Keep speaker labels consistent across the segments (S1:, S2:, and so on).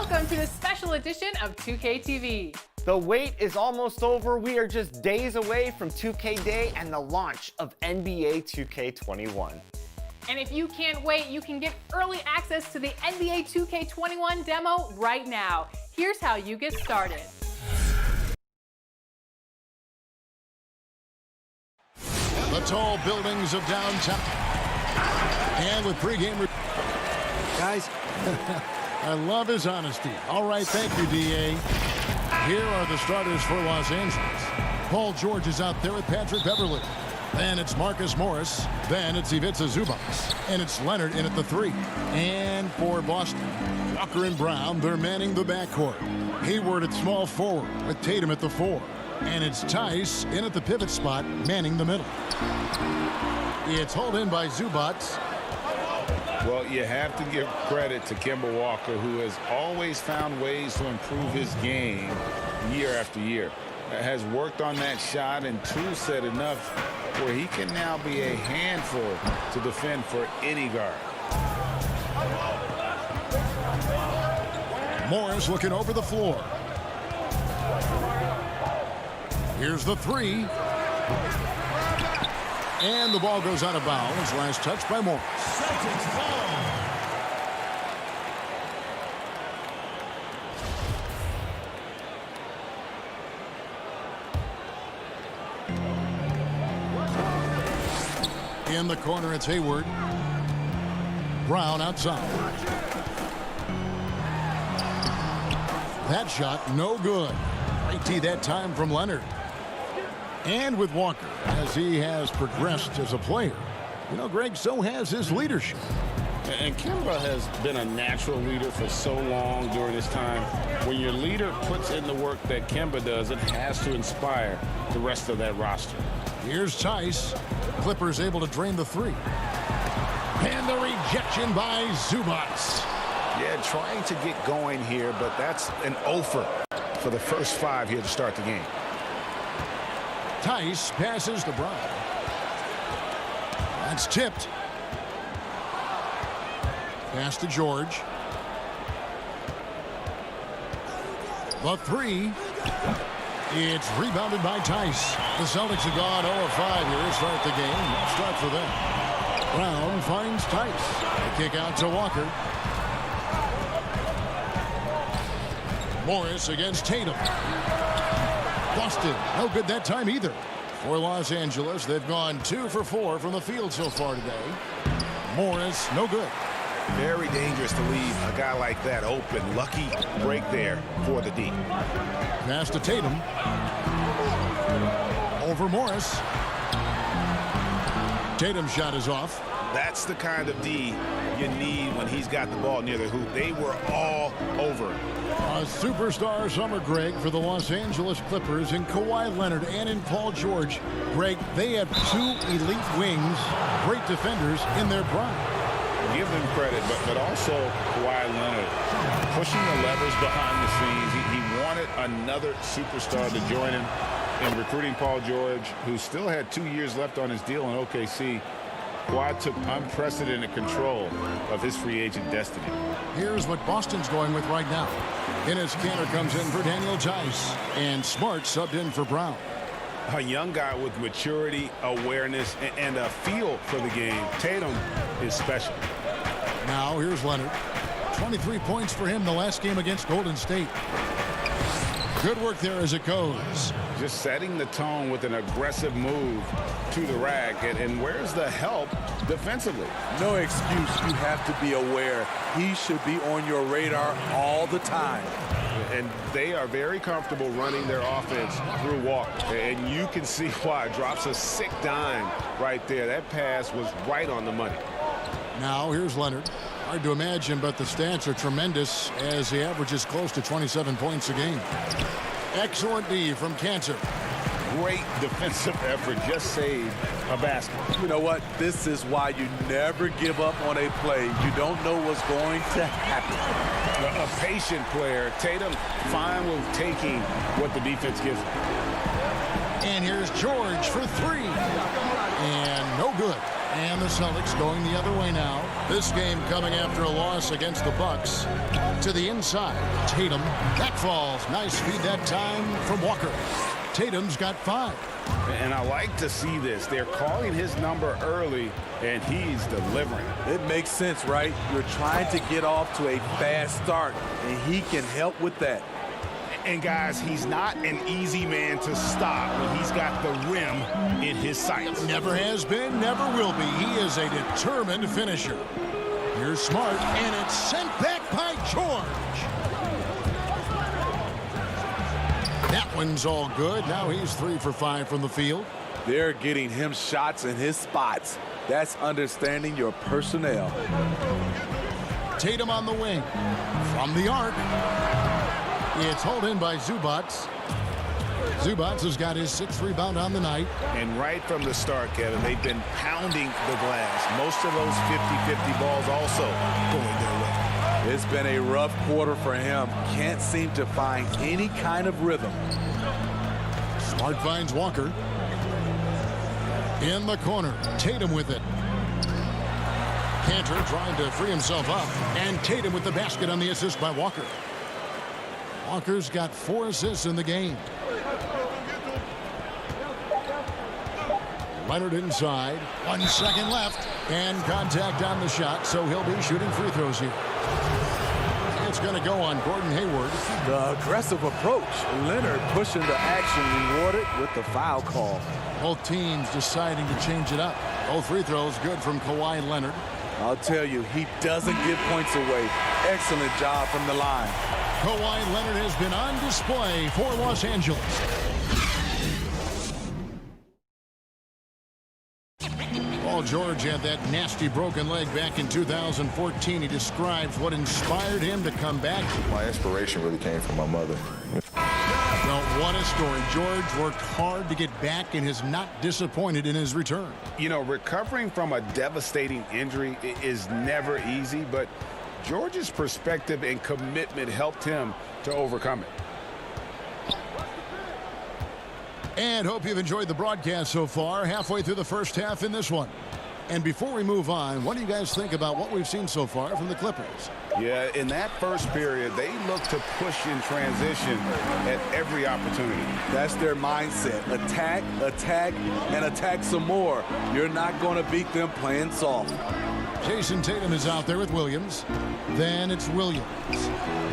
S1: Welcome to this special edition of 2K TV.
S2: The wait is almost over. We are just days away from 2K Day and the launch of NBA 2K21.
S1: And if you can't wait, you can get early access to the NBA 2K21 demo right now. Here's how you get started.
S3: The tall buildings of downtown. And with pregame... Guys, I love his honesty. All right, thank you, D.A. Here are the starters for Los Angeles. Paul George is out there with Patrick Beverley. Then it's Marcus Morris. Then it's Ivica Zubac. And it's Leonard in at the 3. And for Boston, Walker and Brown, they're manning the backcourt. Hayward at small forward with Tatum at the 4. And it's Tice in at the pivot spot, manning the middle. It's hauled in by Zubac.
S4: Well, you have to give credit to Kemba Walker, who has always found ways to improve his game year after year. Has worked on that shot and tool set enough where he can now be a handful to defend for any guard.
S3: Morris looking over the floor. Here's the 3. And the ball goes out of bounds. Last touch by Morris. Celtics ball. In the corner, it's Hayward. Brown outside. That shot, no good. Right tee that time from Leonard. And with Walker, as he has progressed as a player, you know, Greg, so has his leadership.
S4: And Kemba has been a natural leader for so long during his time. When your leader puts in the work that Kemba does, it has to inspire the rest of that roster.
S3: Here's Tice. Clippers able to drain the 3. And the rejection by Zubac.
S4: Yeah, trying to get going here, but that's an offer for the first 5 here to start the game.
S3: Tice passes to Brown. That's tipped. Pass to George. The 3. It's rebounded by Tice. The Celtics have gone 0-5 here to start the game. Let's start for them. Brown finds Tice. The kick out to Walker. Morris against Tatum. Boston, no good that time either. For Los Angeles, they've gone 2 for 4 from the field so far today. Morris, no good.
S4: Very dangerous to leave a guy like that open. Lucky break there for the D.
S3: Pass to Tatum. Over Morris. Tatum's shot is off.
S4: That's the kind of D you need when he's got the ball near the hoop. They were all over it.
S3: A superstar summer, Greg, for the Los Angeles Clippers in Kawhi Leonard and in Paul George. Greg, they have 2 elite wings, great defenders in their prime.
S4: Give them credit, but also Kawhi Leonard pushing the levers behind the scenes. He wanted another superstar to join him in recruiting Paul George, who still had 2 years left on his deal in OKC. Kawhi took unprecedented control of his free agent destiny.
S3: Here's what Boston's going with right now. Enes Kanter comes in for Daniel Tice, and Smart subbed in for Brown.
S4: A young guy with maturity, awareness, and a feel for the game. Tatum is special.
S3: Now here's Leonard. 23 points for him the last game against Golden State. Good work there as it goes.
S4: Just setting the tone with an aggressive move to the rack. And where's the help defensively?
S5: No excuse. You have to be aware. He should be on your radar all the time.
S4: And they are very comfortable running their offense through Walker. And you can see why. Drops a sick dime right there. That pass was right on the money.
S3: Now here's Leonard. Hard to imagine, but the stats are tremendous as he averages close to 27 points a game. Excellent D from Kanter.
S4: Great defensive effort. Just saved a basket.
S5: You know what? This is why you never give up on a play. You don't know what's going to happen.
S4: A patient player. Tatum fine with taking what the defense gives him.
S3: And here's George for 3. And no good. And the Celtics going the other way now. This game coming after a loss against the Bucks. To the inside. Tatum. That falls. Nice feed that time from Walker. Tatum's got 5.
S4: And I like to see this. They're calling his number early, and he's delivering.
S5: It makes sense, right? You're trying to get off to a fast start, and he can help with that.
S4: And guys, he's not an easy man to stop when he's got the rim in his sights.
S3: Never has been, never will be. He is a determined finisher. Here's Smart, and it's sent back by George. That one's all good. Now he's 3 for 5 from the field.
S5: They're getting him shots in his spots. That's understanding your personnel.
S3: Tatum on the wing. From the arc. It's hauled in by Zubats. Zubats has got his 6th rebound on the night.
S4: And right from the start, Kevin, they've been pounding the glass. Most of those 50-50 balls also going their way.
S5: It's been a rough quarter for him. Can't seem to find any kind of rhythm.
S3: Smart finds Walker. In the corner. Tatum with it. Cantor trying to free himself up. And Tatum with the basket on the assist by Walker. Walker's got 4 assists in the game. Leonard inside. 1 second left. And contact on the shot, so he'll be shooting free throws here. It's going to go on Gordon Hayward.
S5: The aggressive approach. Leonard pushing the action, rewarded with the foul call.
S3: Both teams deciding to change it up. Both free throws good from Kawhi Leonard.
S5: I'll tell you, he doesn't give points away. Excellent job from the line.
S3: Kawhi Leonard has been on display for Los Angeles. Paul George had that nasty broken leg back in 2014. He describes what inspired him to come back.
S6: My inspiration really came from my mother.
S3: Well, what a story. George worked hard to get back and is not disappointed in his return.
S4: You know, recovering from a devastating injury is never easy, but George's perspective and commitment helped him to overcome it.
S3: And hope you've enjoyed the broadcast so far. Halfway through the first half in this one. And before we move on, what do you guys think about what we've seen so far from the Clippers?
S4: Yeah, in that first period, they looked to push in transition at every opportunity.
S5: That's their mindset. Attack, attack, and attack some more. You're not going to beat them playing soft.
S3: Jason Tatum is out there with Williams. Then it's Williams.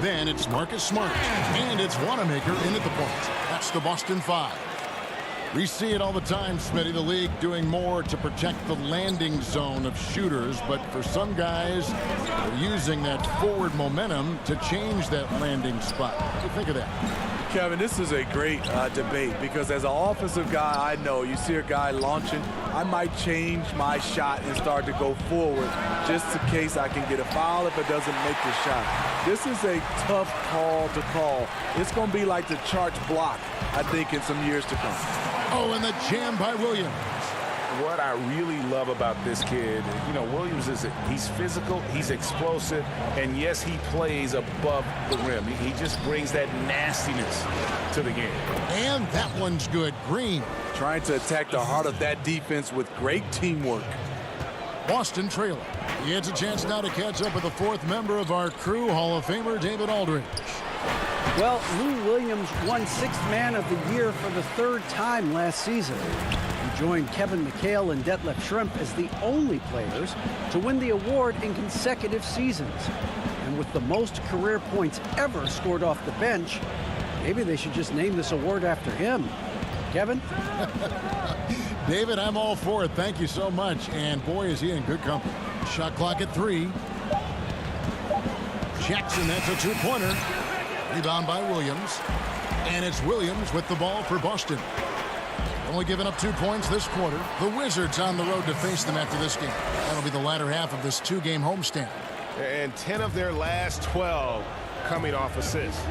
S3: Then it's Marcus Smart. And it's Wanamaker in at the point. That's the Boston 5. We see it all the time, Smitty. The league doing more to protect the landing zone of shooters, but for some guys, they're using that forward momentum to change that landing spot. What do you think of that?
S5: Kevin, this is a great debate because as an offensive guy, I know you see a guy launching, I might change my shot and start to go forward just in case I can get a foul if it doesn't make the shot. This is a tough call to call. It's going to be like the charge block, I think, in some years to come.
S3: Oh, and the jam by Williams.
S4: What I really love about this kid, you know, Williams he's physical, he's explosive, and yes, he plays above the rim. He just brings that nastiness to the game.
S3: And that one's good. Green.
S5: Trying to attack the heart of that defense with great teamwork.
S3: Boston trailing. He has a chance now to catch up with the 4th member of our crew, Hall of Famer David Aldridge.
S7: Well, Lou Williams won 6th Man of the Year for the 3rd time last season. He joined Kevin McHale and Detlef Schrempf as the only players to win the award in consecutive seasons. And with the most career points ever scored off the bench, maybe they should just name this award after him. Kevin?
S3: David, I'm all for it. Thank you so much. And boy, is he in good company. Shot clock at 3. Jackson, that's a 2-pointer. Rebound by Williams. And it's Williams with the ball for Boston. Only giving up 2 points this quarter. The Wizards on the road to face them after this game. That'll be the latter half of this 2-game homestand.
S4: And 10 of their last 12 coming off assists.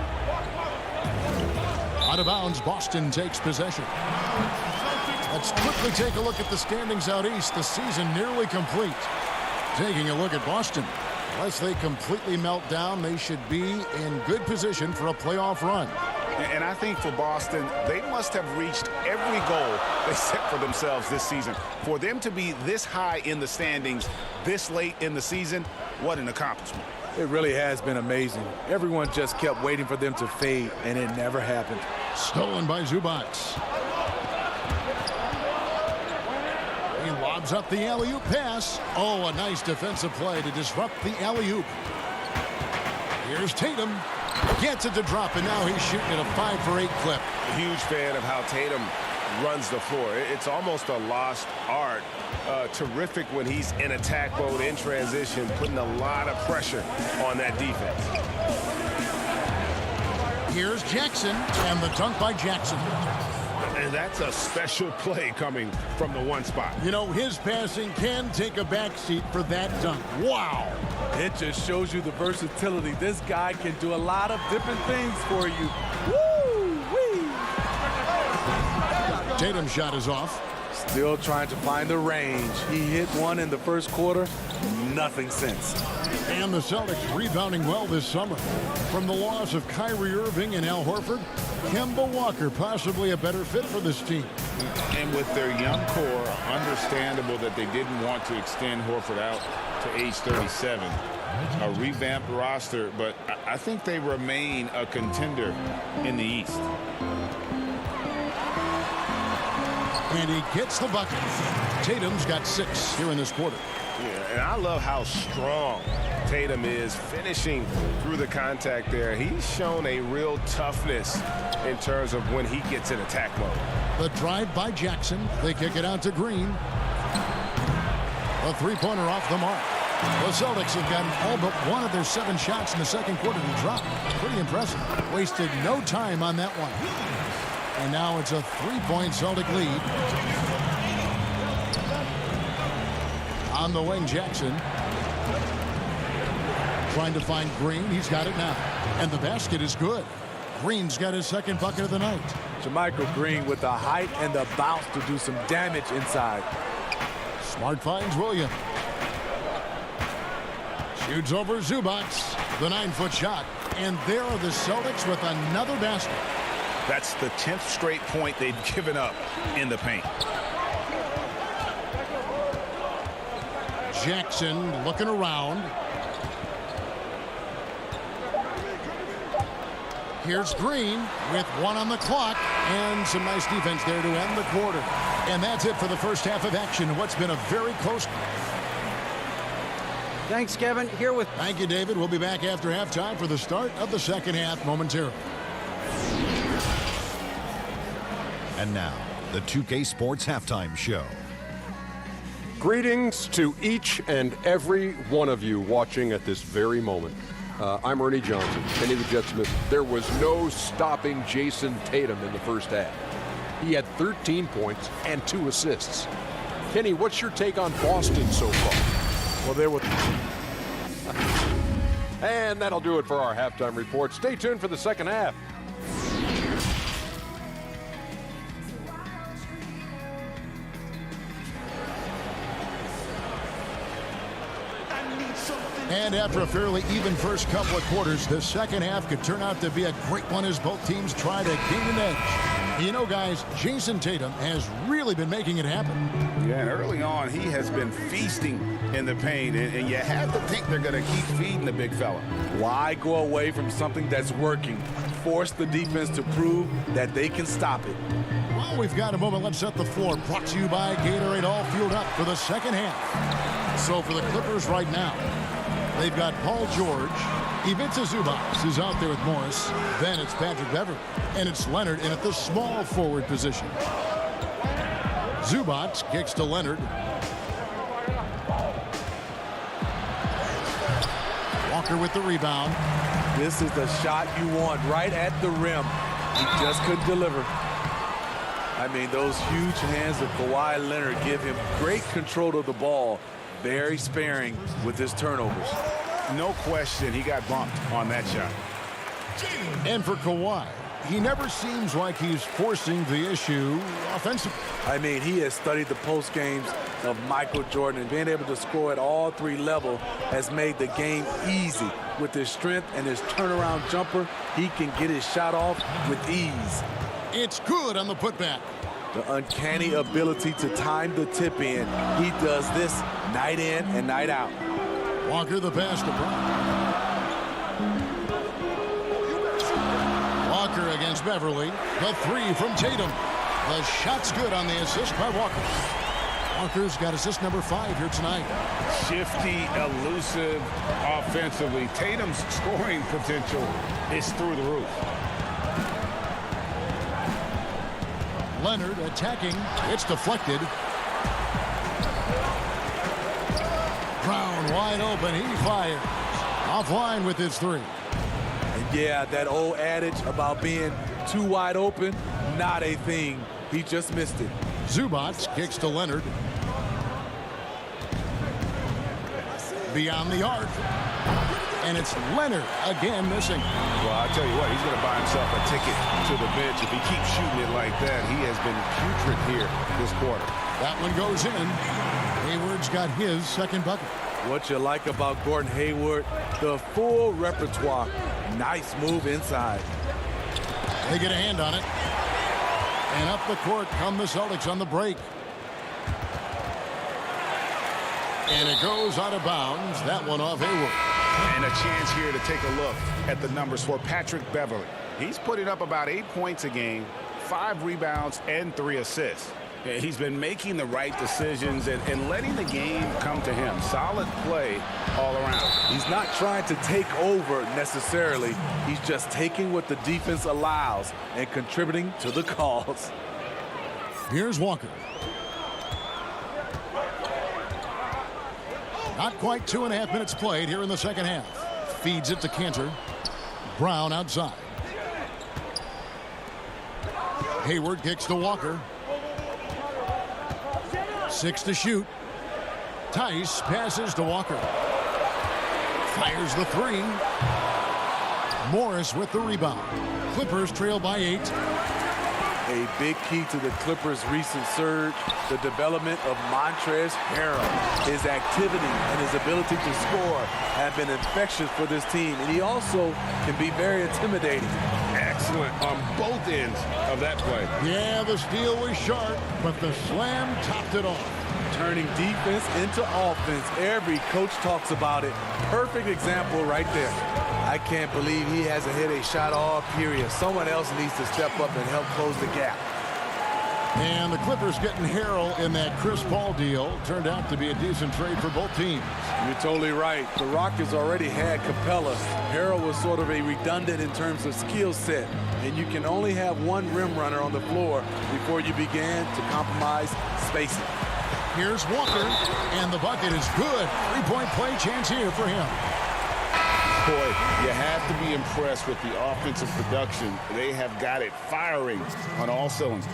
S3: Out of bounds, Boston takes possession. Let's quickly take a look at the standings out east. The season nearly complete. Taking a look at Boston. Unless they completely melt down, they should be in good position for a playoff run.
S4: And I think for Boston, they must have reached every goal they set for themselves this season. For them to be this high in the standings this late in the season, what an accomplishment.
S5: It really has been amazing. Everyone just kept waiting for them to fade, and it never happened.
S3: Stolen by Zubac. He lobs up the alley-oop pass. Oh, a nice defensive play to disrupt the alley-oop. Here's Tatum. Gets it to drop, and now he's shooting at a 5 for 8 clip.
S4: A huge fan of how Tatum runs the floor. It's almost a lost art. Terrific when he's in attack mode, in transition, putting a lot of pressure on that defense.
S3: Here's Jackson, and the dunk by Jackson.
S4: And that's a special play coming from the one spot.
S3: You know, his passing can take a backseat for that dunk. Wow.
S5: It just shows you the versatility. This guy can do a lot of different things for you. Woo-wee.
S3: Tatum's shot is off.
S5: Still trying to find the range. He hit one in the first quarter. Nothing since.
S3: And the Celtics rebounding well this summer. From the loss of Kyrie Irving and Al Horford, Kemba Walker possibly a better fit for this team.
S4: And with their young core, understandable that they didn't want to extend Horford out to age 37. A revamped roster, but I think they remain a contender in the East.
S3: And he gets the bucket. Tatum's got 6 here in this quarter.
S4: Yeah, and I love how strong Tatum is finishing through the contact there. He's shown a real toughness in terms of when he gets in attack mode.
S3: The drive by Jackson. They kick it out to Green. A three-pointer off the mark. The Celtics have gotten all but one of their 7 shots in the second quarter to drop. Pretty impressive. Wasted no time on that one. And now it's a 3-point Celtic lead. On the wing, Jackson. Trying to find Green. He's got it now. And the basket is good. Green's got his second bucket of the night.
S5: Jermichael Green with the height and the bounce to do some damage inside.
S3: Smart finds Williams. Shoots over Zubac. The 9-foot shot. And there are the Celtics with another basket.
S4: That's the 10th straight point they've given up in the paint.
S3: Jackson looking around. Here's Green with 1 on the clock and some nice defense there to end the quarter. And that's it for the first half of action. What's been a very close.
S7: Thanks, Kevin. Here with.
S3: Thank you, David. We'll be back after halftime for the start of the second half momentarily.
S8: And now, the 2K Sports Halftime Show.
S9: Greetings to each and every one of you watching at this very moment. I'm Ernie Johnson, Kenny the Jet Smith. There was no stopping Jason Tatum in the first half. He had 13 points and 2 assists. Kenny, what's your take on Boston so far?
S5: Well, there were.
S9: And that'll do it for our halftime report. Stay tuned for the second half.
S3: And after a fairly even first couple of quarters, the second half could turn out to be a great one as both teams try to gain an edge. You know, guys, Jason Tatum has really been making it happen.
S4: Yeah, and early on, he has been feasting in the paint, and you have to think they're going to keep feeding the big fella.
S5: Why go away from something that's working? Force the defense to prove that they can stop it.
S3: Well, we've got a moment. Let's set the floor. Brought to you by Gatorade, all fueled up for the second half. So for the Clippers right now, they've got Paul George. Ivica Zubac is out there with Morris. Then it's Patrick Beverley. And it's Leonard in at the small forward position. Zubac kicks to Leonard. Walker with the rebound.
S5: This is the shot you want right at the rim. He just couldn't deliver. I mean, those huge hands of Kawhi Leonard give him great control of the ball. Very sparing with his turnovers.
S4: No question, he got bumped on that shot.
S3: And for Kawhi, he never seems like he's forcing the issue offensively.
S5: I mean, he has studied the post games of Michael Jordan, and being able to score at all three levels has made the game easy. With his strength and his turnaround jumper, he can get his shot off with ease.
S3: It's good on the putback.
S5: The uncanny ability to time the tip in. He does this night in and night out.
S3: Walker the pass to Brown. Walker against Beverly. The three from Tatum. The shot's good on the assist by Walker. Walker's got assist number 5 here tonight.
S4: Shifty, elusive offensively. Tatum's scoring potential is through the roof.
S3: Leonard attacking. It's deflected. Brown wide open. He fires. Offline with his 3.
S5: And yeah, that old adage about being too wide open, not a thing. He just missed it.
S3: Zubats kicks to Leonard. Beyond the arc. And it's Leonard again missing.
S4: Well, I tell you what, he's going to buy himself a ticket to the bench. If he keeps shooting it like that, he has been putrid here this quarter.
S3: That one goes in. Hayward's got his second bucket.
S5: What you like about Gordon Hayward, the full repertoire. Nice move inside.
S3: They get a hand on it. And up the court come the Celtics on the break. And it goes out of bounds. That one off Hayward.
S4: And a chance here to take a look at the numbers for Patrick Beverly. He's putting up about 8 points a game, 5 rebounds, and 3 assists. He's been making the right decisions and letting the game come to him. Solid play all around.
S5: He's not trying to take over necessarily. He's just taking what the defense allows and contributing to the cause.
S3: Here's Walker. Not quite 2.5 minutes played here in the second half. Feeds it to Cantor. Brown outside. Hayward kicks to Walker. 6 to shoot. Tice passes to Walker. Fires the 3. Morris with the rebound. Clippers trail by 8.
S5: A big key to the Clippers' recent surge, the development of Montrezl Harrell. His activity and his ability to score have been infectious for this team, and he also can be very intimidating.
S4: Excellent on both ends of that play.
S3: Yeah, the steal was sharp, but the slam topped it off.
S5: Turning defense into offense. Every coach talks about it. Perfect example right there. I can't believe he hasn't hit a shot all period. Someone else needs to step up and help close the gap.
S3: And the Clippers getting Harrell in that Chris Paul deal turned out to be a decent trade for both teams.
S5: You're totally right. The Rockets already had Capella. Harrell was sort of a redundant in terms of skill set. And you can only have one rim runner on the floor before you begin to compromise spacing.
S3: Here's Walker, and the bucket is good. 3-point play chance here for him.
S4: Boy, you have to be impressed with the offensive production. They have got it firing on all cylinders.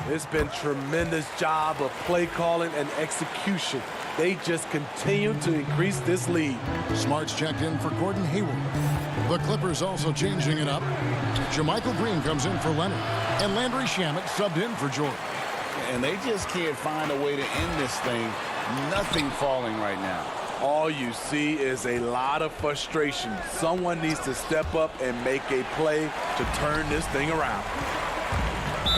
S5: It's been tremendous job of play calling and execution. They just continue to increase this lead.
S3: Smart's checked in for Gordon Hayward. The Clippers also changing it up. Jermichael Green comes in for Leonard, and Landry Shamet subbed in for Jordan.
S4: And they just can't find a way to end this thing. Nothing falling right now.
S5: All you see is a lot of frustration. Someone needs to step up and make a play to turn this thing around.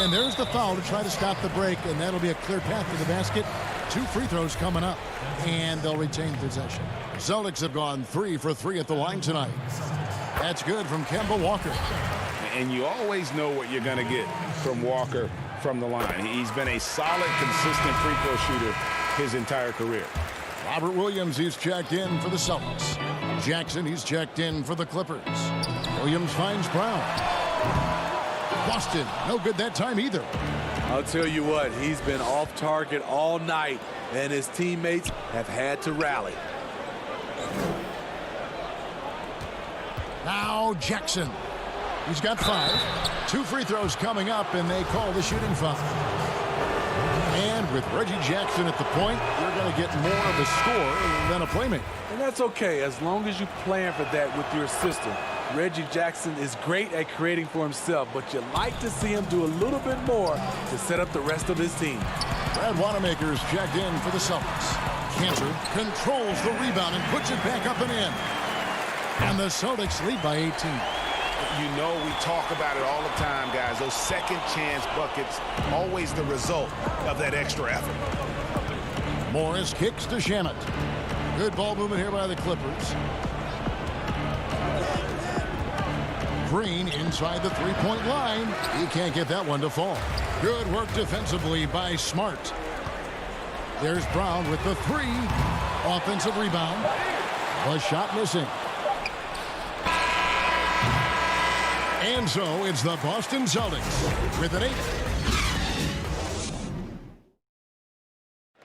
S3: And there's the foul to try to stop the break, and that'll be a clear path to the basket. 2 free throws coming up, and they'll retain possession. Celtics have gone 3 for 3 at the line tonight. That's good from Kemba Walker.
S4: And you always know what you're going to get from Walker from the line. He's been a solid, consistent free throw shooter his entire career.
S3: Robert Williams, he's checked in for the Celtics. Jackson, he's checked in for the Clippers. Williams finds Brown. Boston, no good that time either.
S5: I'll tell you what, he's been off target all night, and his teammates have had to rally.
S3: Now Jackson. He's got 5. 2 free throws coming up, and they call the shooting foul. And with Reggie Jackson at the point, you're going to get more of a score than a playmaker.
S5: And that's okay, as long as you plan for that with your system. Reggie Jackson is great at creating for himself, but you like to see him do a little bit more to set up the rest of his team.
S3: Brad Wanamaker's checked in for the Celtics. Cantor controls the rebound and puts it back up and in. And the Celtics lead by 18.
S4: You know, we talk about it all the time, guys. Those second chance buckets, always the result of that extra effort.
S3: Morris kicks to Shamet. Good ball movement here by the Clippers. Green inside the three-point line. He can't get that one to fall. Good work defensively by Smart. There's Brown with the three. Offensive rebound. The shot missing. And so it's the Boston Celtics with an 8.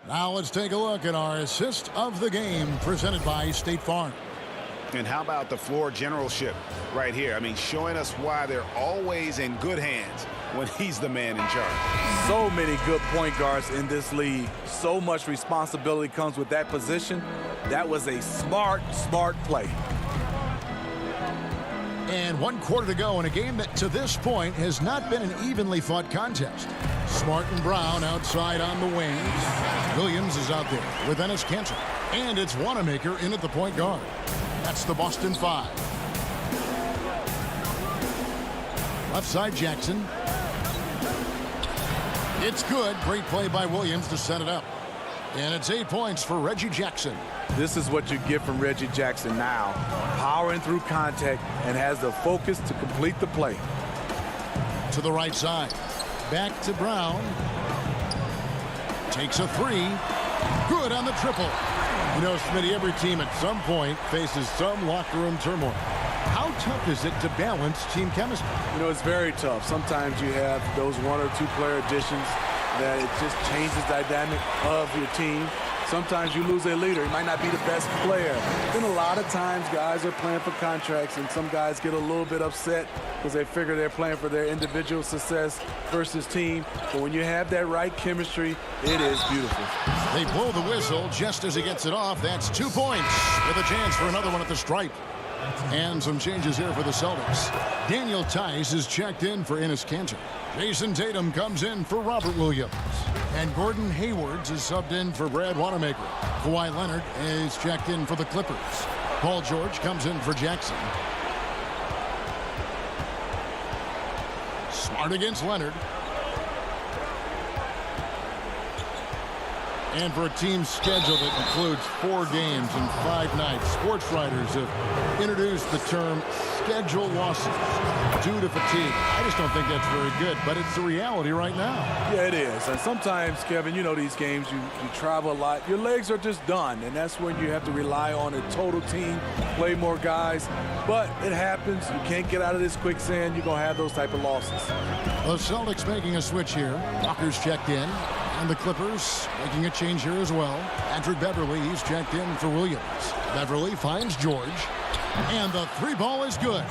S3: Now let's take a look at our assist of the game presented by State Farm.
S4: And how about the floor generalship right here? I mean, showing us why they're always in good hands when he's the man in charge.
S5: So many good point guards in this league. So much responsibility comes with that position. That was a smart play.
S3: And 1 quarter to go in a game that to this point has not been an evenly fought contest. Smart and Brown outside on the wings. Williams is out there with Enes Kanter. And it's Wanamaker in at the point guard. That's the Boston 5. Left side Jackson. It's good. Great play by Williams to set it up. And it's 8 points for Reggie Jackson.
S5: This is what you get from Reggie Jackson now. Powering through contact and has the focus to complete the play.
S3: To the right side. Back to Brown. Takes a three. Good on the triple. You know, Smitty, every team at some point faces some locker room turmoil. How tough is it to balance team chemistry?
S5: You know, it's very tough. Sometimes you have those 1 or 2 player additions that it just changes the dynamic of your team. Sometimes you lose a leader. He might not be the best player. Then a lot of times guys are playing for contracts, and some guys get a little bit upset because they figure they're playing for their individual success versus team. But when you have that right chemistry, it is beautiful.
S3: They blow the whistle just as he gets it off. That's 2 points with a chance for another one at the stripe. And some changes here for the Celtics. Daniel Tice is checked in for Enes Kanter. Jason Tatum comes in for Robert Williams. And Gordon Haywards is subbed in for Brad Wanamaker. Kawhi Leonard is checked in for the Clippers. Paul George comes in for Jackson. Smart against Leonard. And for a team schedule that includes 4 games and 5 nights, sports writers have introduced the term schedule losses due to fatigue. I just don't think that's very good, but it's the reality right now.
S5: Yeah, it is. And sometimes, Kevin, you know these games, you travel a lot. Your legs are just done, and that's when you have to rely on a total team, play more guys. But it happens. You can't get out of this quicksand. You're going to have those type of losses.
S3: The Celtics making a switch here. Walker's checked in. And the Clippers making a change here as well. Patrick Beverly, he's checked in for Williams. Beverly finds George. And the 3 ball is good.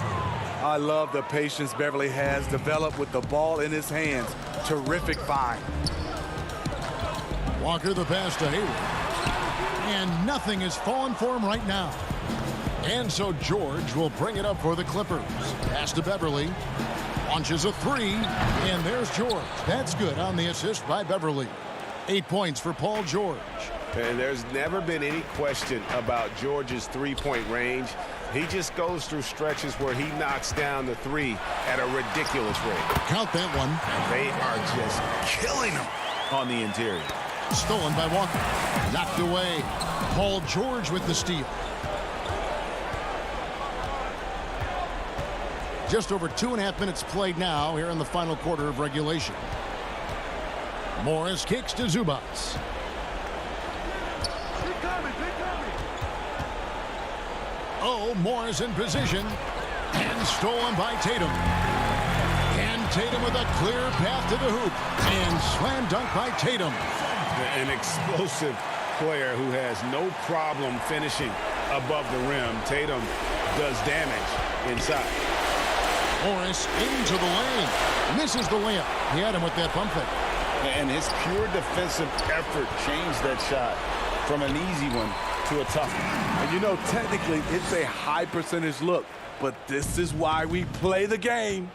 S5: I love the patience Beverly has developed with the ball in his hands. Terrific find.
S3: Walker the pass to Hayward. And nothing is falling for him right now. And so George will bring it up for the Clippers. Pass to Beverly. Launches a 3, and there's George. That's good on the assist by Beverly. 8 points for Paul George.
S4: And there's never been any question about George's three-point range. He just goes through stretches where he knocks down the 3 at a ridiculous rate.
S3: Count that one.
S4: They are just killing him on the interior.
S3: Stolen by Walker. Knocked away. Paul George with the steal. Just over 2.5 minutes played now here in the final quarter of regulation. Morris kicks to Zubats. Oh, Morris in position. And stolen by Tatum. And Tatum with a clear path to the hoop. And slam dunk by Tatum.
S4: An explosive player who has no problem finishing above the rim. Tatum does damage inside.
S3: Morris into the lane. Misses the layup. He had him with that pump fake.
S4: And his pure defensive effort changed that shot from an easy one to a tough one.
S5: And you know, technically, it's a high percentage look. but this is why we play the game.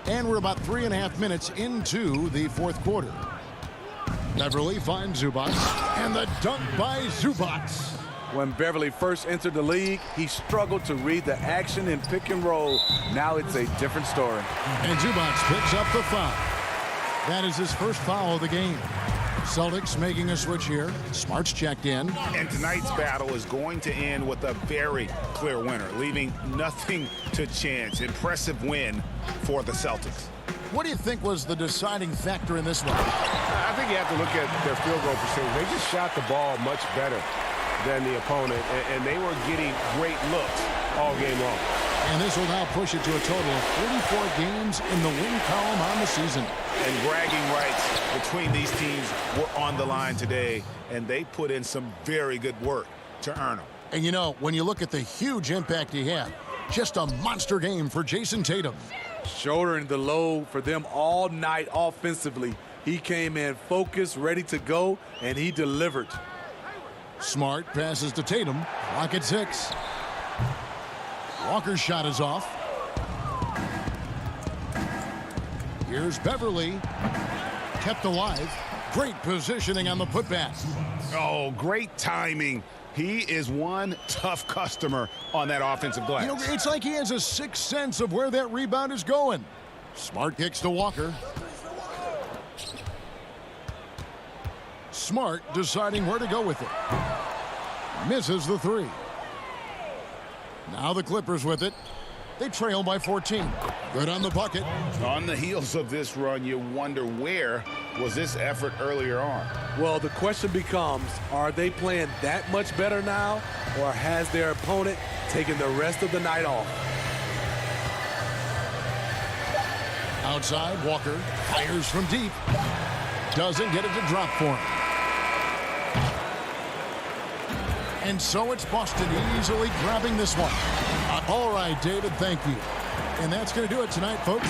S3: And we're about 3.5 minutes into the fourth quarter. Beverly finds Zubac, and the dunk by Zubac.
S5: When Beverly first entered the league, he struggled to read the action in pick and roll. Now it's a different story.
S3: And Zubac picks up the foul. That is his first foul of the game. Celtics making a switch here. Smart's checked in.
S4: And tonight's battle is going to end with a very clear winner, leaving nothing to chance. Impressive win for the Celtics.
S3: What do you think was the deciding factor in this one?
S10: I think you have to look at their field goal percentage. They just shot the ball much better than the opponent, and they were getting great looks all game long.
S3: And this will now push it to a total of 44 games in the win column on the season.
S4: And bragging rights between these teams were on the line today, and they put in some very good work to earn them.
S3: And you know, when you look at the huge impact he had, just a monster game for Jason Tatum.
S5: Shouldering the load for them all night offensively. He came in focused, ready to go, and he delivered.
S3: Smart passes to Tatum. Clock at 6. Walker's shot is off. Here's Beverly. Kept alive. Great positioning on the putback.
S4: Oh, great timing. He is one tough customer on that offensive glass.
S3: You know, it's like he has a sixth sense of where that rebound is going. Smart kicks to Walker. Smart deciding where to go with it. Misses the 3. Now the Clippers with it. They trail by 14. Good on the bucket.
S4: On the heels of this run, you wonder where was this effort earlier on?
S5: Well, the question becomes, are they playing that much better now, or has their opponent taken the rest of the night off?
S3: Outside, Walker fires from deep. Doesn't get it to drop for him. And so it's Boston easily grabbing this one. All right, David, thank you. And that's going to do it tonight, folks.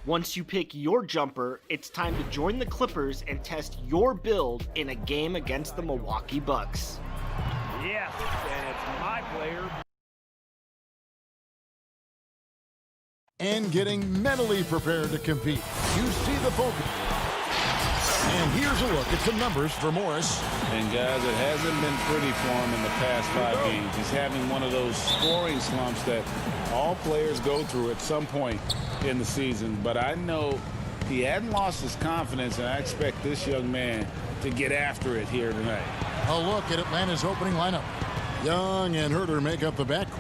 S11: Once you pick your jumper, it's time to join the Clippers and test your build in a game against the Milwaukee Bucks.
S12: Yes, and it's my player.
S3: And getting mentally prepared to compete. You see the focus. And here's a look at some numbers for Morris.
S4: And guys, it hasn't been pretty for him in the past 5 games. He's having one of those scoring slumps that all players go through at some point in the season. But I know he hadn't lost his confidence, and I expect this young man to get after it here tonight.
S3: A look at Atlanta's opening lineup. Young and Herter make up the backcourt.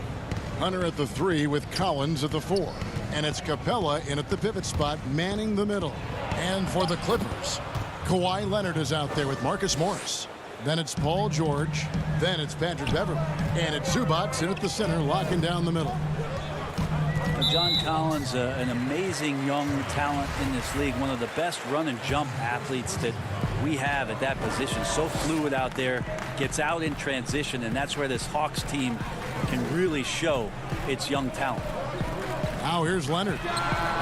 S3: Hunter at the 3 with Collins at the 4. And it's Capella in at the pivot spot, manning the middle. And for the Clippers, Kawhi Leonard is out there with Marcus Morris. Then it's Paul George. Then it's Patrick Beverley. And it's Zubac in at the center, locking down the middle.
S7: John Collins, an amazing young talent in this league. One of the best run and jump athletes that we have at that position. So fluid out there, gets out in transition, and that's where this Hawks team can really show its young talent.
S3: Now here's Leonard.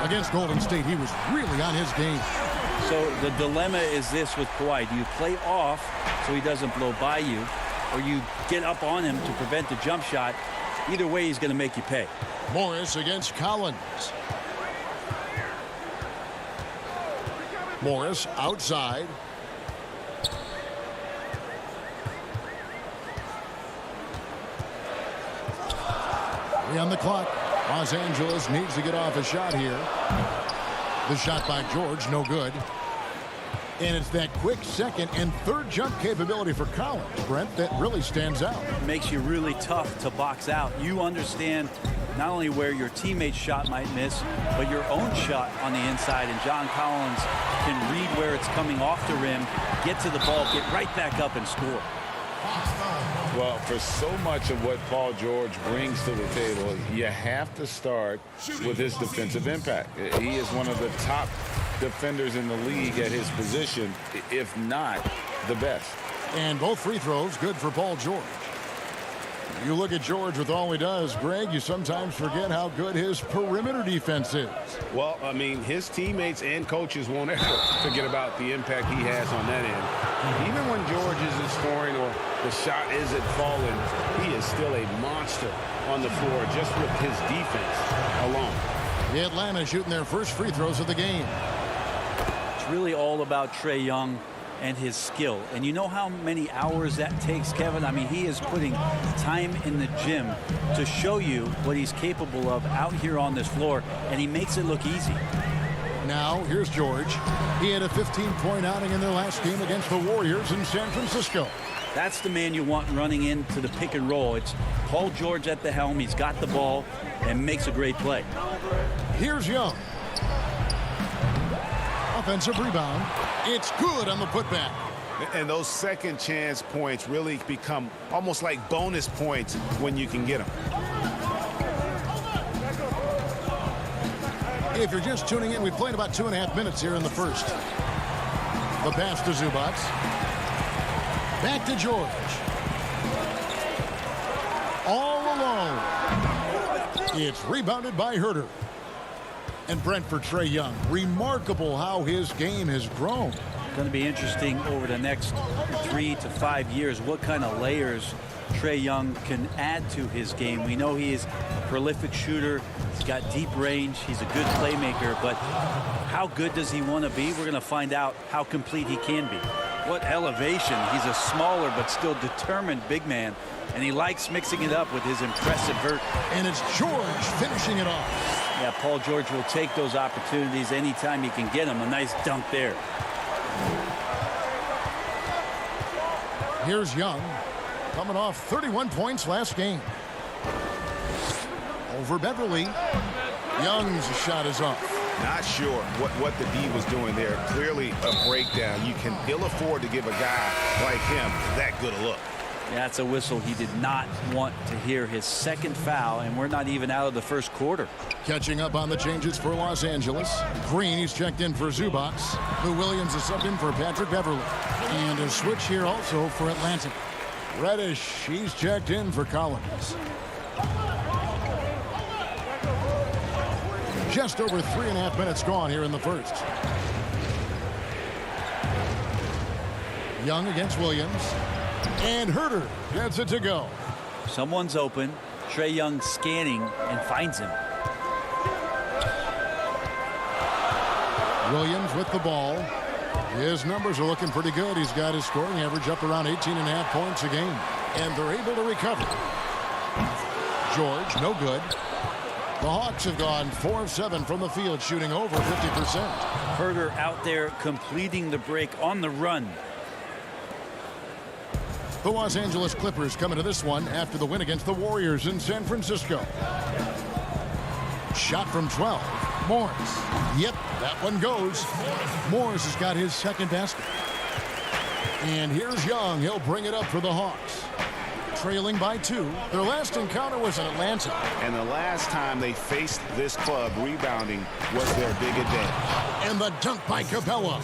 S3: Against Golden State, he was really on his game.
S7: So the dilemma is this with Kawhi. Do you play off so he doesn't blow by you, or you get up on him to prevent the jump shot? Either way, he's going to make you pay.
S3: Morris against Collins. Morris outside. On the clock. Los Angeles needs to get off a shot here. The shot by George, no good. And it's that quick second and third jump capability for Collins, Brent, that really stands out.
S7: Makes you really tough to box out. You understand not only where your teammate's shot might miss, but your own shot on the inside. And John Collins can read where it's coming off the rim, get to the ball, get right back up and score.
S4: Well, for so much of what Paul George brings to the table, you have to start with his defensive impact. He is one of the top defenders in the league at his position, if not the best.
S3: And both free throws good for Paul George. You look at George with all he does, Greg, you sometimes forget how good his perimeter defense is.
S10: Well, I mean, his teammates and coaches won't ever forget about the impact he has on that end. Even when George isn't scoring or the shot isn't falling, he is still a monster on the floor just with his defense alone.
S3: The Atlanta shooting their first free throws of the game.
S7: It's really all about Trae Young and his skill. And you know how many hours that takes, Kevin? I mean, he is putting time in the gym to show you what he's capable of out here on this floor, and he makes it look easy.
S3: Now, here's George. He had a 15-point outing in their last game against the Warriors in San Francisco.
S7: That's the man you want running into the pick and roll. It's Paul George at the helm. He's got the ball and makes a great play.
S3: Here's Young. Offensive rebound. It's good on the putback.
S4: And those second chance points really become almost like bonus points when you can get them.
S3: If you're just tuning in, we played about 2.5 minutes here in the first. The pass to Zubac. Back to George. All alone. It's rebounded by Herter. And Brent for Trae Young. Remarkable how his game has grown.
S7: Going to be interesting over the next 3 to 5 years what kind of layers Trae Young can add to his game. We know he is a prolific shooter. He's got deep range. He's a good playmaker. But how good does he want to be? We're going to find out how complete he can be. What elevation. He's a smaller but still determined big man. And he likes mixing it up with his impressive vert.
S3: And it's George finishing it off.
S7: Yeah, Paul George will take those opportunities anytime he can get them. A nice dunk there.
S3: Here's Young, coming off 31 points last game. Over Beverley. Young's shot is off.
S4: Not sure what the D was doing there. Clearly a breakdown. You can ill afford to give a guy like him that good a look.
S7: That's a whistle he did not want to hear. His second foul, and we're not even out of the first quarter.
S3: Catching up on the changes for Los Angeles. Green, he's checked in for Zubac. Lou Williams is subbed in for Patrick Beverley. And a switch here also for Atlanta. Reddish, he's checked in for Collins. Just over 3.5 minutes gone here in the first. Young against Williams. And Herter gets it to go.
S13: Someone's open. Trae Young scanning and finds him.
S3: Williams with the ball. His numbers are looking pretty good. He's got his scoring average up around 18.5 points a game. And they're able to recover. George, no good. The Hawks have gone 4 of 7 from the field, shooting over 50%.
S13: Herter out there completing the break on the run.
S3: The Los Angeles Clippers come into this one after the win against the Warriors in San Francisco. Shot from 12. Morris. Yep, that one goes. Morris has got his second basket. And here's Young. He'll bring it up for the Hawks. Trailing by 2. Their last encounter was in Atlanta.
S4: And the last time they faced this club rebounding was their big advantage.
S3: And the dunk by Capella.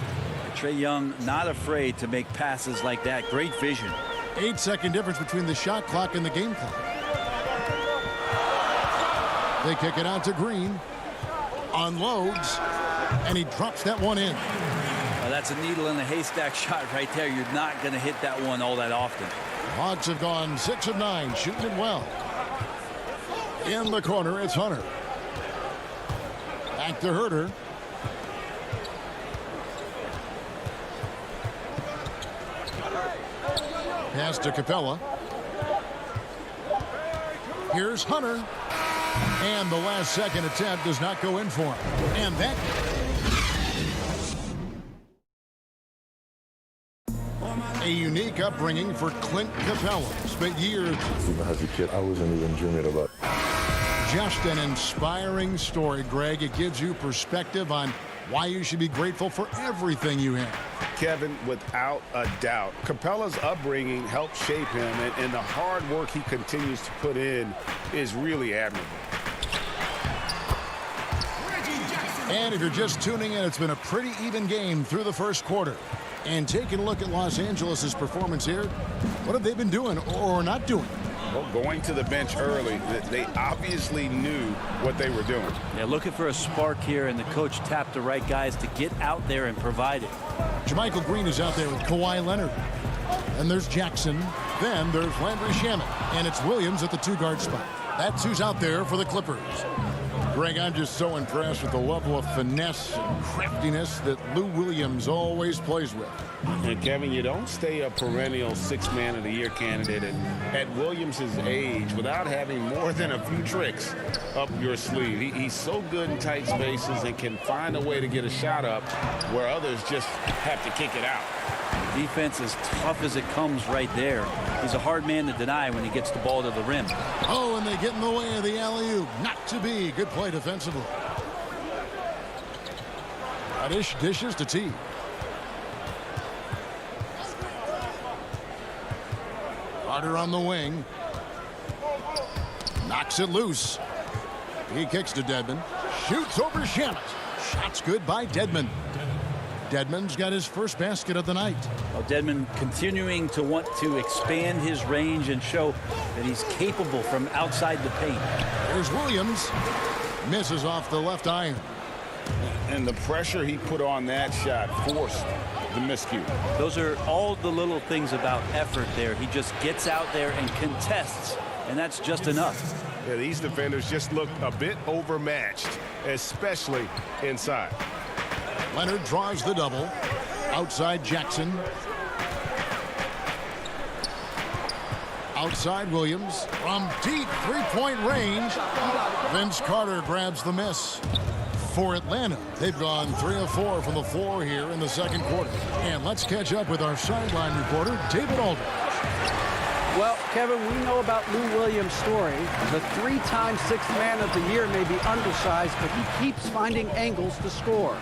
S13: Trae Young not afraid to make passes like that. Great vision.
S3: 8-second difference between the shot clock and the game clock. They kick it out to Green. Unloads. And he drops that one in.
S13: Well, that's a needle in a haystack shot right there. You're not going to hit that one all that often.
S3: Hawks have gone 6 of 9, shooting it well. In the corner, it's Hunter. Back to Herter. Pass to Capella. Here's Hunter. And the last second attempt does not go in for him. And that... A unique upbringing for Clint Capella. Spent years...
S6: Even as a kid, I wasn't even dreaming about it.
S3: Just an inspiring story, Greg. It gives you perspective on why you should be grateful for everything you have.
S4: Kevin, without a doubt, Capella's upbringing helped shape him, and the hard work he continues to put in is really admirable.
S3: And if you're just tuning in, it's been a pretty even game through the first quarter. And taking a look at Los Angeles' performance here, what have they been doing or not doing?
S4: Well, going to the bench early, they obviously knew what they were doing.
S13: Yeah, looking for a spark here, and the coach tapped the right guys to get out there and provide it.
S3: Jermichael Green is out there with Kawhi Leonard. And there's Jackson. Then there's Landry Shamet. And it's Williams at the 2-guard spot. That's who's out there for the Clippers. Greg, I'm just so impressed with the level of finesse and craftiness that Lou Williams always plays with.
S4: And Kevin, you don't stay a perennial 6th Man of the Year candidate at Williams' age without having more than a few tricks up your sleeve. He's so good in tight spaces and can find a way to get a shot up where others just have to kick it out.
S13: Defense as tough as it comes right there. He's a hard man to deny when he gets the ball to the rim.
S3: Oh, and they get in the way of the alley-oop. Not to be. Good play defensively. Kaddish dishes to T. Carter on the wing. Knocks it loose. He kicks to Dedmon. Shoots over Shamet. Shot's good by Dedmon. Dedmon's got his first basket of the night.
S13: Well, Dedmon continuing to want to expand his range and show that he's capable from outside the paint.
S3: There's Williams. Misses off the left iron.
S4: And the pressure he put on that shot forced the miscue.
S13: Those are all the little things about effort there. He just gets out there and contests, and that's just enough.
S4: Yeah, these defenders just look a bit overmatched, especially inside.
S3: Leonard draws the double. Outside Jackson. Outside Williams. From deep three-point range. Vince Carter grabs the miss. For Atlanta, they've gone 3 of 4 from the floor here in the second quarter. And let's catch up with our sideline reporter, David Aldridge.
S7: Well, Kevin, we know about Lou Williams' story. The 3-time 6th Man of the Year may be undersized, but he keeps finding angles to score.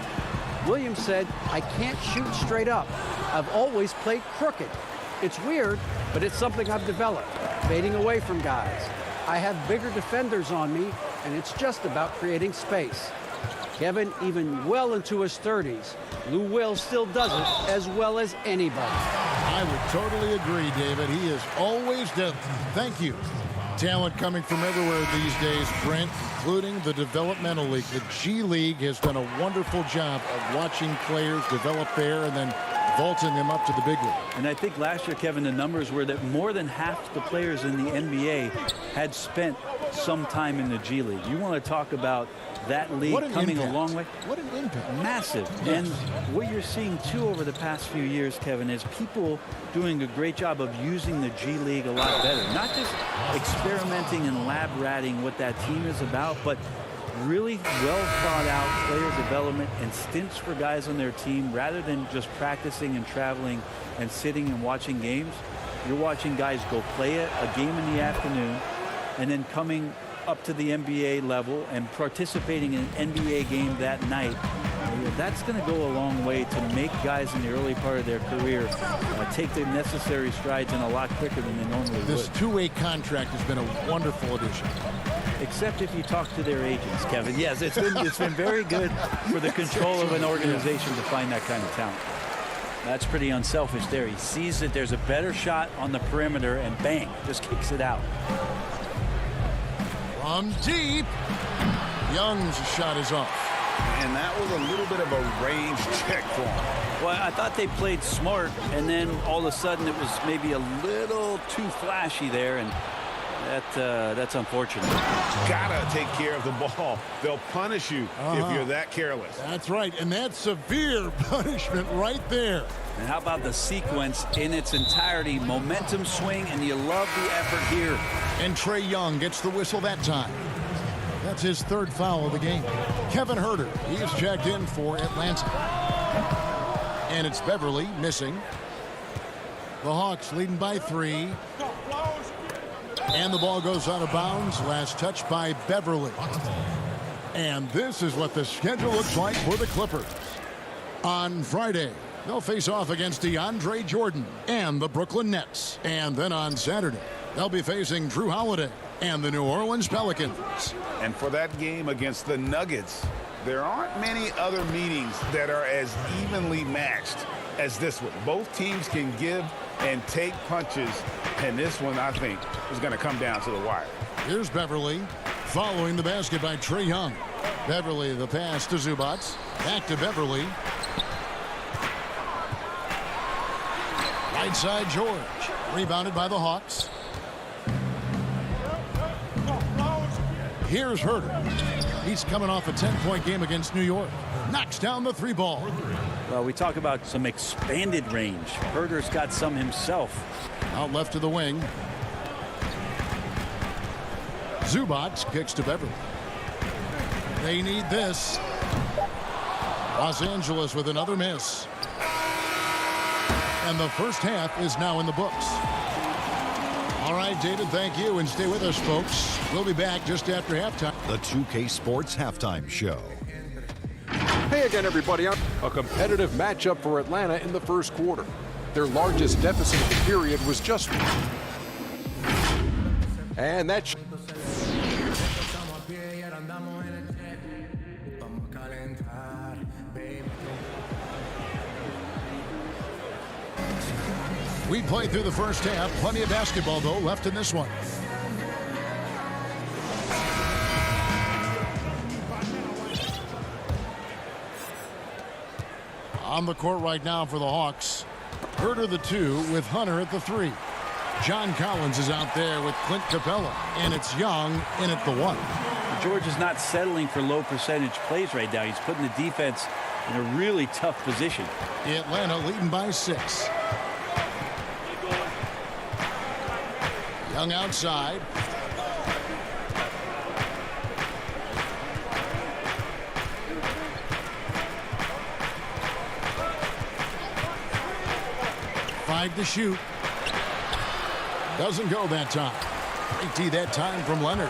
S7: Williams said, "I can't shoot straight up. I've always played crooked. It's weird, but it's something I've developed, fading away from guys. I have bigger defenders on me, and it's just about creating space." Kevin, even well into his 30s, Lou Will still does it as well as anybody.
S3: I would totally agree, David. He is always deadly. Thank you. Talent coming from everywhere these days, Brent, including the developmental league. The G League has done a wonderful job of watching players develop there and then vaulting them up to the big league.
S13: And I think last year, Kevin, the numbers were that more than half the players in the NBA had spent some time in the G League. You want to talk about that league coming a long way?
S3: What an impact.
S13: Massive.
S3: Yes.
S13: And what you're seeing, too, over the past few years, Kevin, is people doing a great job of using the G League a lot better. Not just experimenting and lab ratting what that team is about, but really well thought out player development and stints for guys on their team rather than just practicing and traveling and sitting and watching games. You're watching guys go play a game in the afternoon and then coming up to the NBA level and participating in an NBA game that night. That's going to go a long way to make guys in the early part of their career take the necessary strides in a lot quicker than they normally would.
S3: This two-way contract has been a wonderful addition.
S13: Except if you talk to their agents, Kevin. Yes, it's been very good for the control of an organization to find that kind of talent. That's pretty unselfish there. He sees that there's a better shot on the perimeter and bang, just kicks it out.
S3: From deep, Young's shot is off.
S4: And that was a little bit of a range check for him.
S13: Well, I thought they played smart, and then all of a sudden it was maybe a little too flashy there, and that's unfortunate.
S4: Gotta take care of the ball. They'll punish you if you're that careless.
S3: That's right, and that's severe punishment right there.
S13: And how about the sequence in its entirety? Momentum swing, and you love the effort here.
S3: And Trae Young gets the whistle that time. That's his third foul of the game. Kevin Huerter, he is checked in for Atlanta. And it's Beverly missing. The Hawks leading by 3. And the ball goes out of bounds. Last touch by Beverly. And this is what the schedule looks like for the Clippers. On Friday, they'll face off against DeAndre Jordan and the Brooklyn Nets. And then on Saturday, they'll be facing Drew Holiday and the New Orleans Pelicans.
S4: And for that game against the Nuggets, there aren't many other meetings that are as evenly matched as this one. Both teams can give and take punches, and this one, I think, is going to come down to the wire.
S3: Here's Beverly following the basket by Trae Young. Beverly, the pass to Zubac. Back to Beverly. Right side George. Rebounded by the Hawks. Here's Huerter. He's coming off a 10-point game against New York. Knocks down the 3 ball.
S13: Well, we talk about some expanded range. Huerter's got some himself.
S3: Out left to the wing. Zubac kicks to Beverly. They need this. Los Angeles with another miss. And the first half is now in the books. All right, David, thank you, and stay with us, folks. We'll be back just after halftime.
S8: The 2K Sports Halftime Show.
S9: Hey again, everybody. A competitive matchup for Atlanta in the first quarter. Their largest deficit of the period was just... And that's...
S3: We played through the first half. Plenty of basketball, though, left in this one. On the court right now for the Hawks. Huerter the 2 with Hunter at the 3. John Collins is out there with Clint Capella. And it's Young in at the 1.
S13: George is not settling for low percentage plays right now. He's putting the defense in a really tough position.
S3: Atlanta leading by 6. Young outside. Five to shoot. Doesn't go that time. Great D that time from Leonard.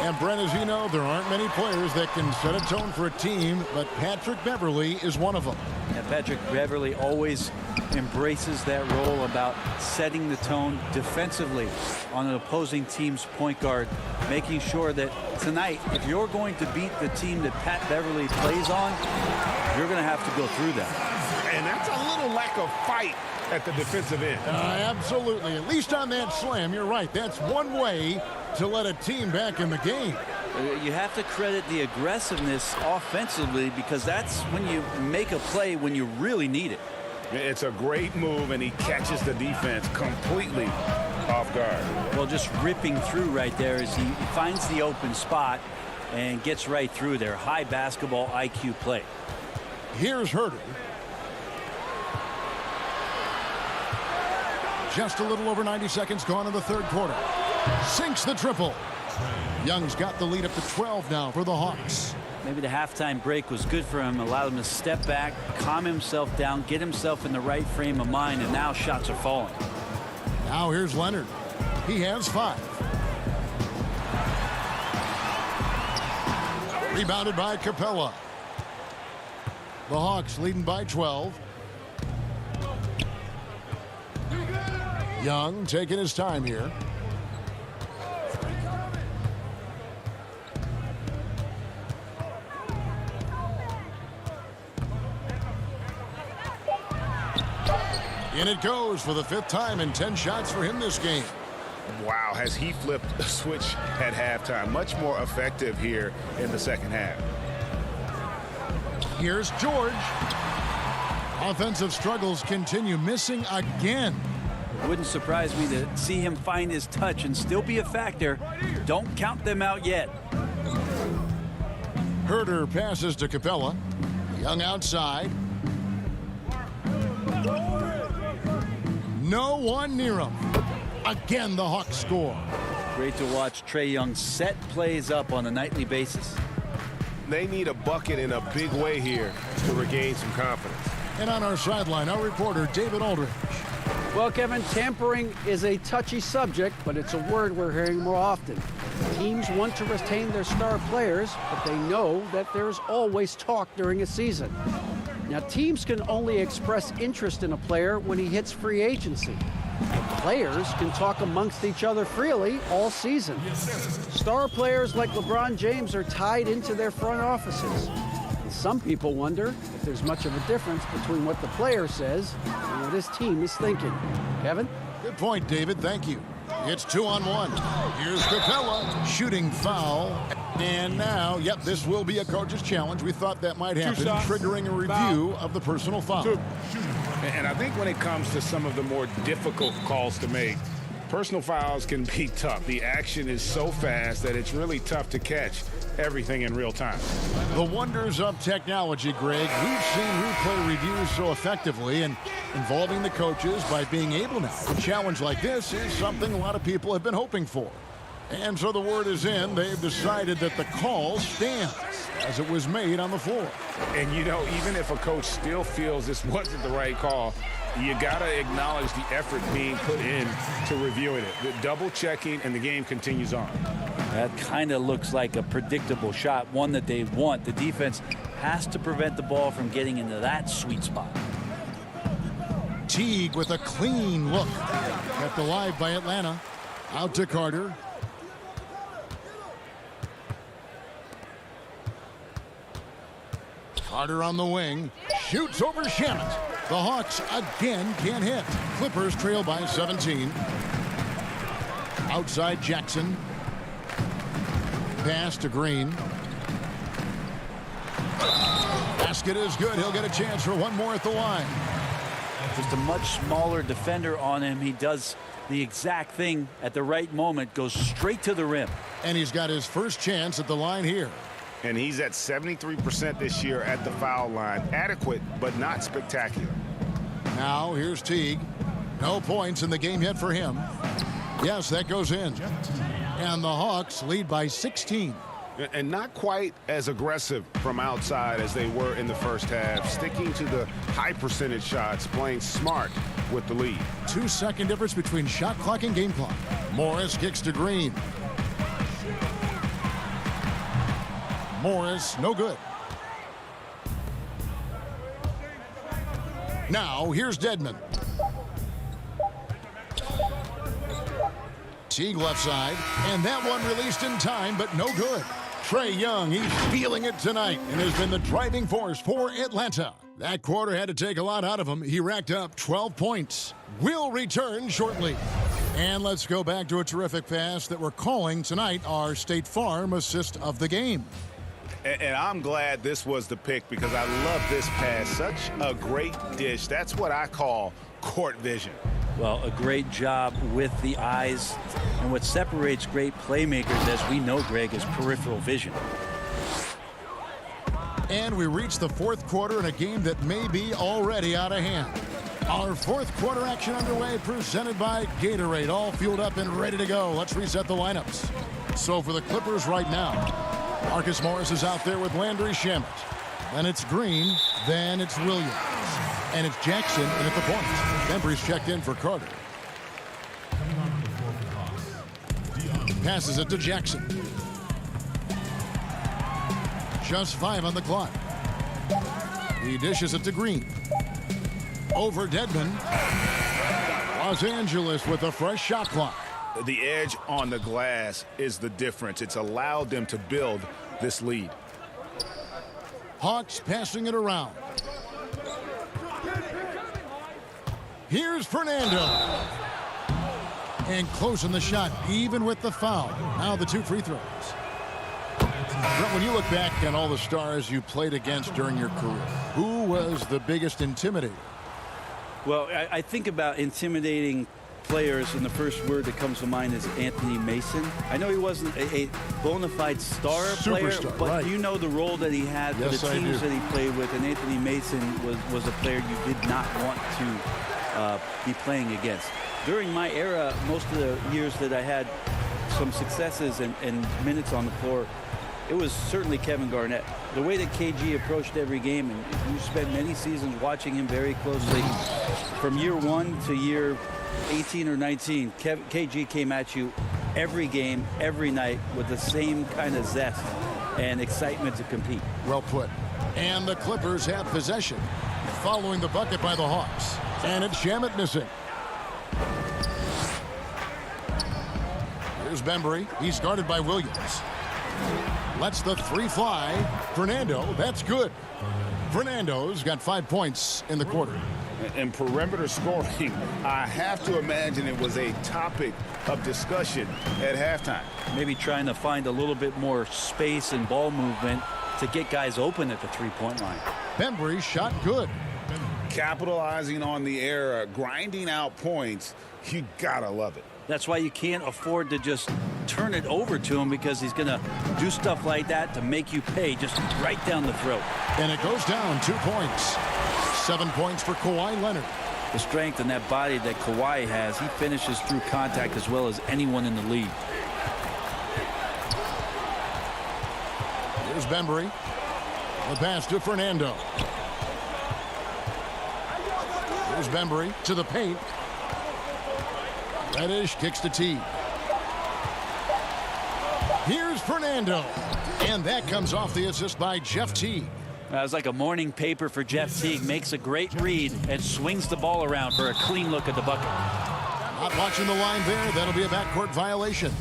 S3: And Brent, as you know, there aren't many players that can set a tone for a team, but Patrick Beverly is one of them.
S13: Yeah, Patrick Beverly always embraces that role about setting the tone defensively on an opposing team's point guard, making sure that tonight, if you're going to beat the team that Pat Beverly plays on, you're going to have to go through that.
S4: And that's a little even lack of fight at the defensive end.
S3: Absolutely. At least on that slam, you're right. That's one way to let a team back in the game.
S13: You have to credit the aggressiveness offensively, because that's when you make a play when you really need it.
S4: It's a great move, and he catches the defense completely off guard.
S13: Well, just ripping through right there as he finds the open spot and gets right through there. High basketball IQ play.
S3: Here's Herter. Just a little over 90 seconds gone in the third quarter. Sinks the triple. Young's got the lead up to 12 now for the Hawks.
S13: Maybe the halftime break was good for him, allowed him to step back, calm himself down, get himself in the right frame of mind, and now shots are falling.
S3: Now here's Leonard. He has 5. Rebounded by Capella. The Hawks leading by 12. Young taking his time here. In it goes for the 5th time, and 10 shots for him this game.
S4: Wow, has he flipped a switch at halftime. Much more effective here in the second half.
S3: Here's George. Offensive struggles continue, missing again.
S13: It wouldn't surprise me to see him find his touch and still be a factor. Don't count them out yet.
S3: Herter passes to Capella. Young outside. No one near him. Again, the Hawks score.
S13: Great to watch Trae Young set plays up on a nightly basis.
S10: They need a bucket in a big way here to regain some confidence.
S3: And on our sideline, our reporter, David Aldridge.
S7: Well, Kevin, tampering is a touchy subject, but it's a word we're hearing more often. Teams want to retain their star players, but they know that there's always talk during a season. Now, teams can only express interest in a player when he hits free agency. Players can talk amongst each other freely all season. Star players like LeBron James are tied into their front offices. And some people wonder if there's much of a difference between what the player says and what his team is thinking. Kevin?
S3: Good point, David. Thank you. It's 2-on-1. Here's Capella shooting foul. And now, yep, this will be a coach's challenge. We thought that might happen, triggering a review of the personal foul.
S4: And I think when it comes to some of the more difficult calls to make, personal fouls can be tough. The action is so fast that it's really tough to catch everything in real time.
S3: The wonders of technology, Greg. We've seen replay reviews so effectively, and involving the coaches by being able now to challenge like this is something a lot of people have been hoping for. And so the word is in. They've decided that the call stands as it was made on the floor.
S4: And, you know, even if a coach still feels this wasn't the right call, you got to acknowledge the effort being put in to reviewing it. The double checking, and the game continues on.
S13: That kind of looks like a predictable shot, one that they want. The defense has to prevent the ball from getting into that sweet spot.
S3: Teague with a clean look. Kept alive by Atlanta. Out to Carter. Carter on the wing. Shoots over Shamet. The Hawks again can't hit. Clippers trail by 17. Outside Jackson. Pass to Green. Basket is good. He'll get a chance for one more at the line.
S13: Just a much smaller defender on him. He does the exact thing at the right moment. Goes straight to the rim.
S3: And he's got his first chance at the line here.
S4: And he's at 73% this year at the foul line. Adequate, but not spectacular.
S3: Now here's Teague. No points in the game yet for him. Yes, that goes in. And the Hawks lead by 16.
S4: And not quite as aggressive from outside as they were in the first half. Sticking to the high percentage shots, playing smart with the lead.
S3: 2-second difference between shot clock and game clock. Morris kicks to Green. Morris, no good. Now, here's Dedmon. Teague left side, and that one released in time, but no good. Trae Young, he's feeling it tonight and has been the driving force for Atlanta. That quarter had to take a lot out of him. He racked up 12 points. We'll return shortly. And let's go back to a terrific pass that we're calling tonight our State Farm assist of the game.
S4: And I'm glad this was the pick because I love this pass. Such a great dish. That's what I call court vision.
S13: Well, a great job with the eyes. And what separates great playmakers, as we know, Greg, is peripheral vision.
S3: And we reach the fourth quarter in a game that may be already out of hand. Our fourth quarter action underway, presented by Gatorade. All fueled up and ready to go. Let's reset the lineups. So for the Clippers right now, Marcus Morris is out there with Landry Shamet. Then it's Green. Then it's Williams. And it's Jackson in at the point. Embry's checked in for Carter. Passes it to Jackson. Just 5 on the clock. He dishes it to Green. Over Dedmon. Los Angeles with a fresh shot clock.
S4: The edge on the glass is the difference. It's allowed them to build this lead.
S3: Hawks passing it around. Here's Fernando. And closing the shot, even with the foul. Now the 2 free throws. Brett, when you look back on all the stars you played against during your career, who was the biggest intimidator?
S13: Well, I think about intimidating players, and the first word that comes to mind is Anthony Mason. I know he wasn't a bona fide star player, but right. You know the role that he had for the teams that he played with, and Anthony Mason was a player you did not want to be playing against. During my era, most of the years that I had some successes and minutes on the floor, it was certainly Kevin Garnett. The way that KG approached every game, and you spent many seasons watching him very closely, from year 1 to year 18 or 19, KG came at you every game, every night, with the same kind of zest and excitement to compete.
S3: Well put. And the Clippers have possession, following the bucket by the Hawks. And it's Shamet missing. Here's Bembry. He's guarded by Williams. Lets the 3 fly. Fernando, that's good. Fernando's got 5 points in the quarter.
S4: And perimeter scoring, I have to imagine it was a topic of discussion at halftime.
S13: Maybe trying to find a little bit more space and ball movement to get guys open at the 3-point line.
S3: Bembry shot good.
S4: Capitalizing on the error, grinding out points, you gotta love it.
S13: That's why you can't afford to just turn it over to him, because he's going to do stuff like that to make you pay just right down the throat.
S3: And it goes down 2 points. 7 points for Kawhi Leonard.
S13: The strength and that body that Kawhi has, he finishes through contact as well as anyone in the league.
S3: Here's Bembry. The pass to Fernando. Here's Bembry to the paint. Reddish kicks to T. Here's Fernando. And that comes off the assist by Jeff Teague.
S13: That was like a morning paper for Jeff Teague. Makes a great read and swings the ball around for a clean look at the bucket.
S3: Not watching the line there. That'll be a backcourt violation.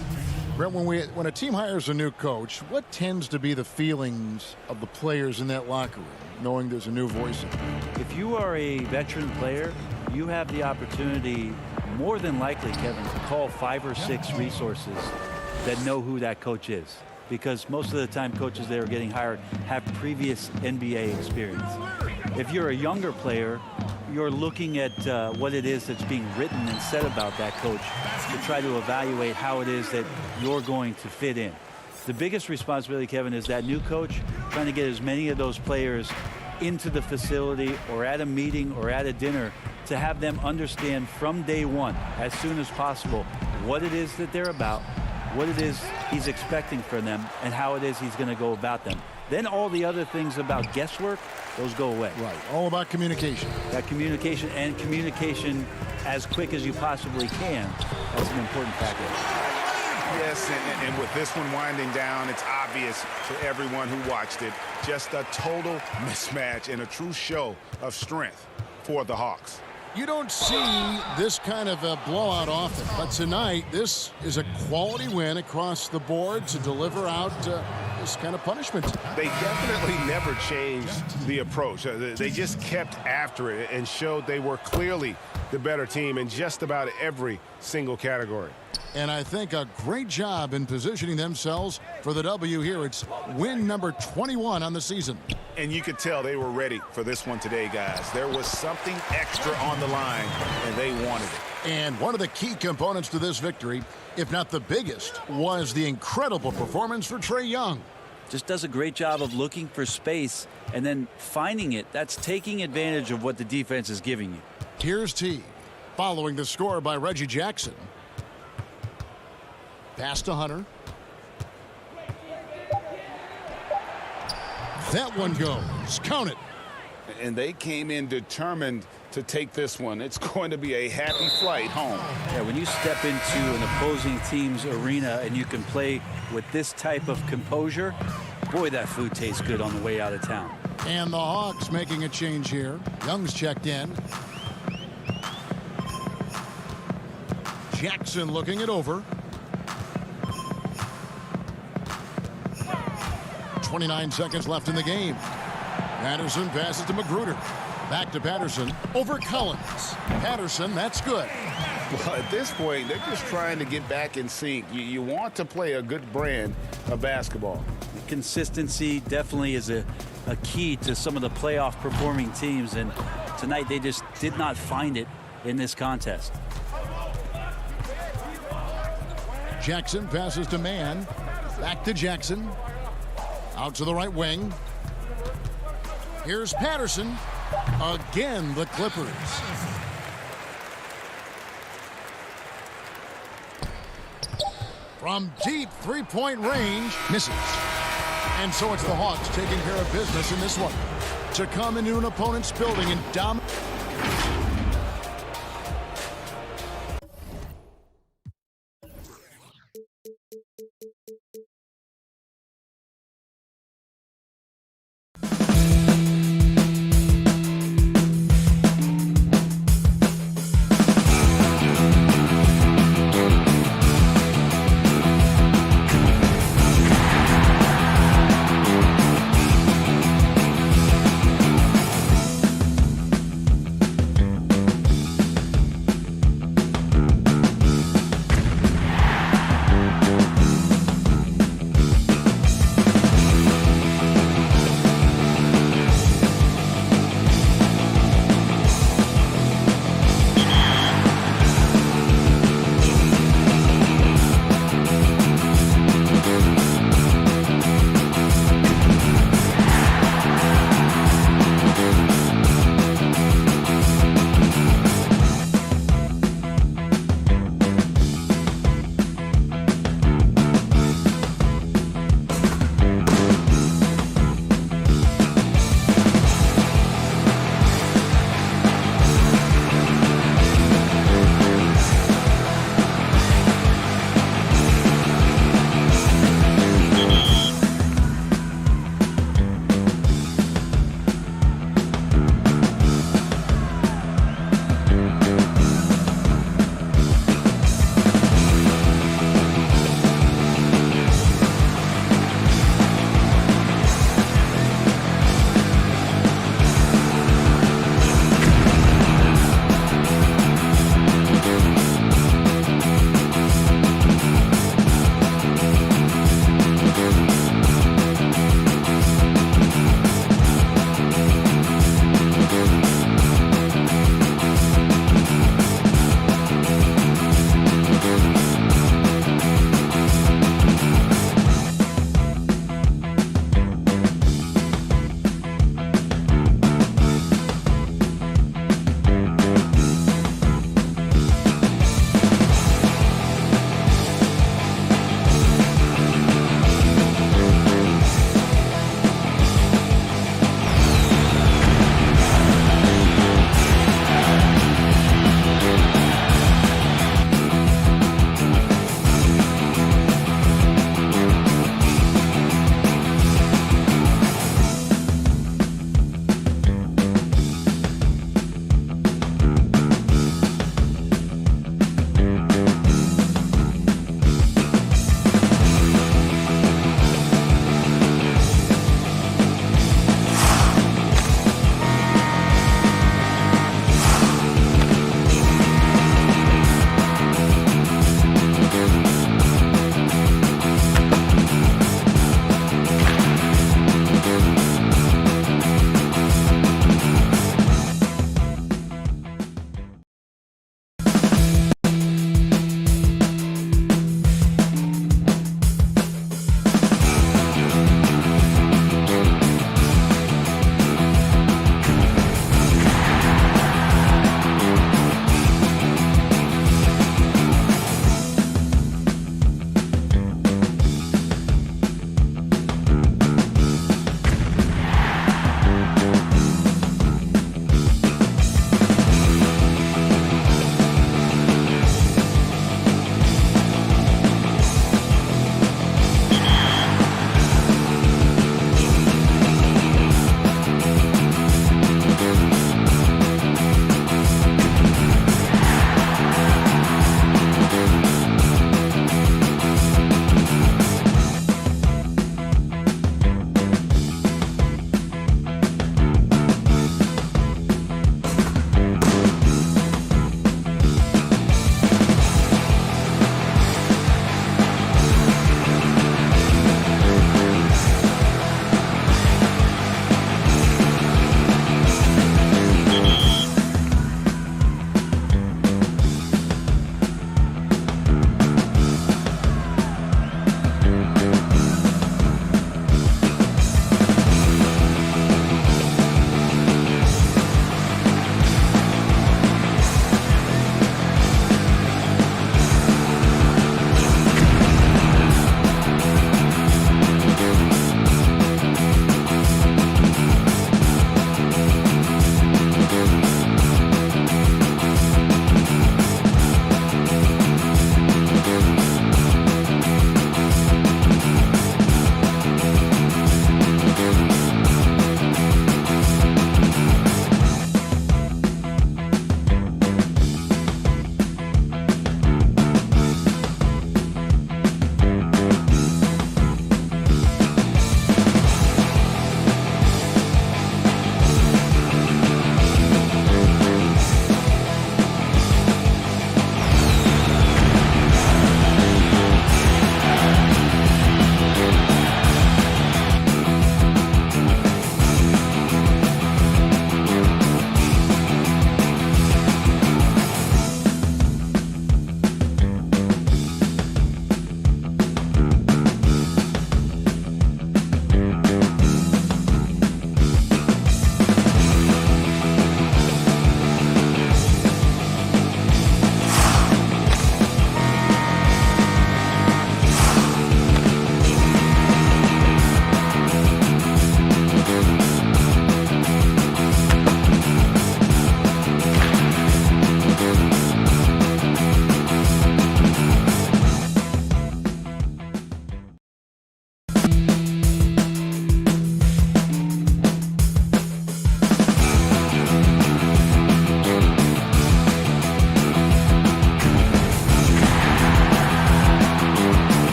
S3: Brent, when a team hires a new coach, what tends to be the feelings of the players in that locker room, knowing there's a new voice in it?
S13: If you are a veteran player, you have the opportunity, more than likely, Kevin, to call 5 or 6 resources that know who that coach is. Because most of the time coaches that are getting hired have previous NBA experience. If you're a younger player, you're looking at what it is that's being written and said about that coach to try to evaluate how it is that you're going to fit in. The biggest responsibility, Kevin, is that new coach trying to get as many of those players into the facility or at a meeting or at a dinner to have them understand from day one, as soon as possible, what it is that they're about, what it is he's expecting from them, and how it is he's going to go about them. Then all the other things about guesswork, those go away.
S3: Right, all about communication.
S13: That communication, and communication as quick as you possibly can, that's an important factor.
S4: Yes, and with this one winding down, it's obvious to everyone who watched it, just a total mismatch and a true show of strength for the Hawks.
S3: You don't see this kind of a blowout often, but tonight this is a quality win across the board to deliver out this kind of punishment.
S10: They definitely never changed the approach. They just kept after it and showed they were clearly the better team in just about every single category.
S3: And I think a great job in positioning themselves for the W here. It's win number 21 on the season.
S4: And you could tell they were ready for this one today, guys. There was something extra on the line, and they wanted it.
S3: And one of the key components to this victory, if not the biggest, was the incredible performance for Trae Young.
S13: Just does a great job of looking for space and then finding it. That's taking advantage of what the defense is giving you.
S3: Here's T, following the score by Reggie Jackson. Pass to Hunter. That one goes. Count it.
S4: And they came in determined to take this one. It's going to be a happy flight home.
S13: Yeah, when you step into an opposing team's arena and you can play with this type of composure, boy, that food tastes good on the way out of town.
S3: And the Hawks making a change here. Young's checked in. Jackson looking it over. 29 seconds left in the game. Patterson passes to Magruder. Back to Patterson. Over Collins. Patterson, that's good.
S4: Well, at this point, they're just trying to get back in sync. You want to play a good brand of basketball.
S13: Consistency definitely is a key to some of the playoff performing teams, and tonight they just did not find it in this contest.
S3: Jackson passes to Mann. Back to Jackson. Out to the right wing. Here's Patterson. Again, the Clippers. From deep three-point range, misses. And so it's the Hawks taking care of business in this one. To come into an opponent's building and dominate.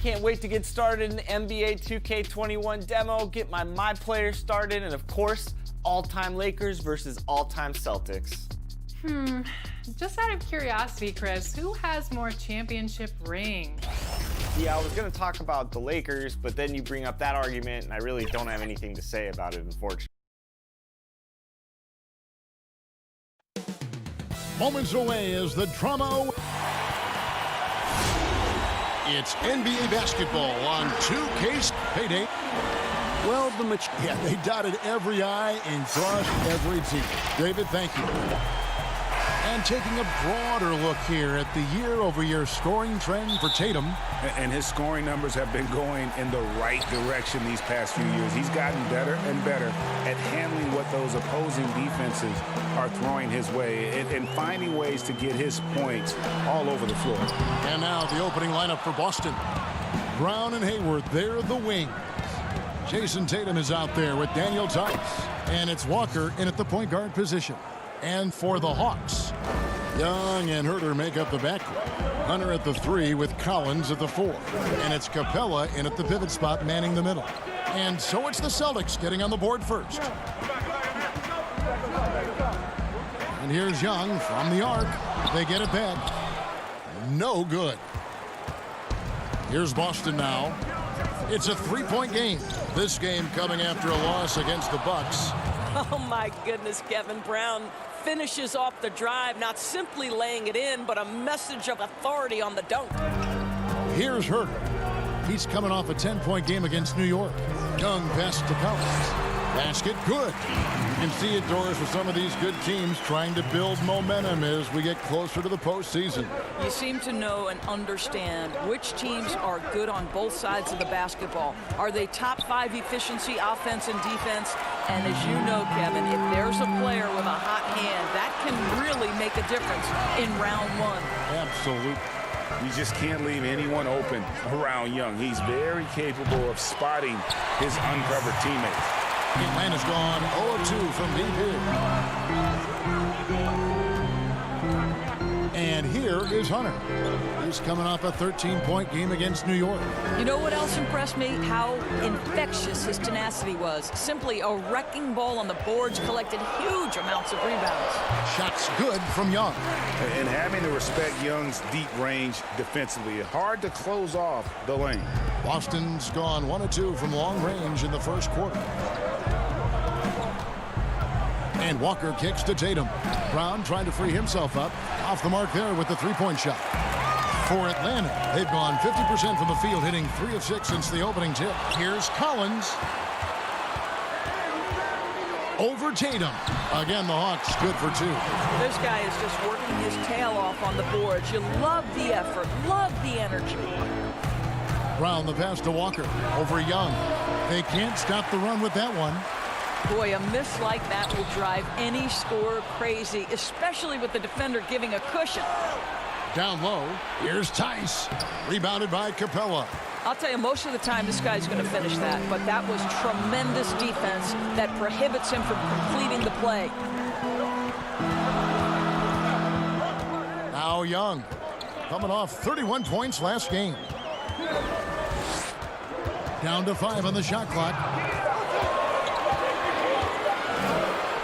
S2: can't wait to get started in the NBA 2K21 demo, get my players started, and of course, all-time Lakers versus all-time Celtics.
S1: Just out of curiosity, Chris, who has more championship rings?
S2: Yeah, I was going to talk about the Lakers, but then you bring up that argument, and I really don't have anything to say about it, unfortunately.
S3: Moments away is the drama. It's NBA basketball on 2K's payday.
S7: Well,
S3: yeah, they dotted every I and crossed every T. David, thank you. And taking a broader look here at the year-over-year scoring trend for Tatum.
S10: And his scoring numbers have been going in the right direction these past few years. He's gotten better and better at handling what those opposing defenses are throwing his way and finding ways to get his points all over the floor.
S3: And now the opening lineup for Boston. Brown and Hayward, they're the wings. Jason Tatum is out there with Daniel Tice. And it's Walker in at the point guard position. And for the Hawks, Young and Herter make up the backcourt. Hunter at the 3 with Collins at the 4. And it's Capella in at the pivot spot manning the middle. And so it's the Celtics getting on the board first. And here's Young from the arc. They get it back. No good. Here's Boston now. It's a 3-point game. This game coming after a loss against the Bucks.
S14: Oh, my goodness, Kevin. Brown finishes off the drive, not simply laying it in, but a message of authority on the dunk.
S3: Here's Herter. He's coming off a 10-point game against New York. Young pass to Collins. Basket good. You can see it, Doris, with some of these good teams trying to build momentum as we get closer to the postseason.
S14: You seem to know and understand which teams are good on both sides of the basketball. Are they top 5 efficiency, offense and defense? And as you know, Kevin, if there's a player with a hot hand, that can really make a difference in round 1.
S3: Absolutely.
S10: You just can't leave anyone open around Young. He's very capable of spotting his uncovered teammates.
S3: Atlanta's gone 0-2 from deep here. And here is Hunter. He's coming off a 13-point game against New York.
S14: You know what else impressed me? How infectious his tenacity was. Simply a wrecking ball on the boards, collected huge amounts of rebounds.
S3: Shots good from Young.
S10: And having to respect Young's deep range defensively, hard to close off the lane.
S3: Boston's gone 1-2 from long range in the first quarter. And Walker kicks to Tatum. Brown trying to free himself up. Off the mark there with the 3-point shot. For Atlanta, they've gone 50% from the field, hitting 3 of 6 since the opening tip. Here's Collins. Over Tatum. Again, the Hawks good for 2.
S14: This guy is just working his tail off on the boards. You love the effort, love the energy.
S3: Brown, the pass to Walker. Over Young. They can't stop the run with that one.
S14: Boy, a miss like that will drive any scorer crazy, especially with the defender giving a cushion.
S3: Down low, here's Tice. Rebounded by Capella.
S14: I'll tell you, most of the time this guy's going to finish that, but that was tremendous defense that prohibits him from completing the play.
S3: Now Young, coming off 31 points last game. Down to 5 on the shot clock.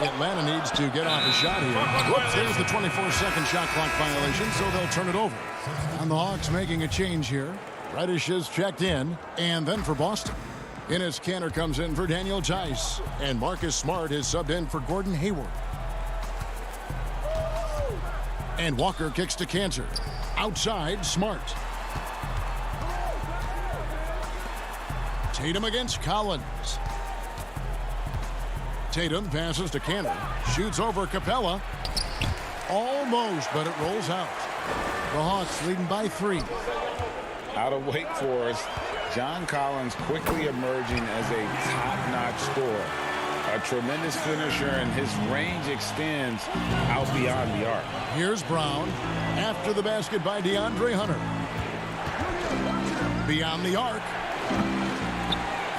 S3: Atlanta needs to get off a shot here. Whoops, there's the 24-second shot clock violation, so they'll turn it over. And the Hawks making a change here. Reddish is checked in, and then for Boston. Enes Kanter comes in for Daniel Tice, and Marcus Smart is subbed in for Gordon Hayward. And Walker kicks to Kanter. Outside, Smart. Tatum against Collins. Tatum passes to Kanter. Shoots over Capella. Almost, but it rolls out. The Hawks leading by 3.
S4: Out of Wake Forest, John Collins quickly emerging as a top-notch scorer. A tremendous finisher, and his range extends out beyond the arc.
S3: Here's Brown. After the basket by DeAndre Hunter. Beyond the arc.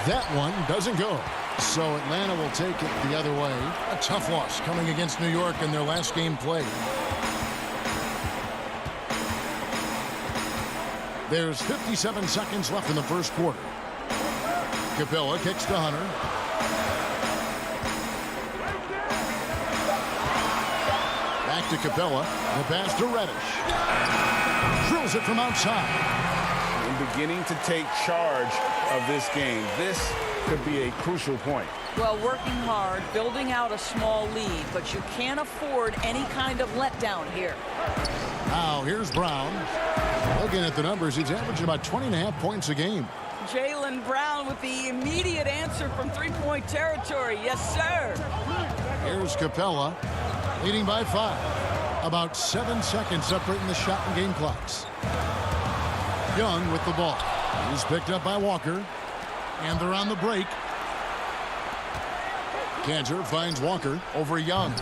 S3: That one doesn't go. So Atlanta will take it the other way. A tough loss coming against New York in their last game played. There's 57 seconds left in the first quarter. Capella kicks to Hunter. Back to Capella. The pass to Reddish. Drills it from outside.
S10: And beginning to take charge of this game. This could be a crucial point.
S14: Well, working hard, building out a small lead, but you can't afford any kind of letdown here.
S3: Now here's Brown. Looking at the numbers, he's averaging about 20.5 points a game.
S14: Jaylen Brown with the immediate answer from three-point territory. Yes, sir.
S3: Here's Capella, leading by 5. About 7 seconds separating the shot and game clocks. Young with the ball. He's picked up by Walker. And they're on the break. Kanter finds Walker over Young.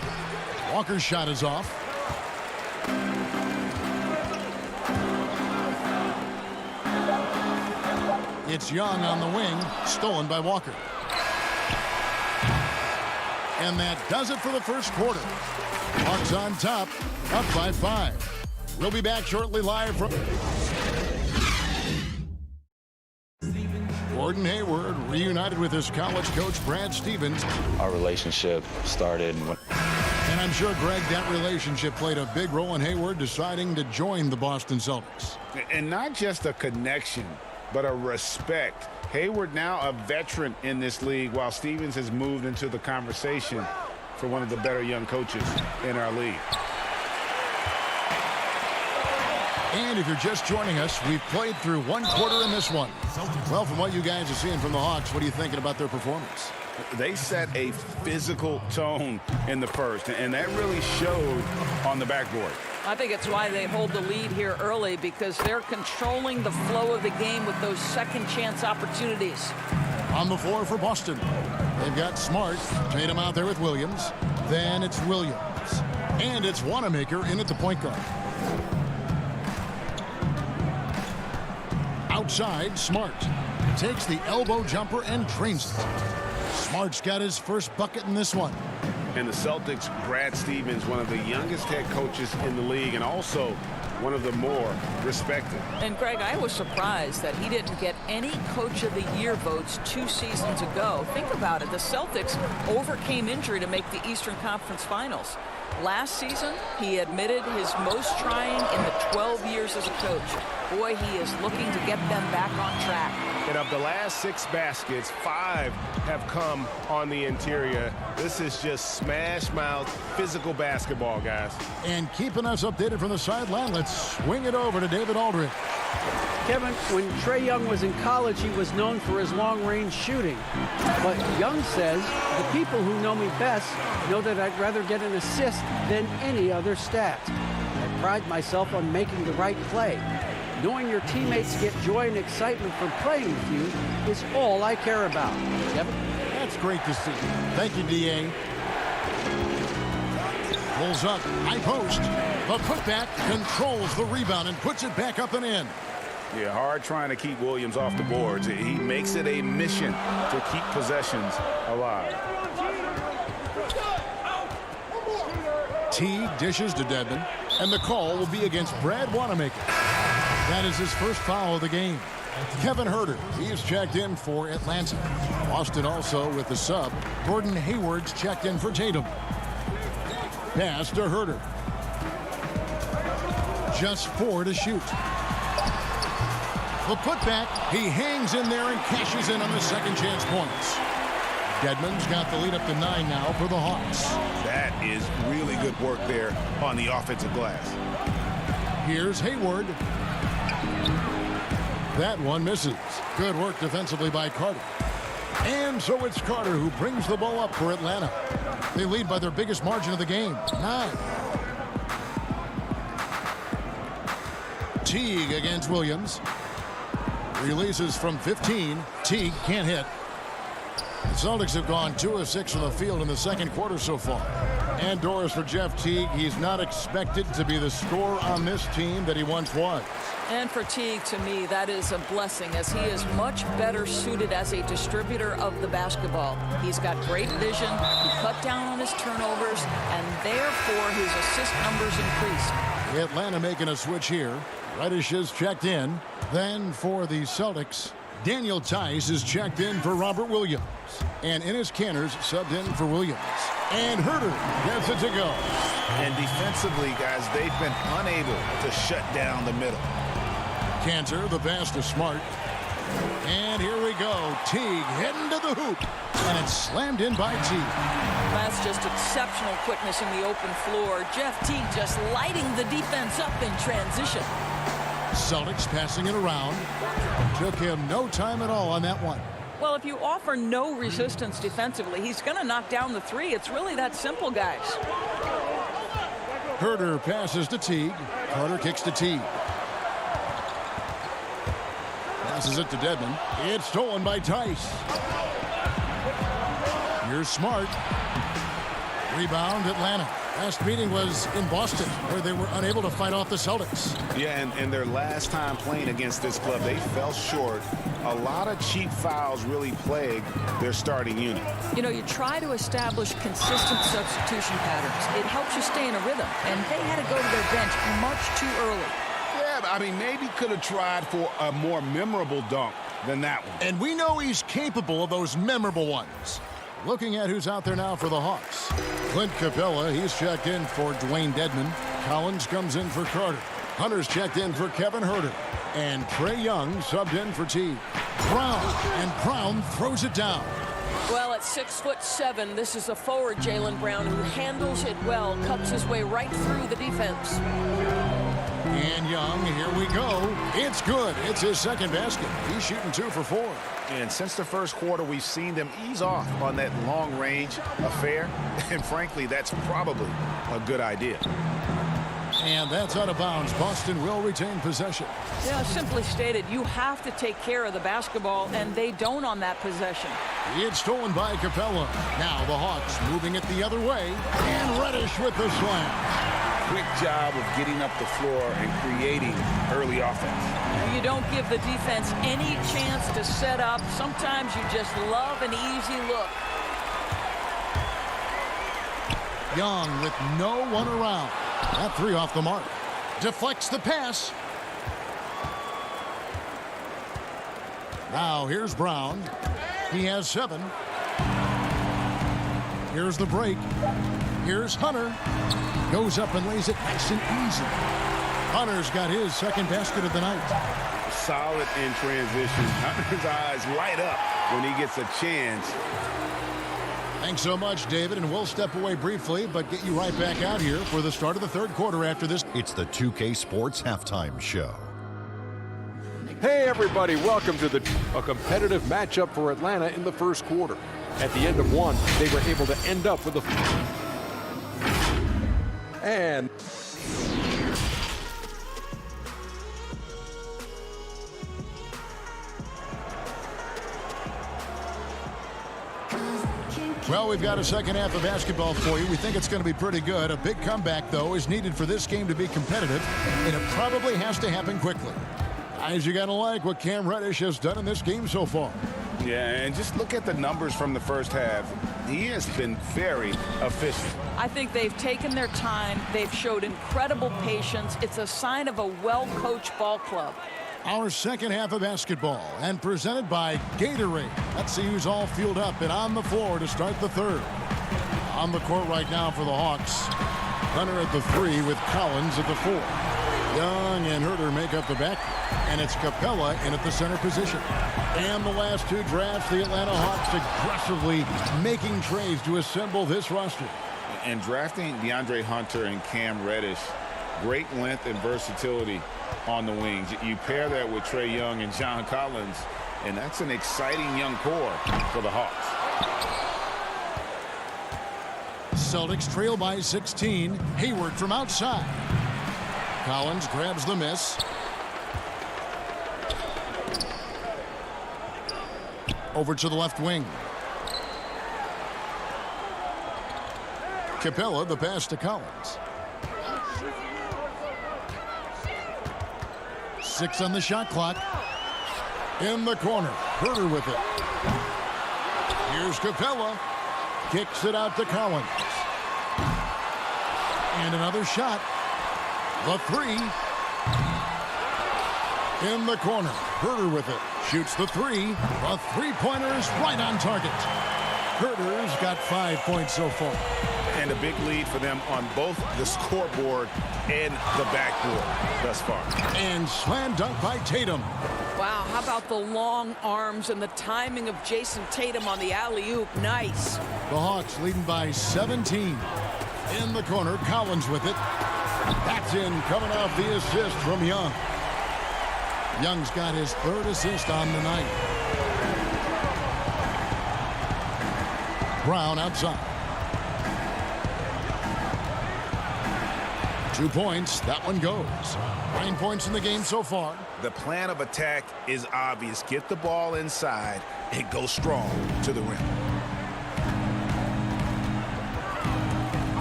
S3: Walker's shot is off. It's Young on the wing, stolen by Walker. And that does it for the first quarter. Hawks on top, up by 5. We'll be back shortly live from Gordon Hayward reunited with his college coach Brad Stevens.
S15: Our relationship started when...
S3: And I'm sure, Greg, that relationship played a big role in Hayward deciding to join the Boston Celtics.
S10: And not just a connection, but a respect. Hayward now a veteran in this league, while Stevens has moved into the conversation for one of the better young coaches in our league.
S3: And if you're just joining us, we've played through one quarter in this one. Well, from what you guys are seeing from the Hawks, what are you thinking about their performance?
S10: They set a physical tone in the first, and that really showed on the backboard.
S14: I think it's why they hold the lead here early, because they're controlling the flow of the game with those second chance opportunities.
S3: On the floor for Boston, they've got Smart. Tatum out there with Williams. Then it's Williams. And it's Wanamaker in at the point guard. Outside, Smart takes the elbow jumper and drains it. Smart's got his first bucket in this one.
S10: And the Celtics, Brad Stevens, one of the youngest head coaches in the league, and also one of the more respected.
S14: And Greg, I was surprised that he didn't get any Coach of the Year votes 2 seasons ago. Think about it. The Celtics overcame injury to make the Eastern Conference Finals. Last season, he admitted his most trying in the 12 years as a coach. Boy, he is looking to get them back on track.
S12: And of the last 6 baskets, 5 have come on the interior. This is just smash mouth physical basketball, guys.
S3: And keeping us updated from the sideline, let's swing it over to David Aldridge.
S7: Kevin, when Trae Young was in college, he was known for his long-range shooting. But Young says, the people who know me best know that I'd rather get an assist than any other stat. I pride myself on making the right play. Knowing your teammates get joy and excitement from playing with you is all I care about. Kevin?
S3: That's great to see. Thank you, D.A. Pulls up, high post. The putback controls the rebound and puts it back up and in.
S10: Yeah, hard trying to keep Williams off the boards. He makes it a mission to keep possessions alive.
S3: Teague dishes to Dedmon, and the call will be against Brad Wanamaker. That is his first foul of the game. Kevin Huerter, he is checked in for Atlanta. Boston also with the sub. Gordon Hayward's checked in for Tatum. Pass to Huerter. Just 4 to shoot. The putback, he hangs in there and cashes in on the second chance points. Dedmon's got the lead up to 9 now for the Hawks.
S10: That is really good work there on the offensive glass.
S3: Here's Hayward. That one misses. Good work defensively by Carter. And so it's Carter who brings the ball up for Atlanta. They lead by their biggest margin of the game, 9. Teague against Williams. Releases from 15. Teague can't hit. The Celtics have gone 2 of 6 from the field in the second quarter so far. And Doris, for Jeff Teague, he's not expected to be the scorer on this team that he once was.
S14: And for Teague, to me, that is a blessing, as he is much better suited as a distributor of the basketball. He's got great vision, he cut down on his turnovers, and therefore his assist numbers increased.
S3: Atlanta making a switch here. Reddish is checked in. Then for the Celtics, Daniel Tice is checked in for Robert Williams. And Enes Kanter's subbed in for Williams. And Herter gets it to go.
S4: And defensively, guys, they've been unable to shut down the middle.
S3: Kanter, the pass to Smart. And here we go. Teague heading to the hoop. And it's slammed in by Teague.
S14: That's just exceptional quickness in the open floor. Jeff Teague just lighting the defense up in transition.
S3: Celtics passing it around. Took him no time at all on that one.
S14: Well, if you offer no resistance defensively, he's going to knock down the three. It's really that simple, guys.
S3: Herter passes to Teague. Carter kicks to Teague. Passes it to Dedmon. It's stolen by Tice. Here's Smart. Rebound, Atlanta. Last meeting was in Boston, where they were unable to fight off the Celtics.
S4: Yeah, and their last time playing against this club, they fell short. A lot of cheap fouls really plague their starting unit.
S14: You know, you try to establish consistent substitution patterns. It helps you stay in a rhythm, and they had to go to their bench much too early.
S4: Yeah, I mean, maybe could have tried for a more memorable dunk than that one.
S3: And we know he's capable of those memorable ones. Looking at who's out there now for the Hawks. Clint Capella, he's checked in for Dwayne Dedmon. Collins comes in for Carter. Hunter's checked in for Kevin Herter. And Trae Young subbed in for Teague. Brown throws it down.
S14: Well, at 6'7", this is a forward Jaylen Brown who handles it well, cuts his way right through the defense.
S3: And Young, here we go. It's good. It's his second basket. He's shooting 2 for 4.
S4: And since the first quarter, we've seen them ease off on that long-range affair. And frankly, that's probably a good idea.
S3: And that's out of bounds. Boston will retain possession.
S14: Yeah, simply stated, you have to take care of the basketball, and they don't on that possession.
S3: It's stolen by Capella. Now the Hawks moving it the other way. And Reddish with the slam.
S4: Quick job of getting up the floor and creating early offense.
S14: You don't give the defense any chance to set up. Sometimes you just love an easy look.
S3: Young with no one around. That 3 off the mark. Deflects the pass. Now here's Brown. He has 7. Here's the break. Here's Hunter. Goes up and lays it nice and easy. Hunter's got his second basket of the night.
S4: Solid in transition. Hunter's eyes light up when he gets a chance.
S3: Thanks so much, David, and we'll step away briefly, but get you right back out here for the start of the third quarter after this.
S8: It's the 2K Sports Halftime Show.
S9: Hey, everybody, welcome to a competitive matchup for Atlanta in the first quarter. At the end of one, they were able to end up with a... And...
S3: Well, we've got a second half of basketball for you. We think it's going to be pretty good. A big comeback, though, is needed for this game to be competitive, and it probably has to happen quickly. Guys, you got to like what Cam Reddish has done in this game so far.
S4: Yeah, and just look at the numbers from the first half. He has been very efficient.
S14: I think they've taken their time. They've showed incredible patience. It's a sign of a well-coached ball club.
S3: Our second half of basketball, and presented by Gatorade. Let's see who's all fueled up and on the floor to start the third. On the court right now for the Hawks. Hunter at the 3 with Collins at the 4. Young and Herter make up the back, and it's Capella in at the center position. And the last 2 drafts, the Atlanta Hawks aggressively making trades to assemble this roster.
S4: And drafting DeAndre Hunter and Cam Reddish, great length and versatility on the wings. You pair that with Trae Young and John Collins, and that's an exciting young core for the Hawks.
S3: Celtics trail by 16. Hayward from outside. Collins grabs the miss. Over to the left wing. Capella, the pass to Collins. 6 on the shot clock. In the corner. Herter with it. Here's Capella. Kicks it out to Collins. And another shot. The three. In the corner. Herter with it. Shoots the three. The three-pointer is right on target. Herter's got 5 points so far.
S10: And a big lead for them on both the scoreboard and the backboard thus far.
S3: And slam dunk by Tatum.
S14: Wow, how about the long arms and the timing of Jason Tatum on the alley-oop? Nice.
S3: The Hawks leading by 17. In the corner, Collins with it. That's in, coming off the assist from Young. Young's got his third assist on the night. Brown outside. 2 points. That one goes. 9 points in the game so far.
S10: The plan of attack is obvious. Get the ball inside and go strong to the rim.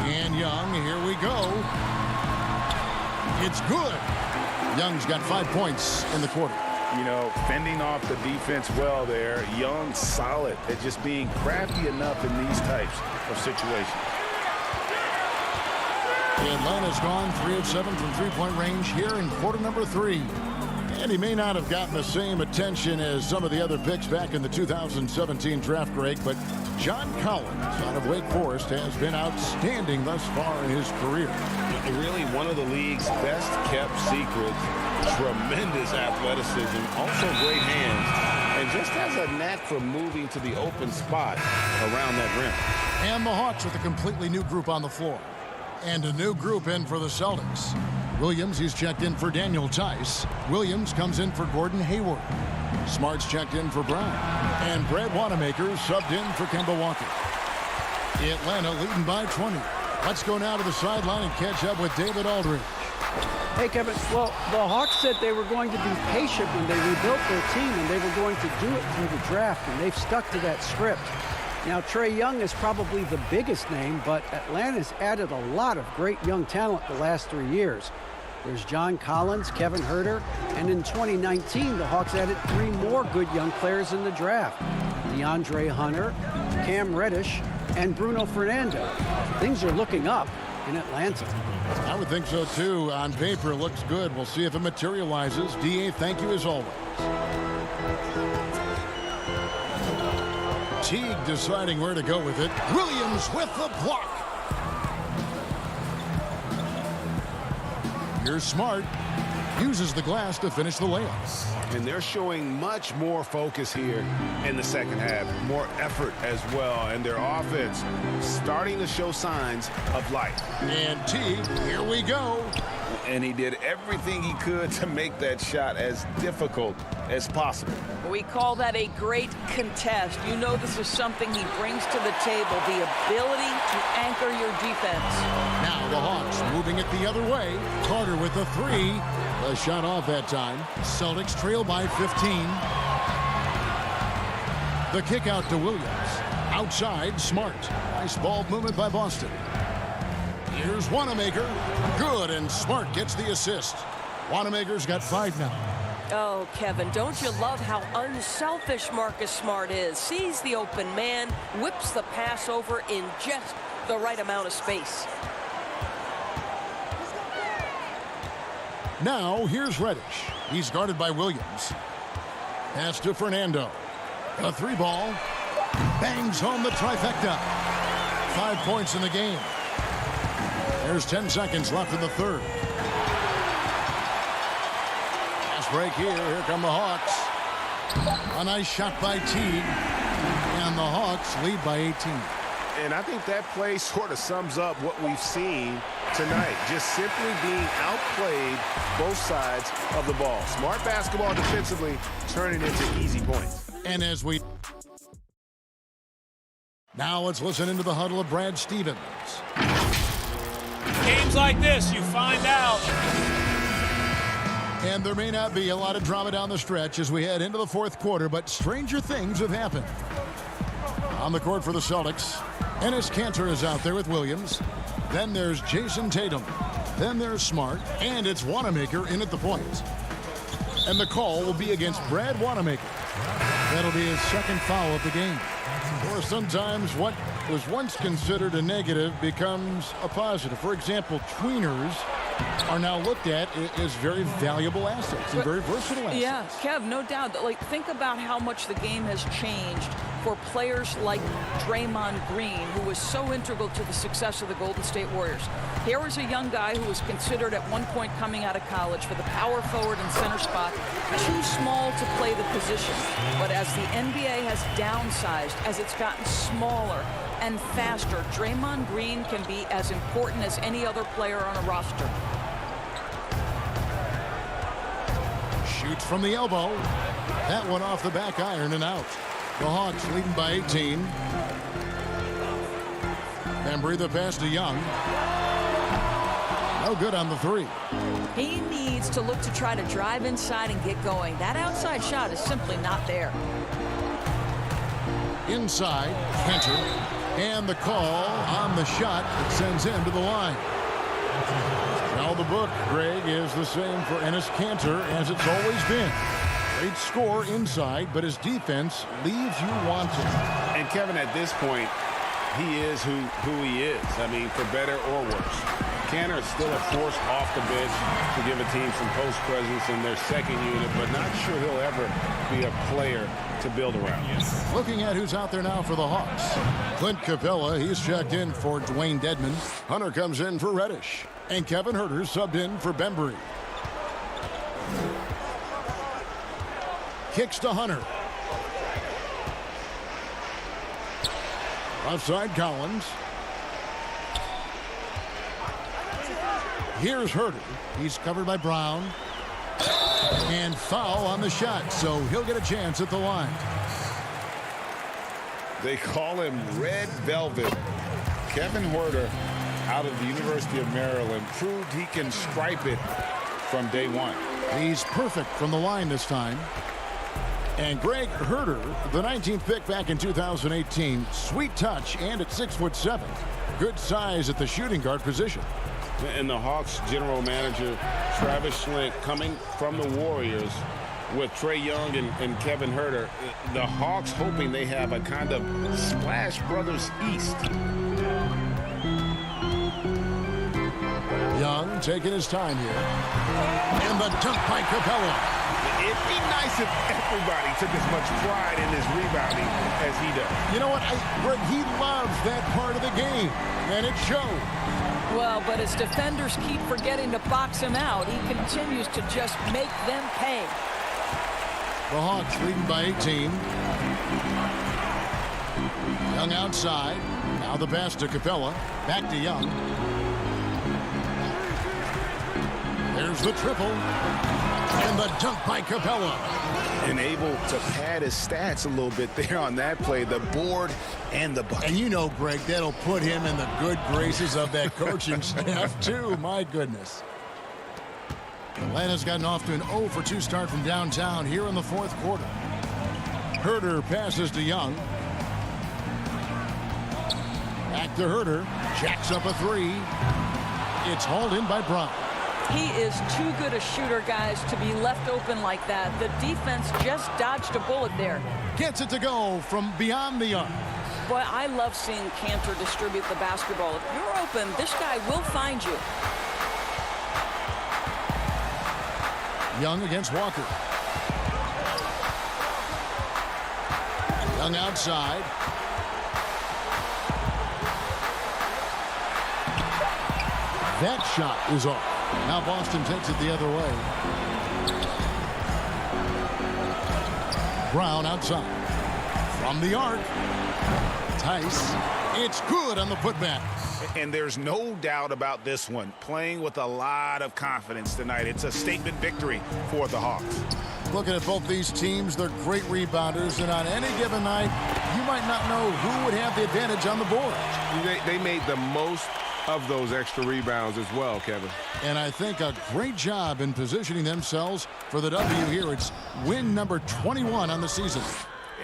S3: And Young, here we go. It's good. Young's got 5 points in the quarter.
S10: You know, fending off the defense well there. Young solid at just being crafty enough in these types of situations.
S3: Atlanta's gone 3 of 7 from three-point range here in quarter number 3. And he may not have gotten the same attention as some of the other picks back in the 2017 draft, Greg, but John Collins out of Wake Forest has been outstanding thus far in his career.
S10: Really one of the league's best kept secrets. Tremendous athleticism, also great hands, and just has a knack for moving to the open spot around that rim.
S3: And the Hawks with a completely new group on the floor. And a new group in for the Celtics. Williams, he's checked in for Daniel Tice. Williams comes in for Gordon Hayward. Smart's checked in for Brown. And Brad Wanamaker subbed in for Kemba Walker. Atlanta leading by 20. Let's go now to the sideline and catch up with David Aldridge.
S7: Hey, Kevin. Well, the Hawks said they were going to be patient when they rebuilt their team, and they were going to do it through the draft, and they've stuck to that script. Now, Trae Young is probably the biggest name, but Atlanta's added a lot of great young talent the last 3 years. There's John Collins, Kevin Herter, and in 2019, the Hawks added 3 more good young players in the draft. DeAndre Hunter, Cam Reddish, and Bruno Fernando. Things are looking up in Atlanta.
S3: I would think so, too. On paper, it looks good. We'll see if it materializes. D.A., thank you as always. Teague deciding where to go with it. Williams with the block. Here's Smart. Uses the glass to finish the layups.
S10: And they're showing much more focus here in the second half. More effort as well. And their offense starting to show signs of life.
S3: And Teague, here we go.
S10: And he did everything he could to make that shot as difficult as possible.
S14: We call that a great contest. You know this is something he brings to the table, the ability to anchor your defense.
S3: Now the Hawks moving it the other way. Carter with the 3. The shot off that time. Celtics trail by 15. The kick out to Williams. Outside, Smart. Nice ball movement by Boston. Here's Wanamaker. Good, and Smart gets the assist. Wanamaker's got 5 now.
S14: Oh, Kevin, don't you love how unselfish Marcus Smart is? Sees the open man, whips the pass over in just the right amount of space.
S3: Now, here's Reddish. He's guarded by Williams. Pass to Fernando. A 3 ball. Bangs home the trifecta. 5 points in the game. There's 10 seconds left in the third. Fast break here. Here come the Hawks. A nice shot by Teague. And the Hawks lead by 18.
S10: And I think that play sort of sums up what we've seen tonight. Just simply being outplayed both sides of the ball. Smart basketball defensively turning into easy points.
S3: And as we... Now let's listen into the huddle of Brad Stevens.
S16: Games like this, you find out.
S3: And there may not be a lot of drama down the stretch as we head into the fourth quarter, but stranger things have happened. On the court for the Celtics, Enes Kanter is out there with Williams. Then there's Jason Tatum. Then there's Smart. And it's Wanamaker in at the point. And the call will be against Brad Wanamaker. That'll be his second foul of the game. Or sometimes what was once considered a negative becomes a positive. For example, tweeners are now looked at as very valuable assets and very versatile assets.
S14: Yeah, Kev, no doubt. Like, think about how much the game has changed for players like Draymond Green, who was so integral to the success of the Golden State Warriors. Here was a young guy who was considered at one point coming out of college for the power forward and center spot, too small to play the position. But as the NBA has downsized, as it's gotten smaller and faster, Draymond Green can be as important as any other player on a roster.
S3: Shoots from the elbow. That one off the back iron and out. The Hawks leading by 18. Bembry the pass to Young. No good on the three.
S14: He needs to look to try to drive inside and get going. That outside shot is simply not there.
S3: Inside, Cantor. And the call on the shot that sends him to the line. Now the book, Greg, is the same for Enes Kanter as it's always been. Great score inside, but his defense leaves you wanting.
S10: And Kevin, at this point, he is who he is. I mean, for better or worse. Kanter is still a force off the bench to give a team some post presence in their second unit, but not sure he'll ever be a player to build around.
S3: Looking at who's out there now for the Hawks. Clint Capella, he's checked in for Dwayne Dedmon. Hunter comes in for Reddish. And Kevin Huerter subbed in for Bembry. Kicks to Hunter. Offside Collins. Here's Huerter. He's covered by Brown. And foul on the shot, so he'll get a chance at the line.
S4: They call him Red Velvet. Kevin Huerter, out of the University of Maryland, proved he can stripe it from day one.
S3: He's perfect from the line this time. And Greg Huerter, the 19th pick back in 2018, sweet touch and at 6'7". Good size at the shooting guard position.
S10: And the Hawks general manager, Travis Schlenk, coming from the Warriors with Trae Young and Kevin Huerter. The Hawks hoping they have a kind of Splash Brothers East.
S3: Young taking his time here. And the dunk by Capella.
S10: It'd be nice if everybody took as much pride in his rebounding as he does.
S3: You know what? Greg, he loves that part of the game, and it shows.
S14: Well, but as defenders keep forgetting to box him out, he continues to just make them pay.
S3: The Hawks leading by 18. Young outside. Now the pass to Capella. Back to Young. There's the triple. And the dunk by Capella.
S10: And able to pad his stats a little bit there on that play, the board and the bucket.
S3: And you know, Greg, that'll put him in the good graces of that coaching staff, too. My goodness. Atlanta's gotten off to an 0-for-2 start from downtown here in the fourth quarter. Huerter passes to Young. Back to Huerter. Jacks up a three. It's hauled in by Brown.
S14: He is too good a shooter, guys, to be left open like that. The defense just dodged a bullet there.
S3: Gets it to go from beyond the arc.
S14: Boy, I love seeing Kanter distribute the basketball. If you're open, this guy will find you.
S3: Young against Walker. Young outside. That shot is off. Now Boston takes it the other way. Brown outside. From the arc. Tice. It's good on the putback.
S10: And there's no doubt about this one. Playing with a lot of confidence tonight. It's a statement victory for the Hawks.
S3: Looking at both these teams, they're great rebounders, and on any given night, you might not know who would have the advantage on the board.
S10: They made the most of those extra rebounds as well, Kevin.
S3: And I think a great job in positioning themselves for the W here. It's win number 21 on the season.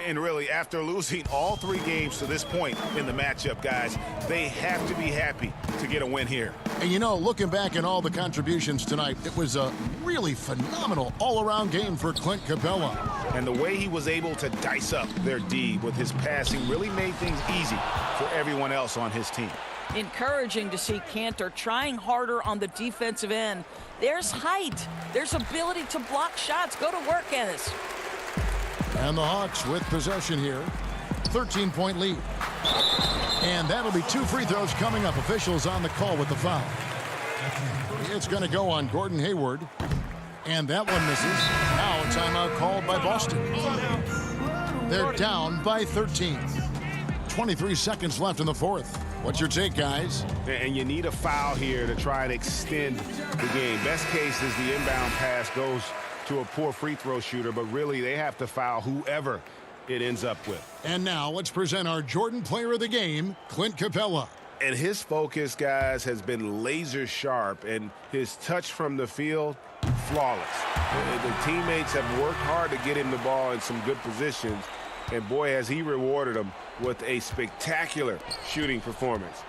S10: And really, after losing all three games to this point in the matchup, guys, they have to be happy to get a win here.
S3: And you know, looking back at all the contributions tonight, it was a really phenomenal all-around game for Clint Capella.
S10: And the way he was able to dice up their D with his passing really made things easy for everyone else on his team.
S14: Encouraging to see Cantor trying harder on the defensive end. There's height. There's ability to block shots. Go to work, Ennis.
S3: And the Hawks with possession here. 13-point lead. And that'll be 2 free throws coming up. Officials on the call with the foul. It's going to go on Gordon Hayward. And that one misses. Now a timeout called by Boston. They're down by 13. 23 seconds left in the fourth. What's your take, guys?
S10: And you need a foul here to try and extend the game. Best case is the inbound pass goes to a poor free throw shooter, but really they have to foul whoever it ends up with.
S3: And now let's present our Jordan Player of the Game, Clint Capella.
S10: And his focus, guys, has been laser sharp, and his touch from the field, flawless. The teammates have worked hard to get him the ball in some good positions, and boy, has he rewarded them with a spectacular shooting performance.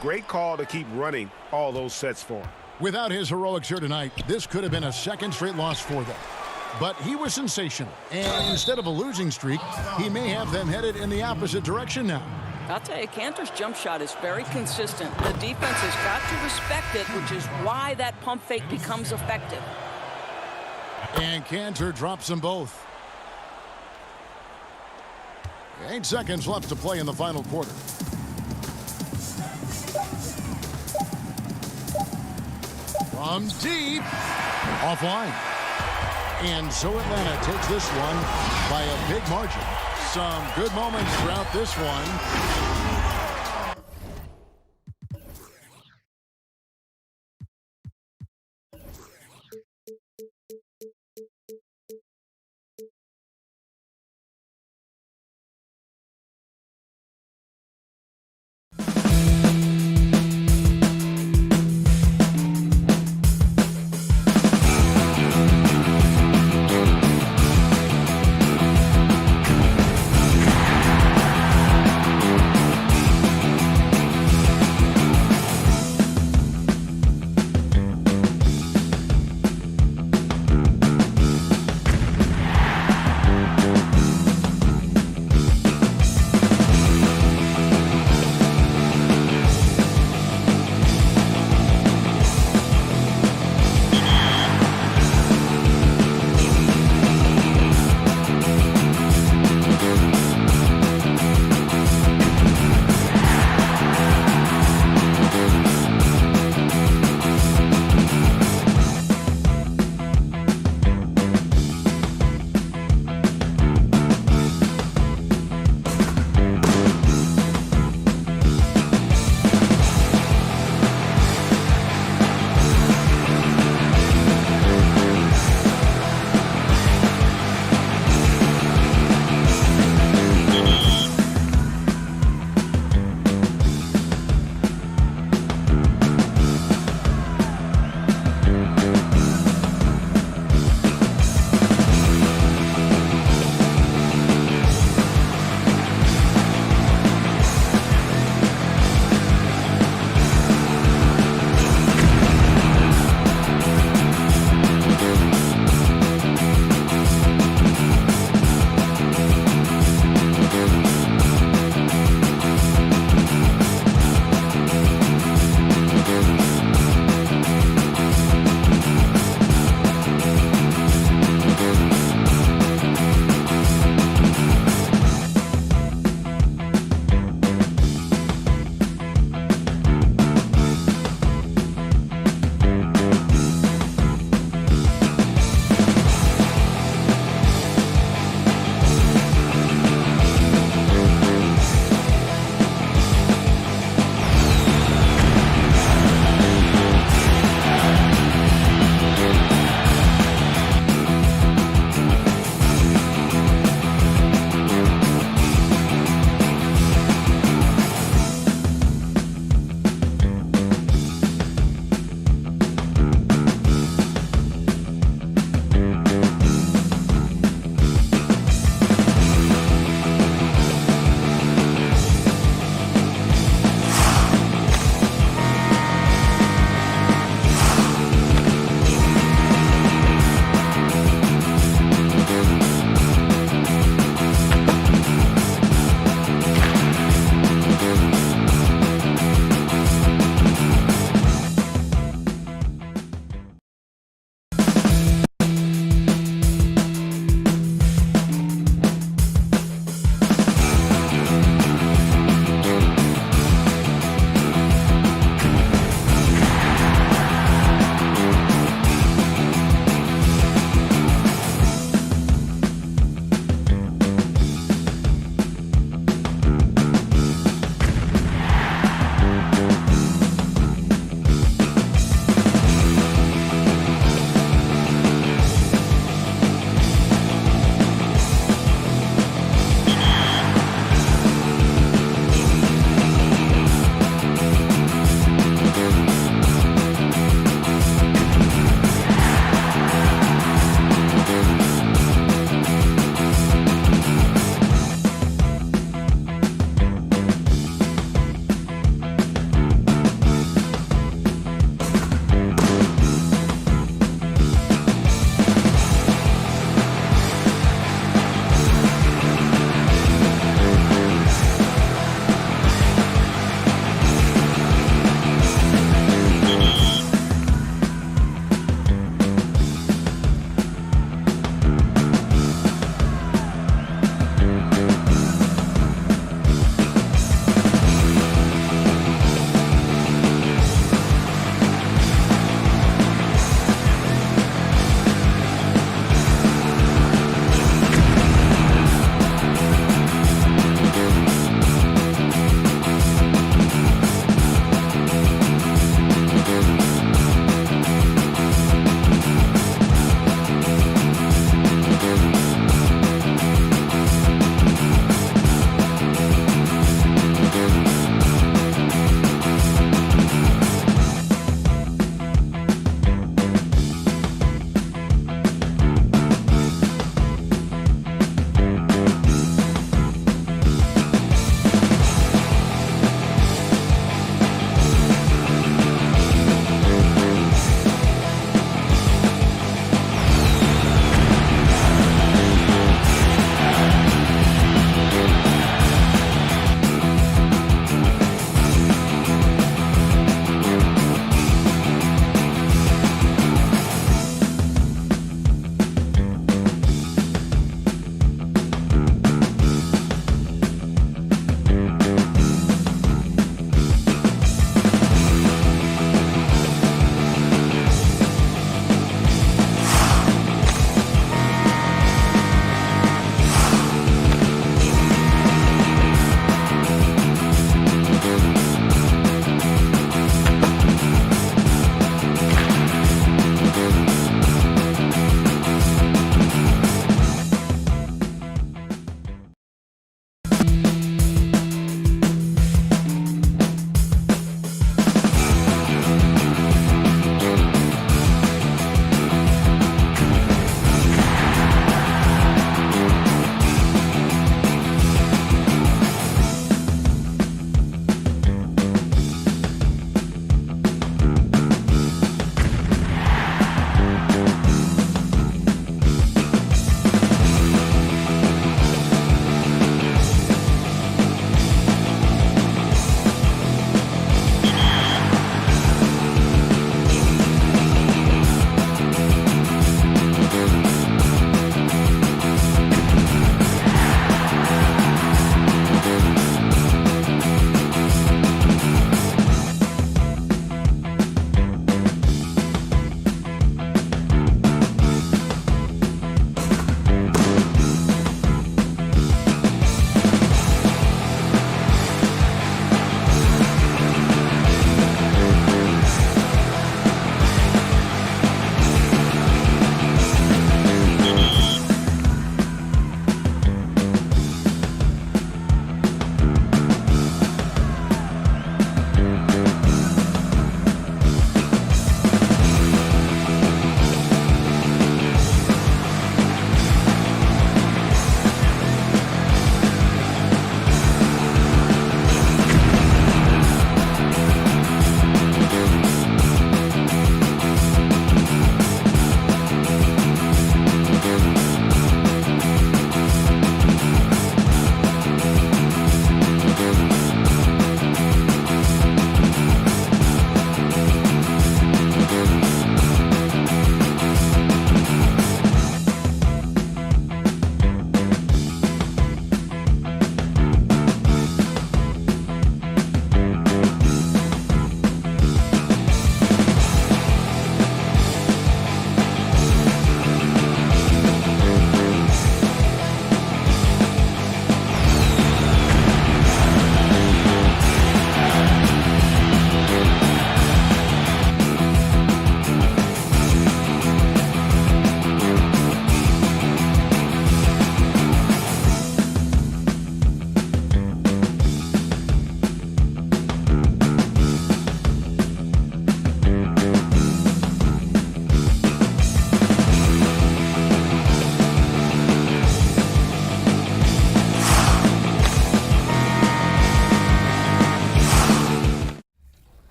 S10: Great call to keep running all those sets for him.
S3: Without his heroics here tonight, this could have been a second straight loss for them. But he was sensational, and instead of a losing streak, he may have them headed in the opposite direction now.
S14: I'll tell you, Cantor's jump shot is very consistent. The defense has got to respect it, which is why that pump fake becomes effective.
S3: And Cantor drops them both. 8 seconds left to play in the final quarter. From deep, offline. And so Atlanta takes this one by a big margin. Some good moments throughout this one.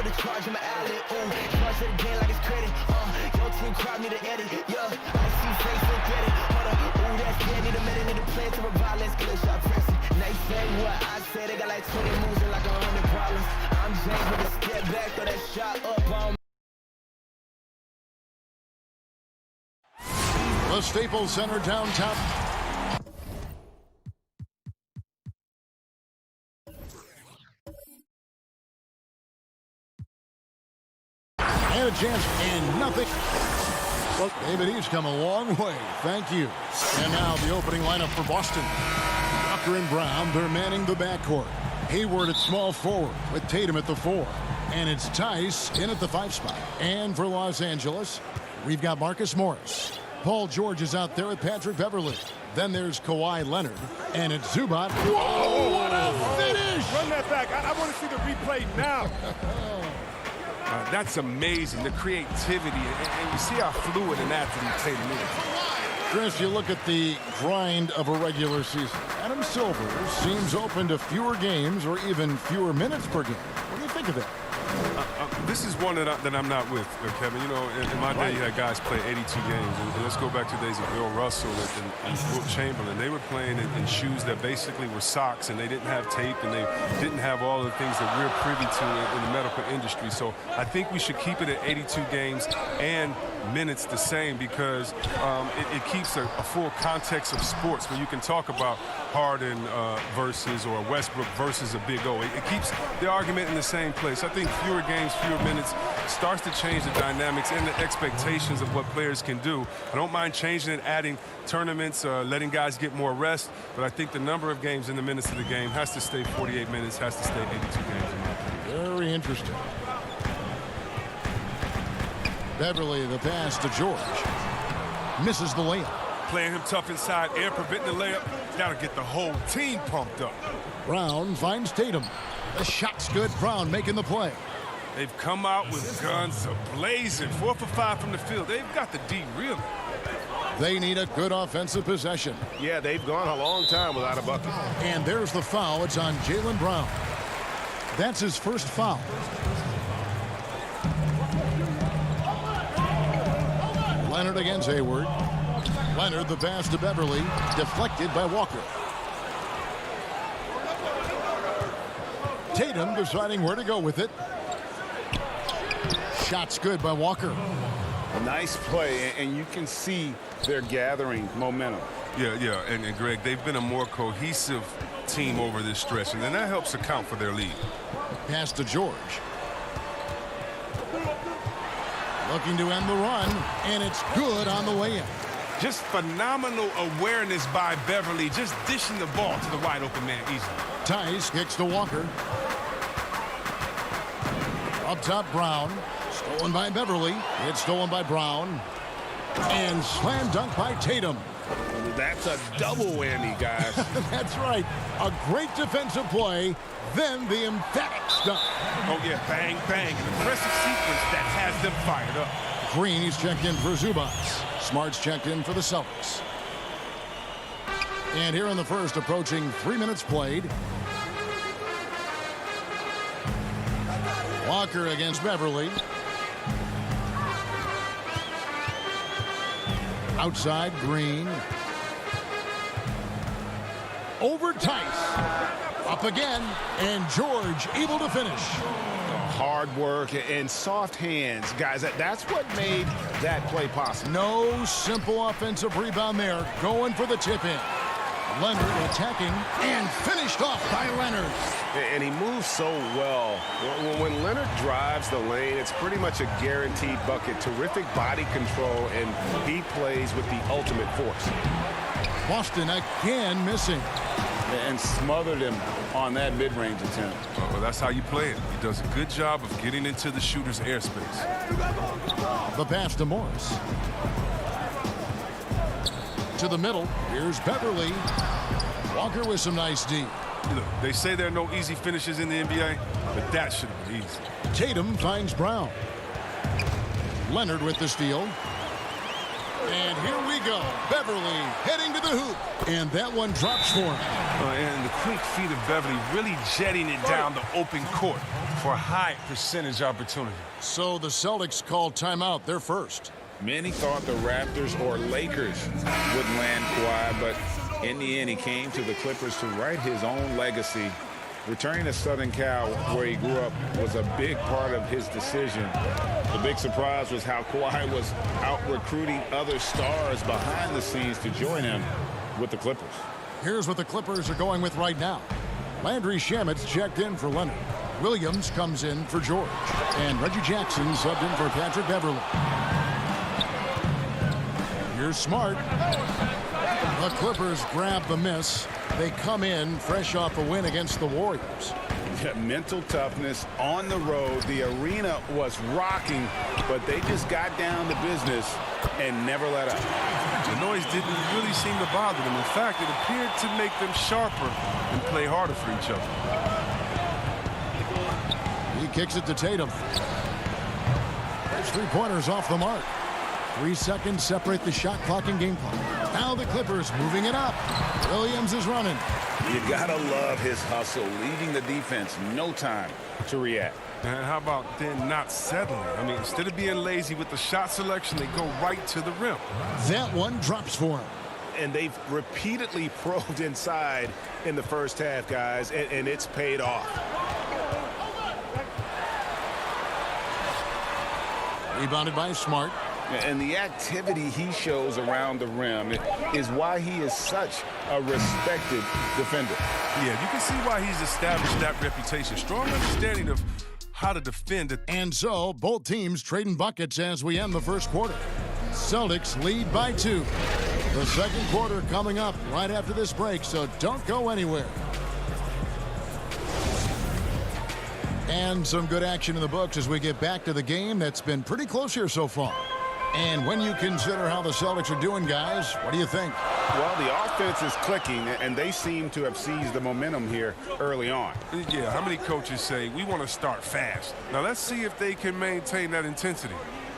S17: the charge in my alley. Ooh, charge to the game like it's credit. Your team crowd need to edit. Yeah, I see face and get it. Hold up, ooh, that's dead. Need a minute, need a plan to revive. Let's get a shot pressing. They say what I say. They got like 20 moves and like 100 problems. I'm James with a step back, throw that shot up on.
S3: The Staples Center downtown. And a chance and nothing. Well, David, he's come a long way. Thank you. And now the opening lineup for Boston. Walker and Brown, they're manning the backcourt. Hayward at small forward with Tatum at the 4. And it's Tice in at the 5 spot. And for Los Angeles, we've got Marcus Morris. Paul George is out there with Patrick Beverly. Then there's Kawhi Leonard. And it's Zubac. Whoa, what a finish!
S12: Run that back. I want to see the replay now. That's amazing, the creativity, and you see how fluid an athlete Tatum is.
S3: Chris, you look at the grind of a regular season. Adam Silver seems open to fewer games or even fewer minutes per game. What do you think of that?
S12: This is one that I'm not with, Kevin. You know, in my day, you had guys play 82 games. And let's go back to the days of Bill Russell and Wilt Chamberlain. They were playing in shoes that basically were socks, and they didn't have tape, and they didn't have all the things that we're privy to in the medical industry. So I think we should keep it at 82 games and minutes the same, because it keeps a full context of sports where you can talk about Harden versus or Westbrook versus a Big O. It keeps the argument in the same place. I think fewer games, fewer minutes starts to change the dynamics and the expectations of what players can do. I don't mind changing it, adding tournaments, letting guys get more rest, but I think the number of games and the minutes of the game has to stay 48 minutes, has to stay 82 games in my opinion.
S3: Very interesting. Beverly, the pass to George. Misses the layup.
S12: Playing him tough inside, air preventing the layup. That'll get the whole team pumped up.
S3: Brown finds Tatum. The shot's good. Brown making the play.
S12: They've come out with guns blazing. 4 for 5 from the field. They've got the D really.
S3: They need a good offensive possession.
S10: Yeah, they've gone a long time without a bucket.
S3: And there's the foul. It's on Jaylen Brown. That's his first foul. Leonard against Hayward. Leonard, the pass to Beverly, deflected by Walker. Tatum deciding where to go with it. Shot's good by Walker.
S10: A nice play, and you can see they're gathering momentum.
S12: Yeah, and Greg, they've been a more cohesive team over this stretch, and then that helps account for their lead.
S3: Pass to George. Looking to end the run, and it's good on the way in.
S12: Just phenomenal awareness by Beverly, just dishing the ball to the wide open man easily.
S3: Tice kicks to Walker. Up top, Brown. Stolen by Beverly. It's stolen by Brown. And slam dunk by Tatum.
S10: That's a double whammy, guys.
S3: That's right. A great defensive play, then the emphatic dunk.
S12: Oh, yeah, bang, bang. An impressive sequence that has them fired up.
S3: Green, he's checked in for Zubac. Smart's checked in for the Celtics. And here in the first, approaching 3 minutes played. Walker against Beverly. Outside, Green. Over Tice. Up again, and George able to finish.
S10: Hard work and soft hands, guys. That's what made that play possible.
S3: No simple offensive rebound there. Going for the tip-in. Leonard attacking and finished off by Leonard.
S10: And he moves so well. When Leonard drives the lane, it's pretty much a guaranteed bucket. Terrific body control, and he plays with the ultimate force.
S3: Boston again missing.
S10: And smothered him on that mid-range attempt.
S12: Well, that's how you play it. He does a good job of getting into the shooter's airspace.
S3: The pass to Morris. To the middle. Here's Beverly. Walker with some nice D.
S12: Look, they say there are no easy finishes in the NBA, but that should have been easy.
S3: Tatum finds Brown. Leonard with the steal. And here we go. Beverly heading to the hoop. And that one drops for him.
S12: And the quick feet of Beverly really jetting it down the open court for a high percentage opportunity.
S3: So the Celtics called timeout. They're first.
S4: Many thought the Raptors or Lakers would land Kawhi, but in the end, he came to the Clippers to write his own legacy. Returning to Southern Cal, where he grew up, was a big part of his decision. The big surprise was how Kawhi was out recruiting other stars behind the scenes to join him with the Clippers.
S3: Here's what the Clippers are going with right now. Landry Shamet's checked in for Leonard. Williams comes in for George. And Reggie Jackson subbed in for Patrick Beverly. Here's Smart. The Clippers grab the miss. They come in fresh off a win against the Warriors.
S4: Mental toughness on the road. The arena was rocking, but they just got down to business and never let up.
S12: The noise didn't really seem to bother them. In fact, it appeared to make them sharper and play harder for each other.
S3: He kicks it to Tatum. There's 3 pointers off the mark. 3 seconds separate the shot clock and game clock. Now the Clippers moving it up. Williams is running.
S4: You gotta love his hustle, leaving the defense no time to react.
S12: And how about then not settling? I mean, instead of being lazy with the shot selection, they go right to the rim.
S3: That one drops for him.
S10: And they've repeatedly probed inside in the first half, guys, and it's paid off.
S3: Rebounded by Smart.
S4: And the activity he shows around the rim is why he is such a respected defender.
S12: Yeah, you can see why he's established that reputation. Strong understanding of how to defend it.
S3: And so, both teams trading buckets as we end the first quarter. Celtics lead by 2. The second quarter coming up right after this break, so don't go anywhere. And some good action in the books as we get back to the game that's been pretty close here so far. And when you consider how the Celtics are doing, guys, what do you think?
S10: Well, the offense is clicking, and they seem to have seized the momentum here early on.
S12: Yeah, how many coaches say, we want to start fast? Now, let's see if they can maintain that intensity.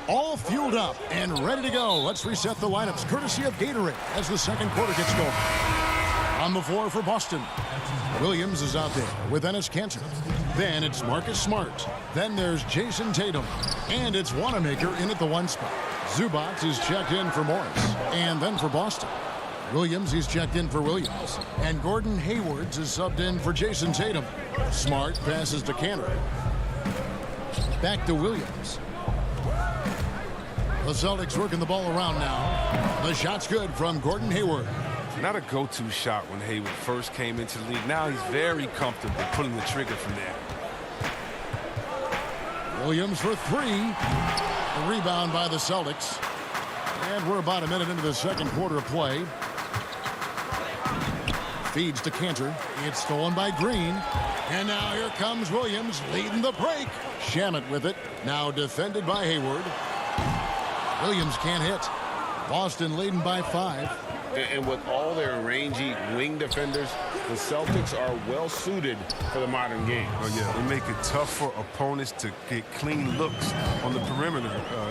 S3: All fueled up and ready to go. Let's reset the lineups, courtesy of Gatorade, as the second quarter gets going. On the floor for Boston, Williams is out there with Enes Kanter. Then it's Marcus Smart. Then there's Jason Tatum. And it's Wanamaker in at the 1 spot. Zubac is checked in for Morris. And then for Boston, Williams is checked in for Williams. And Gordon Hayward is subbed in for Jason Tatum. Smart passes to Kanter. Back to Williams. The Celtics working the ball around now. The shot's good from Gordon Hayward.
S12: Not a go-to shot when Hayward first came into the league. Now he's very comfortable pulling the trigger from there.
S3: Williams for 3. A rebound by the Celtics. And we're about a minute into the second quarter of play. Feeds to Kanter. It's stolen by Green. And now here comes Williams leading the break. Shamet with it. Now defended by Hayward. Williams can't hit. Boston leading by 5.
S10: And with all their rangy wing defenders, the Celtics are well suited for the modern game.
S12: Oh, yeah, they make it tough for opponents to get clean looks on the perimeter,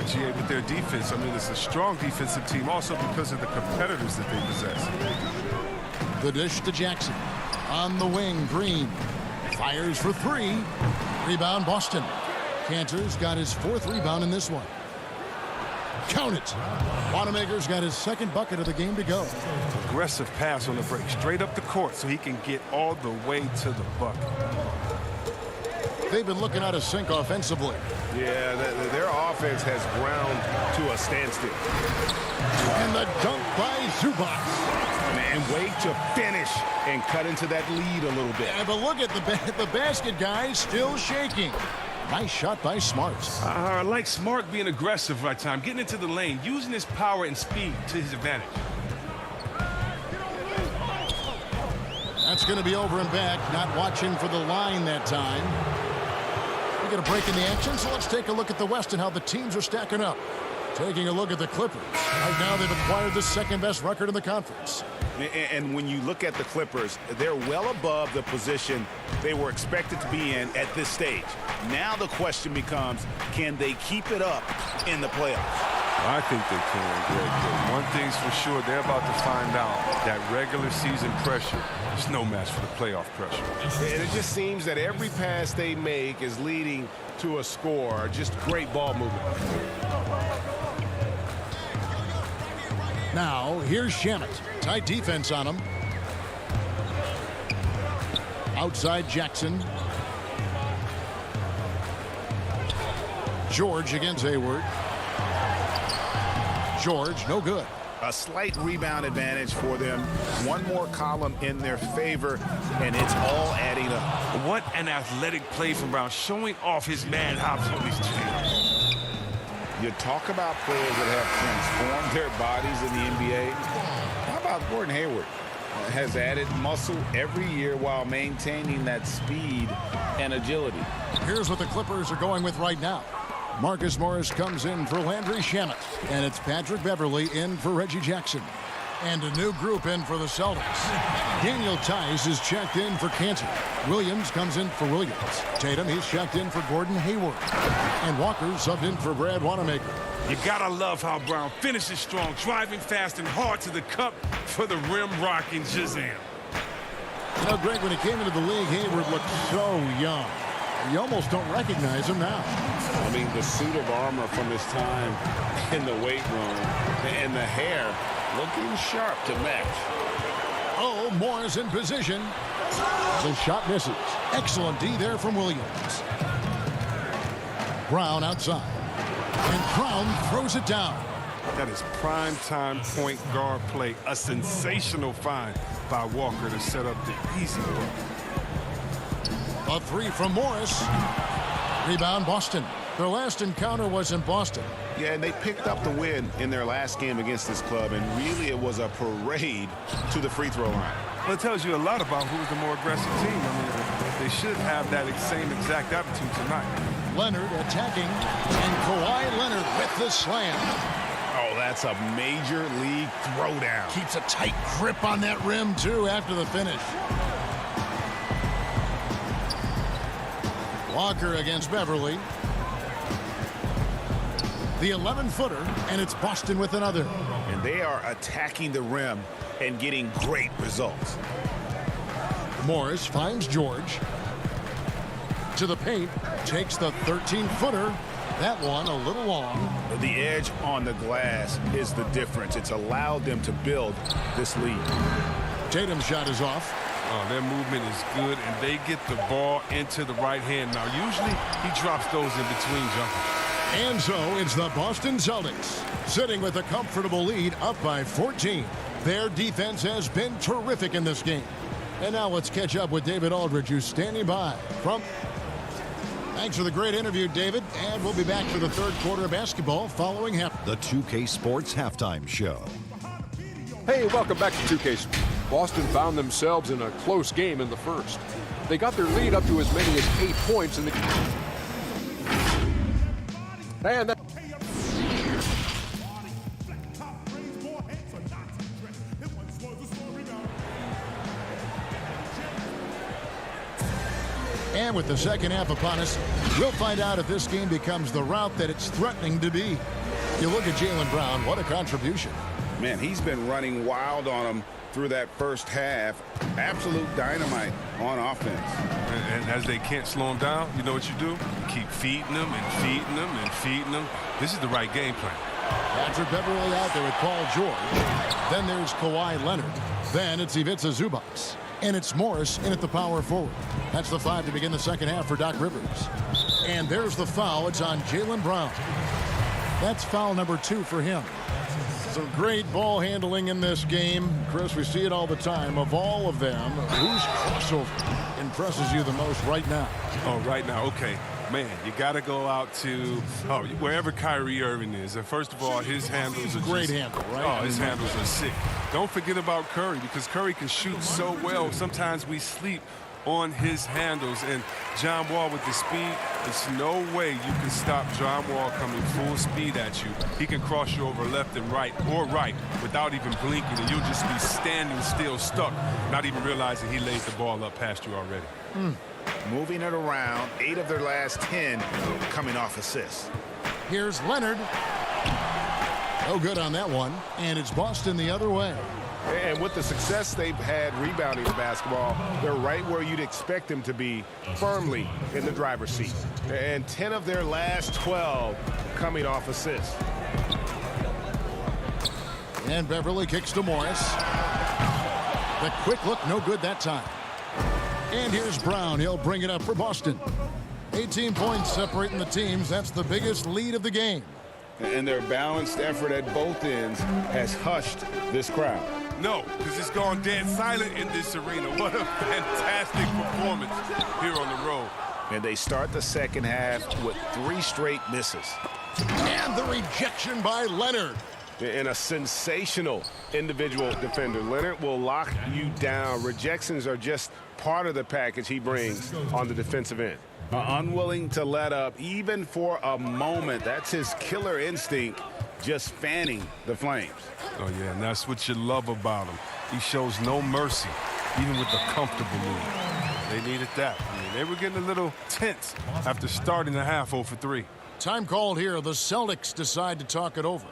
S12: GA, with their defense. I mean, it's a strong defensive team also because of the competitors that they possess.
S3: The dish to Jackson. On the wing, Green. Fires for 3. Rebound, Boston. Kanter's got his 4th rebound in this one. Count it. Wanamaker's got his 2nd bucket of the game to go.
S12: Aggressive pass on the break, straight up the court so he can get all the way to the bucket.
S3: They've been looking out of sync offensively.
S10: Yeah, their offense has ground to a standstill.
S3: And the dunk by Zubac.
S10: Man, way to finish and cut into that lead a little bit.
S3: Yeah, but look at the basket, guys, still shaking. Nice shot by Smart.
S12: I like Smart being aggressive right time, getting into the lane, using his power and speed to his advantage.
S3: That's going to be over and back. Not watching for the line that time. We get a break in the action, so let's take a look at the West and how the teams are stacking up. Taking a look at the Clippers. Right now, they've acquired the 2nd-best record in the conference.
S10: And when you look at the Clippers, they're well above the position they were expected to be in at this stage. Now the question becomes, can they keep it up in the playoffs?
S12: I think they can, Greg. One thing's for sure, they're about to find out that regular season pressure is no match for the playoff pressure.
S10: And it just seems that every pass they make is leading to a score. Just great ball movement.
S3: Now, here's Shamet. Tight defense on him. Outside Jackson. George against Hayward. George, no good.
S4: A slight rebound advantage for them. One more column in their favor, and it's all adding up.
S12: What an athletic play from Brown, showing off his man hops on these chains.
S4: You talk about players that have transformed their bodies in the NBA. How about Gordon Hayward? Has added muscle every year while maintaining that speed and agility.
S3: Here's what the Clippers are going with right now. Marcus Morris comes in for Landry Shamet. And it's Patrick Beverley in for Reggie Jackson. And a new group in for the Celtics. Daniel Tice is checked in for Cantor. Williams comes in for Williams. Tatum, he's checked in for Gordon Hayward. And Walker subbed in for Brad Wanamaker.
S12: You gotta love how Brown finishes strong, driving fast and hard to the cup for the rim-rocking Shazam.
S3: You know, Greg, when he came into the league, Hayward looked so young. You almost don't recognize him now.
S10: I mean, the suit of armor from his time in the weight room and the hair looking sharp to match.
S3: Oh, Morris in position. The shot misses. Excellent D there from Williams. Brown outside. And Brown throws it down.
S12: That is prime-time point guard play. A sensational find by Walker to set up the easy one.
S3: A three from Morris. Rebound Boston. Their last encounter was in Boston.
S4: Yeah, and they picked up the win in their last game against this club, and really it was a parade to the free throw line.
S12: Well, it tells you a lot about who's the more aggressive team. I mean, they should have that same exact attitude tonight.
S3: Leonard attacking, and Kawhi Leonard with the slam.
S4: Oh, that's a major league throwdown.
S3: Keeps a tight grip on that rim, too, after the finish. Walker against Beverley. The 11-footer, and it's Boston with another.
S4: And they are attacking the rim and getting great results.
S3: Morris finds George. To the paint, takes the 13-footer. That one a little long.
S4: The edge on the glass is the difference. It's allowed them to build this lead.
S3: Tatum's shot is off.
S12: Their movement is good, and they get the ball into the right hand. Now, usually he drops those in between jumpers.
S3: And so it's the Boston Celtics sitting with a comfortable lead up by 14. Their defense has been terrific in this game. And now let's catch up with David Aldridge, who's standing by from... Thanks for the great interview, David. And we'll be back for the third quarter of basketball following half.
S8: The 2K Sports Halftime Show.
S9: Hey, welcome back to 2K. Boston found themselves in a close game in the first. They got their lead up to as many as 8 points in the... And that...
S3: And with the second half upon us, we'll find out if this game becomes the route that it's threatening to be. You look at Jaylen Brown, what a contribution.
S4: Man, he's been running wild on them through that first half. Absolute dynamite on offense.
S12: And as they can't slow him down, you know what you do? Keep feeding them and feeding them and feeding them. This is the right game plan.
S3: Patrick Beverley out there with Paul George. Then there's Kawhi Leonard. Then it's Ivica Zubac. And it's Morris in at the power forward. That's the 5 to begin the second half for Doc Rivers. And there's the foul. It's on Jaylen Brown. That's foul number 2 for him. Some great ball handling in this game. Chris, we see it all the time. Of all of them, whose crossover impresses you the most right now?
S12: Oh, right now, okay. Man, you got to go out to wherever Kyrie Irving is. And first of all, his handles are
S3: great handle, right?
S12: Oh, his handles are sick. Don't forget about Curry, because Curry can shoot so well. Sometimes we sleep on his handles. And John Wall with the speed, there's no way you can stop John Wall coming full speed at you. He can cross you over left and right or right without even blinking, and you'll just be standing still, stuck, not even realizing he laid the ball up past you already.
S4: Moving it around, 8 of their last 10 coming off assists.
S3: Here's Leonard. No good on that one, and it's Boston the other way.
S10: And with the success they've had rebounding the basketball, they're right where you'd expect them to be, firmly in the driver's seat. And 10 of their last 12 coming off assists.
S3: And Beverly kicks to Morris. The quick look, no good that time. And here's Brown. He'll bring it up for Boston. 18 points separating the teams. That's the biggest lead of the game.
S10: And their balanced effort at both ends has hushed this crowd.
S12: No, because it's gone dead silent in this arena. What a fantastic performance here on the road.
S10: And they start the second half with 3 straight misses.
S3: And the rejection by Leonard.
S10: And a sensational individual defender. Leonard will lock you down. Rejections are just part of the package he brings on the defensive end. Unwilling to let up even for a moment. That's his killer instinct, just fanning the flames.
S12: Oh, yeah, and that's what you love about him. He shows no mercy, even with a comfortable lead. They needed that. I mean, they were getting a little tense after starting the half 0 for 3.
S3: Time called here. The Celtics decide to talk it over.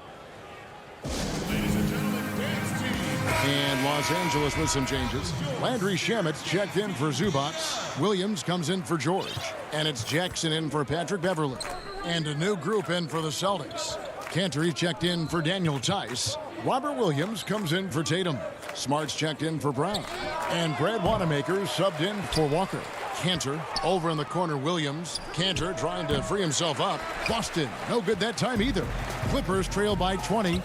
S3: And Los Angeles with some changes. Landry Shamet's checked in for Zubats. Williams comes in for George. And it's Jackson in for Patrick Beverly. And a new group in for the Celtics. Cantor checked in for Daniel Tice. Robert Williams comes in for Tatum. Smart's checked in for Brown. And Brad Wanamaker subbed in for Walker. Cantor over in the corner, Williams. Cantor trying to free himself up. Boston, no good that time either. Clippers trail by 20.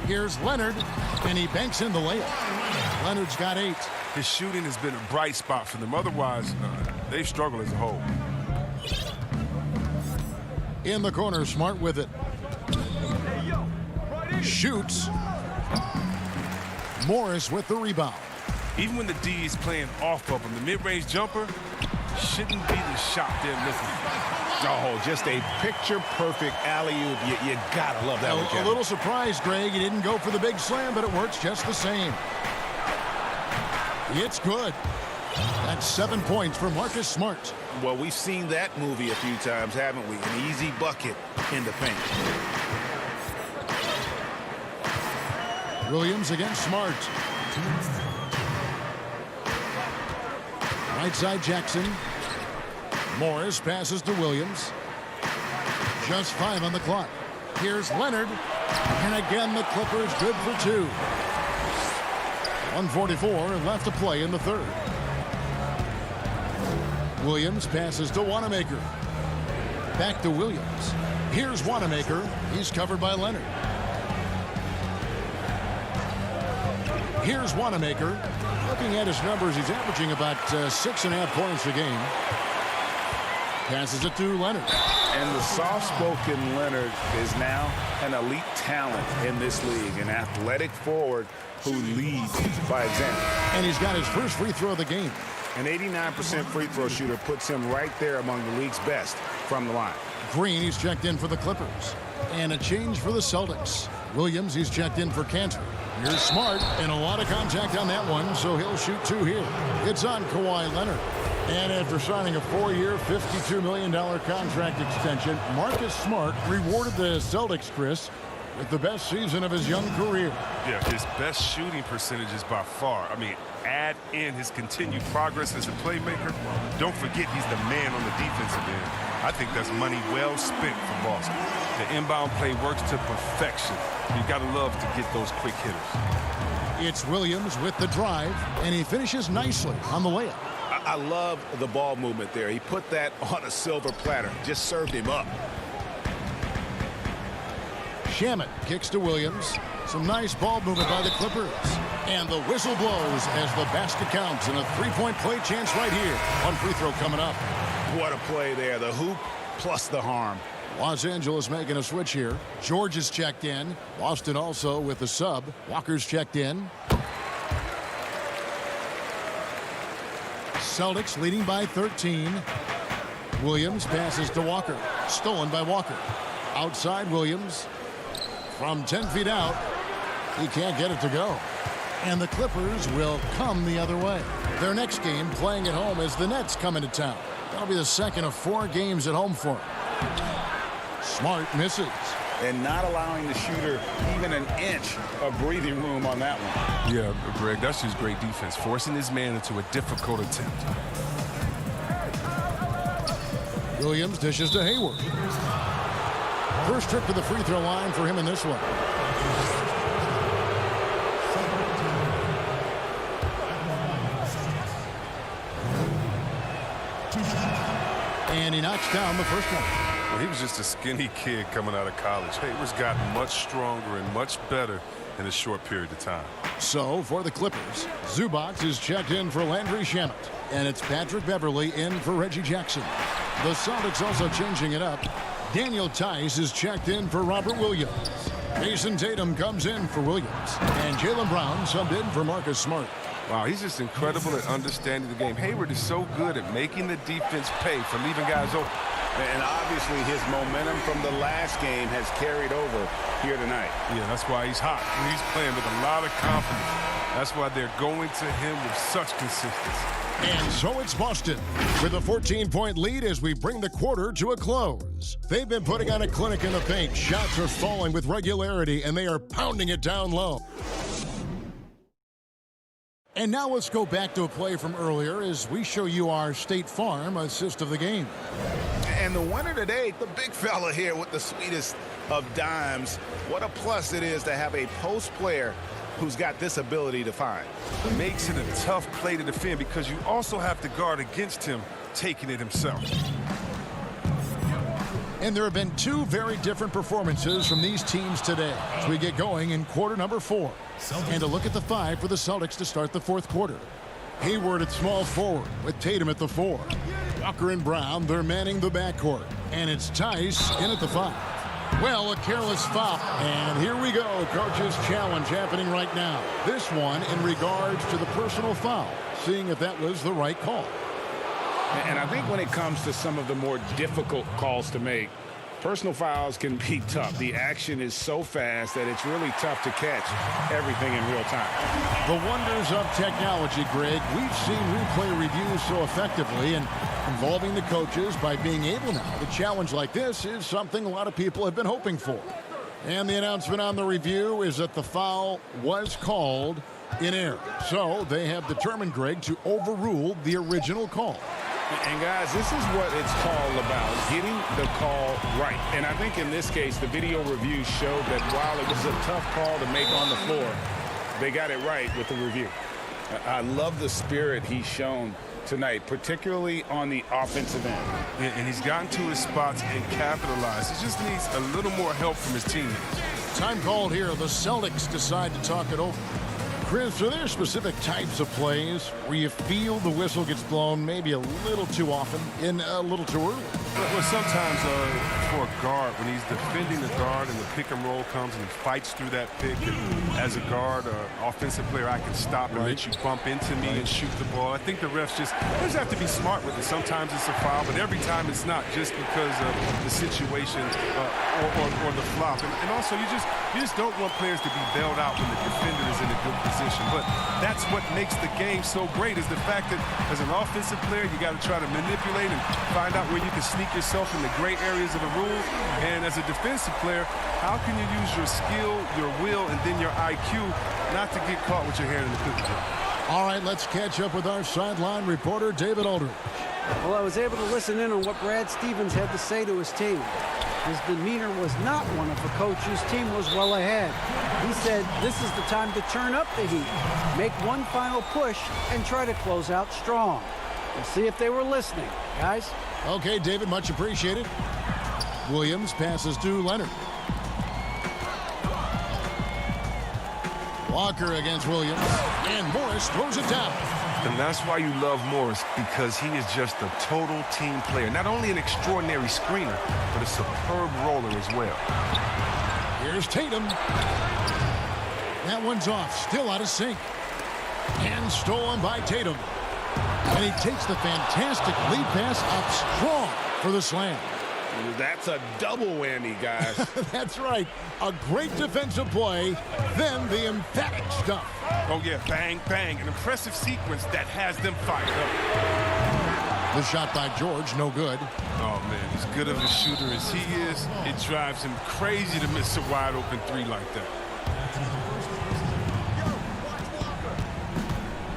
S3: Here's Leonard, and he banks in the layup. Leonard's got 8.
S12: His shooting has been a bright spot for them. Otherwise, they've struggled as a whole.
S3: In the corner, Smart with it. Shoots. Morris with the rebound.
S12: Even when the D is playing off of him, the mid-range jumper shouldn't be the shot they're missing.
S10: Oh, just a picture-perfect alley-oop. You gotta love that one, Kevin.
S3: A little surprised, Greg. He didn't go for the big slam, but it works just the same. It's good. That's 7 points for Marcus Smart.
S10: Well, we've seen that movie a few times, haven't we? An easy bucket in the paint.
S3: Williams against Smart. Right side Jackson. Morris passes to Williams. Just 5 on the clock. Here's Leonard. And again, the Clippers good for 2. 1:44 left to play in the third. Williams passes to Wanamaker. Back to Williams. Here's Wanamaker. He's covered by Leonard. Here's Wanamaker. Looking at his numbers, he's averaging about 6.5 points a game. Passes it to Leonard.
S10: And the soft-spoken Leonard is now an elite talent in this league, an athletic forward who leads by example.
S3: And he's got his first free throw of the game.
S10: An 89% free throw shooter puts him right there among the league's best from the line.
S3: Green, he's checked in for the Clippers. And a change for the Celtics. Williams, he's checked in for Cantor. Here's Smart, and a lot of contact on that one, so he'll shoot 2 here. It's on Kawhi Leonard. And after signing a 4-year, $52 million contract extension, Marcus Smart rewarded the Celtics, Chris, with the best season of his young career.
S12: Yeah, his best shooting percentages by far. I mean, add in his continued progress as a playmaker. Don't forget he's the man on the defensive end. I think that's money well spent for Boston. The inbound play works to perfection. You got to love to get those quick hitters.
S3: It's Williams with the drive, and he finishes nicely on the layup.
S10: I love the ball movement there. He put that on a silver platter. Just served him up.
S3: Shamet kicks to Williams. Some nice ball movement by the Clippers. And the whistle blows as the basket counts, and a 3-point play chance right here. One free throw coming up.
S10: What a play there. The hoop plus the harm.
S3: Los Angeles making a switch here. George is checked in. Boston also with the sub. Walker's checked in. Celtics leading by 13. Williams passes to Walker. Stolen by Walker. Outside Williams. From 10 feet out. He can't get it to go. And the Clippers will come the other way. Their next game playing at home as the Nets come into town. That'll be the second of 4 games at home for them. Smart misses.
S4: and not allowing the shooter even an inch of breathing room on that one.
S12: Yeah, Greg, that's just great defense, forcing his man into a difficult attempt.
S3: Williams dishes to Hayward. First trip to the free throw line for him in this one. And he knocks down the first one.
S12: Well, he was just a skinny kid coming out of college. Hayward's gotten much stronger and much better in a short period of time.
S3: So, for the Clippers, Zubac is checked in for Landry Shamet. And it's Patrick Beverley in for Reggie Jackson. The Celtics also changing it up. Daniel Tice is checked in for Robert Williams. Jason Tatum comes in for Williams. And Jaylen Brown subbed in for Marcus Smart.
S12: Wow, he's just incredible at understanding the game. Hayward is so good at making the defense pay for leaving guys open.
S4: And obviously his momentum from the last game has carried over here tonight.
S12: Yeah, that's why he's hot. He's playing with a lot of confidence. That's why they're going to him with such consistency.
S3: And so it's Boston with a 14-point lead as we bring the quarter to a close. They've been putting on a clinic in the paint. Shots are falling with regularity, and they are pounding it down low. And now let's go back to a play from earlier as we show you our State Farm assist of the game.
S4: And the winner today, the big fella here with the sweetest of dimes. What a plus it is to have a post player who's got this ability to find.
S12: It makes it a tough play to defend because you also have to guard against him taking it himself.
S3: And there have been two very different performances from these teams today as we get going in quarter number 4. And a look at the 5 for the Celtics to start the fourth quarter. Hayward at small forward with Tatum at the 4. Walker and Brown, they're manning the backcourt. And it's Tice in at the 5. Well, a careless foul. And here we go. Coach's challenge happening right now. This one in regards to the personal foul. Seeing if that was the right call.
S4: And I think when it comes to some of the more difficult calls to make, personal fouls can be tough. The action is so fast that it's really tough to catch everything in real time.
S3: The wonders of technology, Greg. We've seen replay reviews so effectively, and involving the coaches by being able now to challenge like this is something a lot of people have been hoping for. And the announcement on the review is that the foul was called in error. So they have determined, Greg, to overrule the original call.
S4: And guys, this is what it's all about, getting the call right. And I think in this case, the video review showed that while it was a tough call to make on the floor, they got it right with the review. I love the spirit he's shown tonight, particularly on the offensive end.
S12: And he's gotten to his spots and capitalized. He just needs a little more help from his teammates.
S3: Time called here. The Celtics decide to talk it over. Chris, are there specific types of plays where you feel the whistle gets blown maybe a little too often and a little too early?
S12: Well, sometimes for a guard, when he's defending the guard and the pick and roll comes and he fights through that pick, and as a guard, offensive player, I can stop and let you bump into me and shoot the ball. I think the refs just have to be smart with it. Sometimes it's a foul, but every time it's not, just because of the situation or the flop. And also, you just don't want players to be bailed out when the defender is in a good position. But that's what makes the game so great, is the fact that as an offensive player, you got to try to manipulate and find out where you can sneak yourself in the gray areas of the rules. And as a defensive player, how can you use your skill, your will, and then your IQ not to get caught with your hand in the cookie jar?
S3: All right, let's catch up with our sideline reporter, David Aldridge.
S7: Well, I was able to listen in on what Brad Stevens had to say to his team. His demeanor was not one of a coach whose team was well ahead. He said this is the time to turn up the heat, make one final push, and try to close out strong. We'll see if they were listening, guys.
S3: Okay, David, much appreciated. Williams passes to Leonard. Walker against Williams, and Morris throws it down.
S12: And that's why you love Morris, because he is just a total team player. Not only an extraordinary screener, but a superb roller as well.
S3: Here's Tatum. That one's off, still out of sync. And stolen by Tatum. And he takes the fantastic lead pass up strong for the slam.
S4: That's a double whammy, guys.
S3: That's right. A great defensive play, then the emphatic stuff.
S12: Oh, yeah, bang, bang. An impressive sequence that has them fired up.
S3: The shot by George, no good.
S12: Oh, man, as good of a shooter as he is, it drives him crazy to miss a wide-open three like that.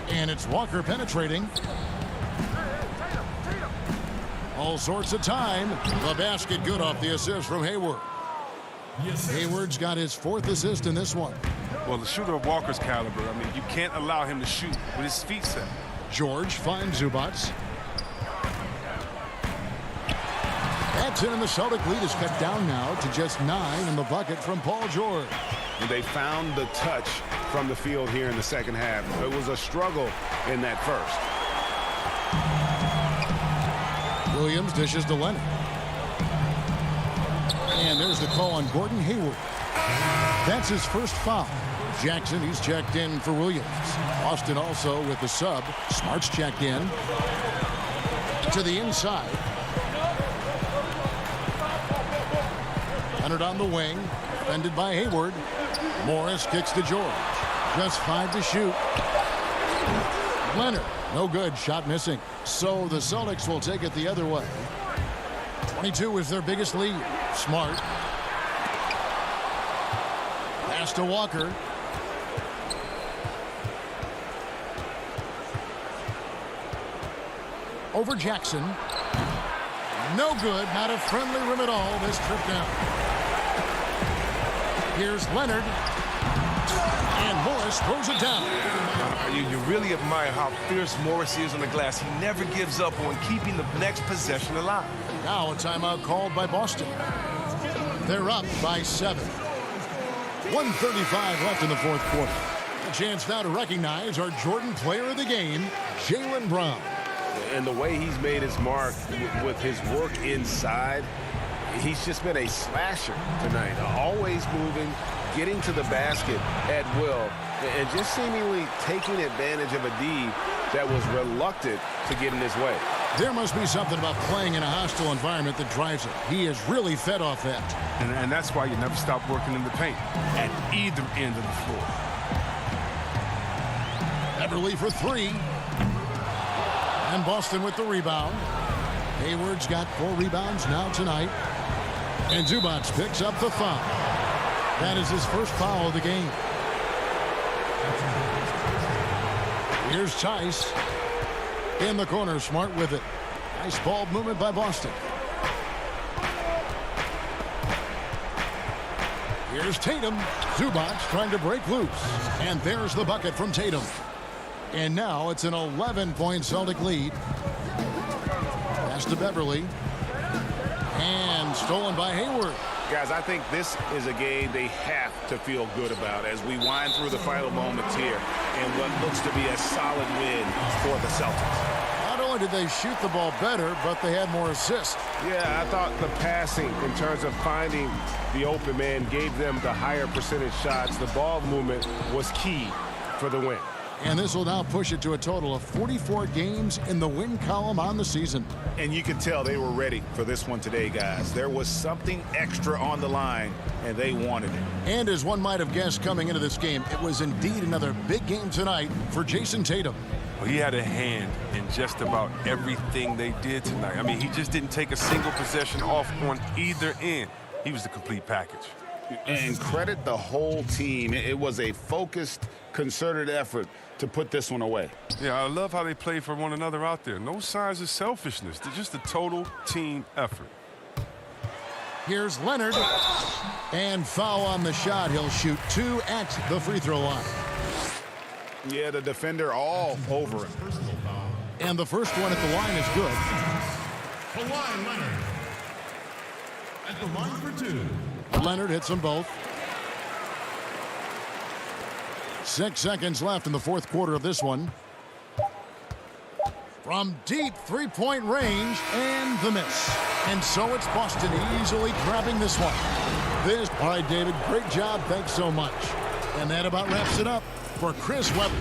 S3: And it's Walker penetrating. All sorts of time. The basket good off the assist from Hayward. Hayward's got his 4th assist in this one.
S12: Well, the shooter of Walker's caliber, I mean, you can't allow him to shoot with his feet set.
S3: George finds Zubac. That's in, and the Celtic lead is cut down now to just 9 in the bucket from Paul George.
S10: And they found the touch from the field here in the second half. It was a struggle in that first.
S3: Williams dishes to Leonard. And there's the call on Gordon Hayward. That's his first foul. Jackson, he's checked in for Williams. Austin also with the sub. Smart's checked in. To the inside. Leonard on the wing. Defended by Hayward. Morris kicks to George. Just 5 to shoot. Leonard, no good. Shot missing. So the Celtics will take it the other way. 22 is their biggest lead. Smart. Pass to Walker. Over Jackson. No good. Not a friendly rim at all this trip down. Here's Leonard. And Morris throws it down.
S18: You really admire how fierce Morris is on the glass. He never gives up on keeping the next possession alive.
S3: Now a timeout called by Boston. They're up by 7. 1:35 left in the 4th quarter. A chance now to recognize our Jordan player of the game, Jaylen Brown.
S10: And the way he's made his mark with his work inside, he's just been a slasher tonight. Always moving, getting to the basket at will, and just seemingly taking advantage of a D that was reluctant to get in his way.
S3: There must be something about playing in a hostile environment that drives it. He is really fed off that.
S12: And that's why you never stop working in the paint at either end of the floor.
S3: Everly for 3. And Boston with the rebound. Hayward's got 4 rebounds now tonight. And Zubac picks up the foul. That is his first foul of the game. Here's Tice. In the corner, Smart with it. Nice ball movement by Boston. Here's Tatum. Zubac trying to break loose. And there's the bucket from Tatum. And now it's an 11-point Celtic lead. Pass to Beverly. And stolen by Hayward.
S10: Guys, I think this is a game they have to feel good about as we wind through the final moments here in what looks to be a solid win for the Celtics.
S3: Not only did they shoot the ball better, but they had more assists.
S10: Yeah, I thought the passing in terms of finding the open man gave them the higher percentage shots. The ball movement was key for the win.
S3: And this will now push it to a total of 44 games in the win column on the season.
S10: And you can tell they were ready for this one today, guys. There was something extra on the line, and they wanted it.
S3: And as one might have guessed coming into this game, it was indeed another big game tonight for Jason Tatum.
S12: Well, he had a hand in just about everything they did tonight. I mean, he just didn't take a single possession off on either end. He was the complete package.
S10: And credit the whole team. It was a focused, concerted effort to put this one away.
S12: Yeah, I love how they play for one another out there. No signs of selfishness. They're just a total team effort.
S3: Here's Leonard. And foul on the shot. He'll shoot 2 at the free throw line.
S10: Yeah, the defender all over him.
S3: And the first one at the line is good.
S19: Kawhi Leonard at the line for 2.
S3: Leonard hits them both. 6 seconds left in the 4th quarter of this one. From deep three-point range, and the miss. And so it's Boston easily grabbing this one. All right, David, great job. Thanks so much. And that about wraps it up for Chris Webber.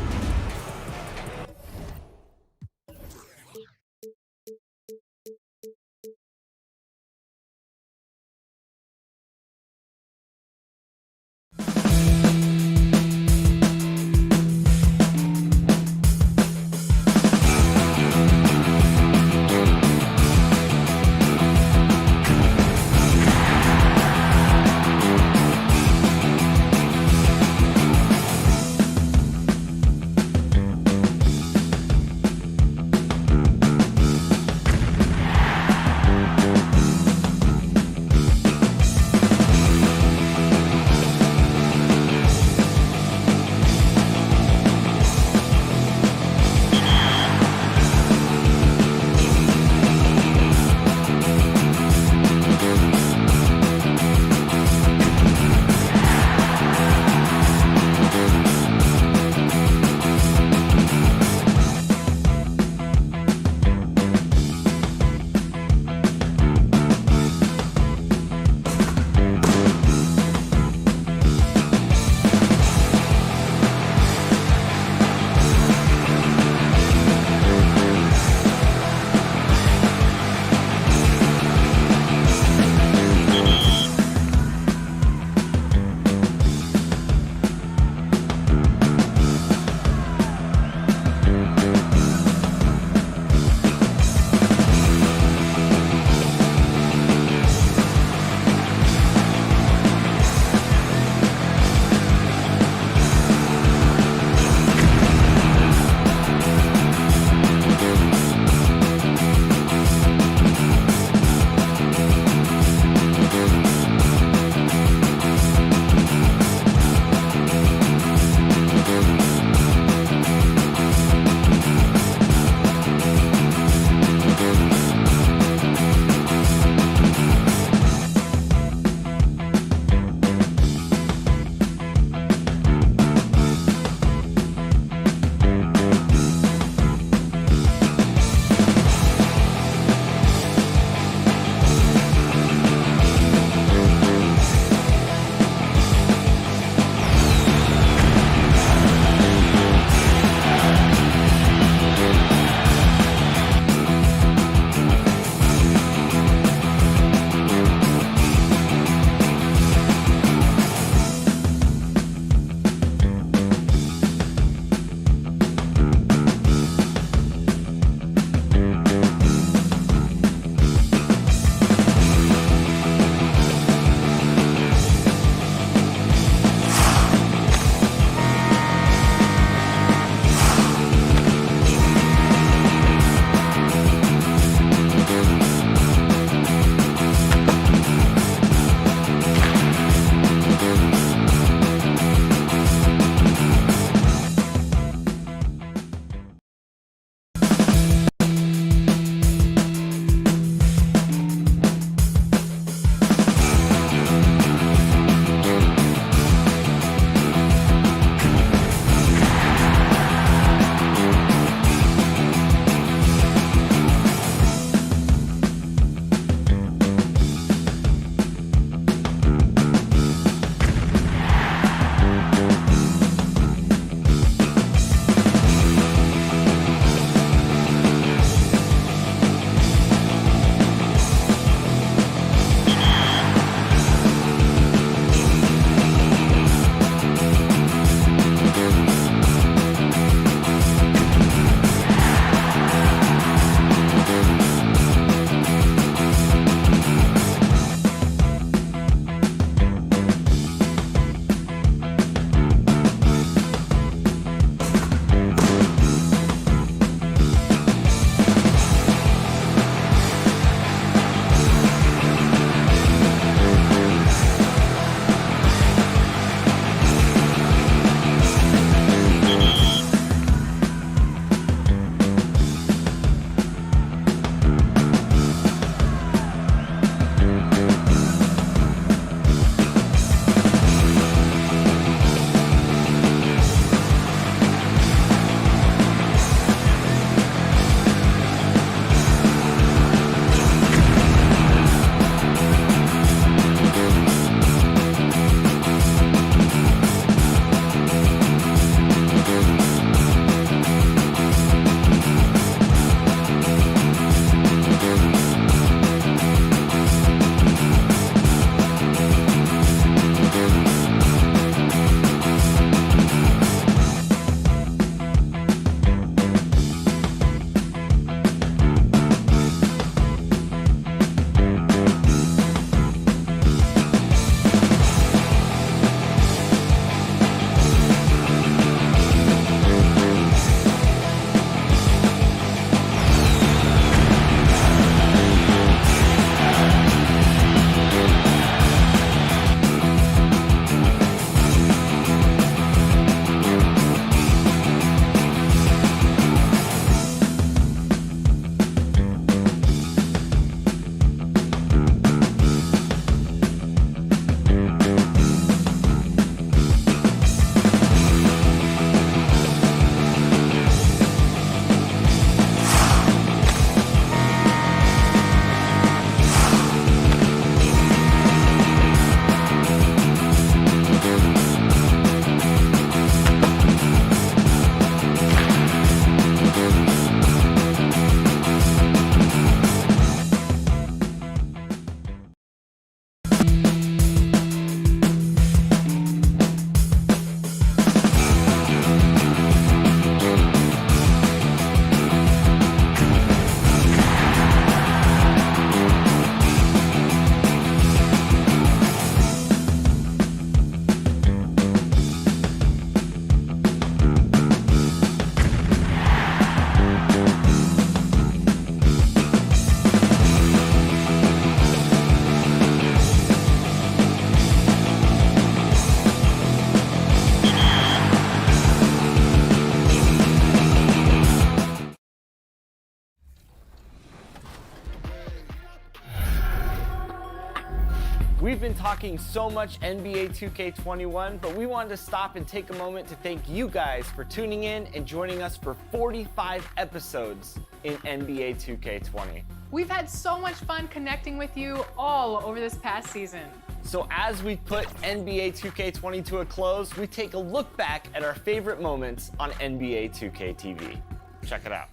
S2: We've been talking so much NBA 2K21, but we wanted to stop and take a moment to thank you guys for tuning in and joining us for 45 episodes in NBA 2K20.
S1: We've had so much fun connecting with you all over this past season.
S2: So as we put NBA 2K20 to a close, we take a look back at our favorite moments on NBA 2K TV. Check it out.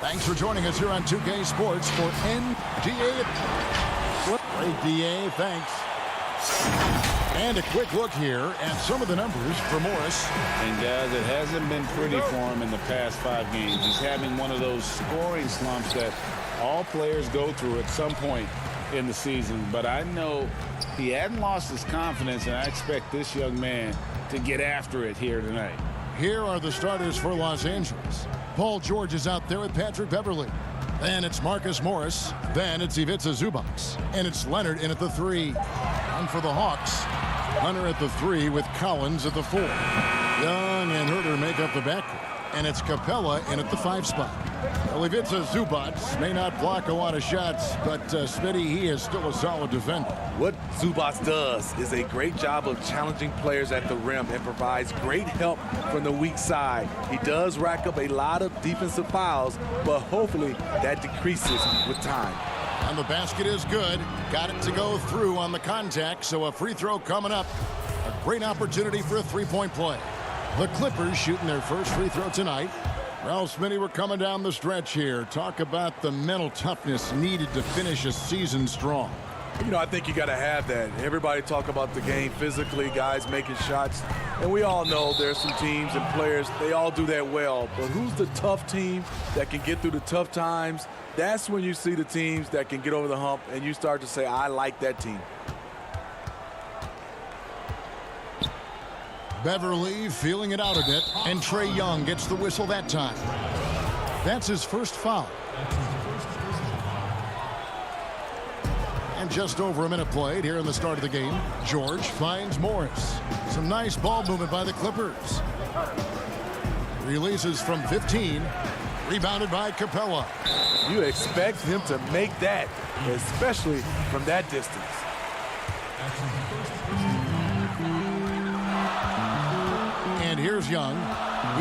S3: Thanks for joining us here on 2K Sports for NDA. Great DA, thanks. And a quick look here at some of the numbers for Morris.
S10: And guys, it hasn't been pretty for him in the past 5 games. He's having one of those scoring slumps that all players go through at some point in the season. But I know he hadn't lost his confidence, and I expect this young man to get after it here tonight.
S3: Here are the starters for Los Angeles. Paul George is out there with Patrick Beverley. Then it's Marcus Morris. Then it's Ivica Zubac. And it's Leonard in at the 3. And for the Hawks, Hunter at the 3 with Collins at the 4. Young and Herter make up the backcourt. And it's Capella in at the 5 spot. Well, Ivica Zubac may not block a lot of shots, but Smitty, he is still a solid defender.
S5: What Zubac does is a great job of challenging players at the rim and provides great help from the weak side. He does rack up a lot of defensive fouls, but hopefully that decreases with time.
S3: And the basket is good. Got it to go through on the contact, so a free throw coming up. A great opportunity for a three-point play. The Clippers shooting their first free throw tonight. Well, Smitty, we're coming down the stretch here. Talk about the mental toughness needed to finish a season strong.
S5: You know, I think you got to have that. Everybody talk about the game physically, guys making shots. And we all know there's some teams and players, they all do that well. But who's the tough team that can get through the tough times? That's when you see the teams that can get over the hump and you start to say, I like that team.
S3: Beverley feeling it out a bit, and Trae Young gets the whistle that time. That's his first foul. And just over a minute played here in the start of the game. George finds Morris. Some nice ball movement by the Clippers. Releases from 15. Rebounded by Capella.
S5: You expect him to make that, especially from that distance.
S3: And here's Young.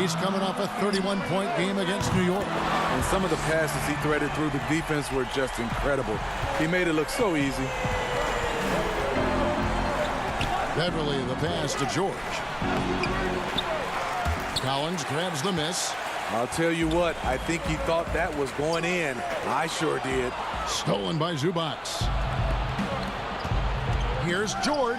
S3: He's coming off a 31-point game against New York.
S5: And some of the passes he threaded through the defense were just incredible. He made it look so easy.
S3: Beverley the pass to George. Collins grabs the miss.
S5: I'll tell you what, I think he thought that was going in. I sure did.
S3: Stolen by Zubac. Here's George.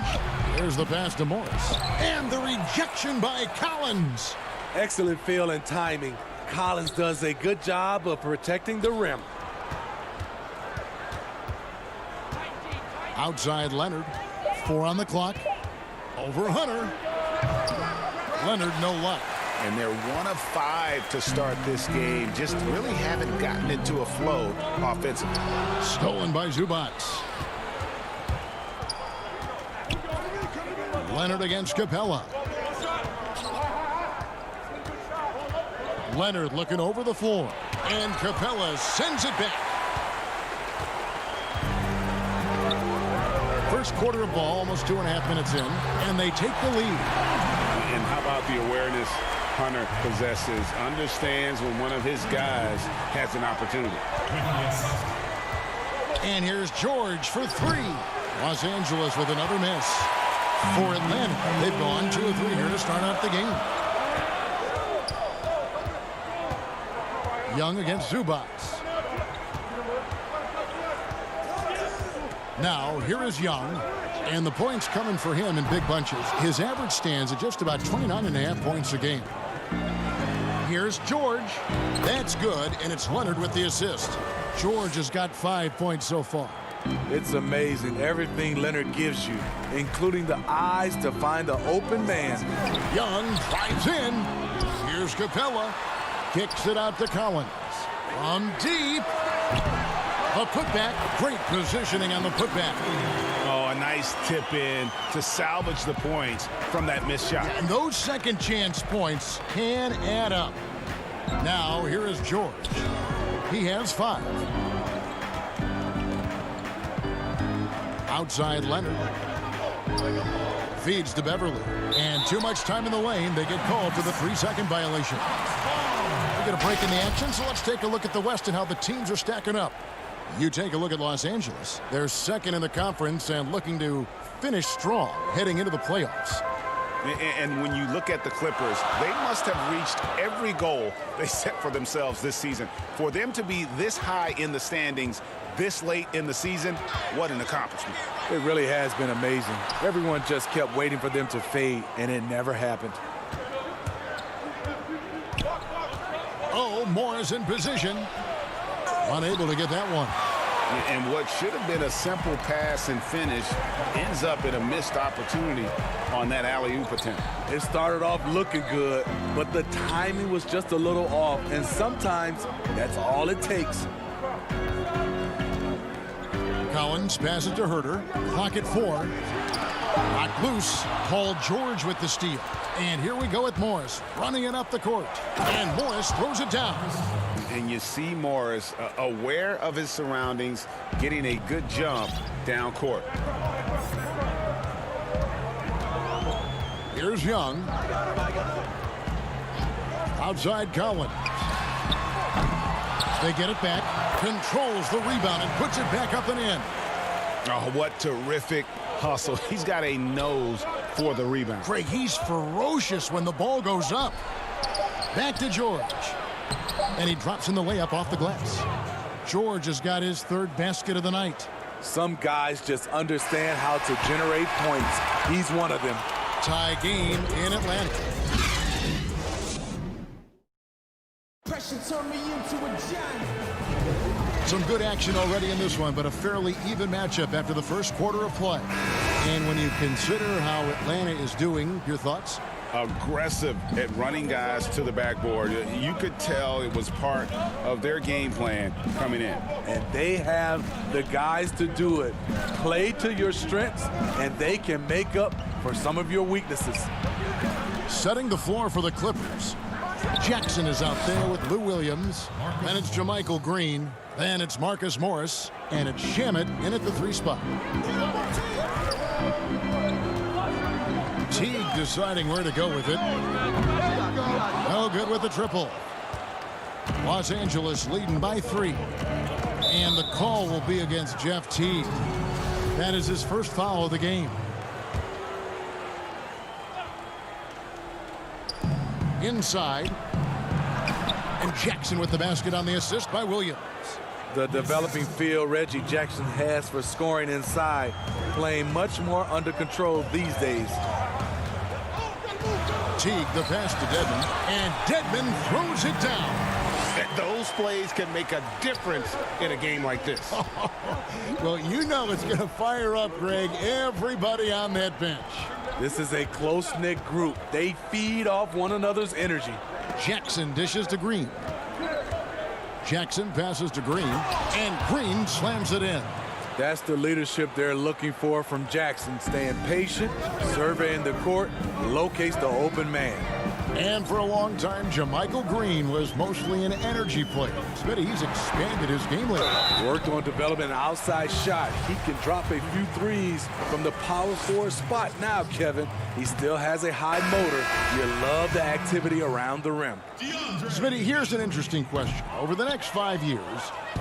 S3: There's the pass to Morris. And the rejection by Collins.
S5: Excellent feel and timing. Collins does a good job of protecting the rim.
S3: Outside Leonard. 4 on the clock. Over Hunter. Leonard no luck.
S10: And they're 1 of 5 to start this game. Just really haven't gotten into a flow offensively.
S3: Stolen by Zubac. Leonard against Capella. Leonard looking over the floor. And Capella sends it back. First quarter of ball, almost 2.5 minutes in. And they take the lead.
S10: And how about the awareness Hunter possesses? Understands when one of his guys has an opportunity.
S3: And here's George for 3. Los Angeles with another miss. For Atlanta, they've gone 2 of 3 here to start out the game. Young against Zubac. Now, here is Young, and the points coming for him in big bunches. His average stands at just about 29.5 points a game. Here's George. That's good, and it's Leonard with the assist. George has got 5 points so far.
S5: It's amazing everything Leonard gives you, including the eyes to find the open man.
S3: Young drives in. Here's Capella. Kicks it out to Collins. From deep. A putback. Great positioning on the putback.
S4: Oh, a nice tip in to salvage the points from that missed shot.
S3: And those second chance points can add up. Now, here is George. He has 5. Outside Leonard. Feeds to Beverly. And too much time in the lane. They get called for the 3-second violation. We get a break in the action, so let's take a look at the West and how the teams are stacking up. You take a look at Los Angeles. They're second in the conference and looking to finish strong heading into the playoffs.
S4: And when you look at the Clippers, they must have reached every goal they set for themselves this season. For them to be this high in the standings this late in the season, what an accomplishment.
S5: It really has been amazing. Everyone just kept waiting for them to fade, and it never happened.
S3: Oh, Morris in position. Unable to get that one.
S4: And what should have been a simple pass and finish ends up in a missed opportunity on that alley-oop attempt.
S5: It started off looking good, but the timing was just a little off, and sometimes that's all it takes.
S3: Collins passes to Herter. Clock at 4. Knocked loose. Paul George with the steal. And here we go with Morris running it up the court. And Morris throws it down.
S4: And you see Morris aware of his surroundings, getting a good jump down court.
S3: Here's Young. Outside Collins. They get it back. Controls the rebound and puts it back up and in.
S4: Oh, what terrific hustle. He's got a nose for the rebound.
S3: Craig, he's ferocious when the ball goes up. Back to George. And he drops in the layup off the glass. George has got his 3rd basket of the night.
S5: Some guys just understand how to generate points. He's one of them.
S3: Tie game in Atlanta. Some good action already in this one, but a fairly even matchup after the first quarter of play. And when you consider how Atlanta is doing, your thoughts?
S4: Aggressive at running guys to the backboard. You could tell it was part of their game plan coming in.
S5: And they have the guys to do it. Play to your strengths, and they can make up for some of your weaknesses.
S3: Setting the floor for the Clippers. Jackson is out there with Lou Williams. Then it's JaMychal Green. Then it's Marcus Morris. And it's Shamet in at the 3 spot. Teague deciding where to go with it. No good with the triple. Los Angeles leading by 3. And the call will be against Jeff Teague. That is his first foul of the game. Inside. And Jackson with the basket on the assist by Williams.
S5: The developing feel Reggie Jackson has for scoring inside, playing much more under control these days.
S3: Teague the pass to Dedmon, and Dedmon throws it down.
S4: Those plays can make a difference in a game like this.
S3: Well, you know it's going to fire up, Greg, everybody on that bench.
S5: This is a close-knit group. They feed off one another's energy.
S3: Jackson dishes to Green. Jackson passes to Green, and Green slams it in.
S5: That's the leadership they're looking for from Jackson. Staying patient, surveying the court, locates the open man.
S3: And for a long time, JaMychal Green was mostly an energy player. But he's expanded his game lately.
S5: Worked on developing an outside shot. He can drop a few threes from the power forward spot now, Kevin. He still has a high motor. You love the activity around the rim.
S3: Smitty, here's an interesting question. Over the next 5 years,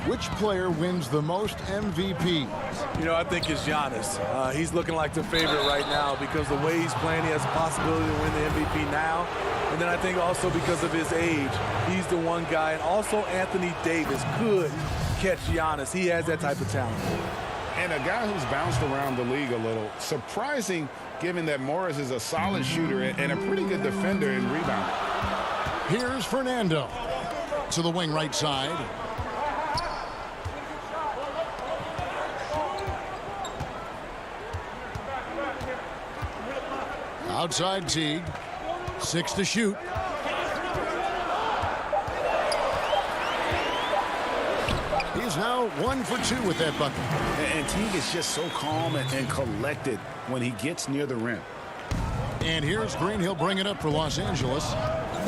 S3: which player wins the most MVPs?
S5: You know, I think it's Giannis. He's looking like the favorite right now because the way he's playing, he has a possibility to win the MVP now. And then I think also because of his age, he's the one guy. And also Anthony Davis could catch Giannis. He has that type of talent.
S4: And a guy who's bounced around the league a little. Surprising given that Morris is a solid shooter and a pretty good defender in rebounding.
S3: Here's Fernando to the wing right side. Outside Teague. 6 to shoot. He's now 1 for 2 with that bucket.
S10: And Teague is just so calm and collected when he gets near the rim.
S3: And here's Green. He'll bring it up for Los Angeles.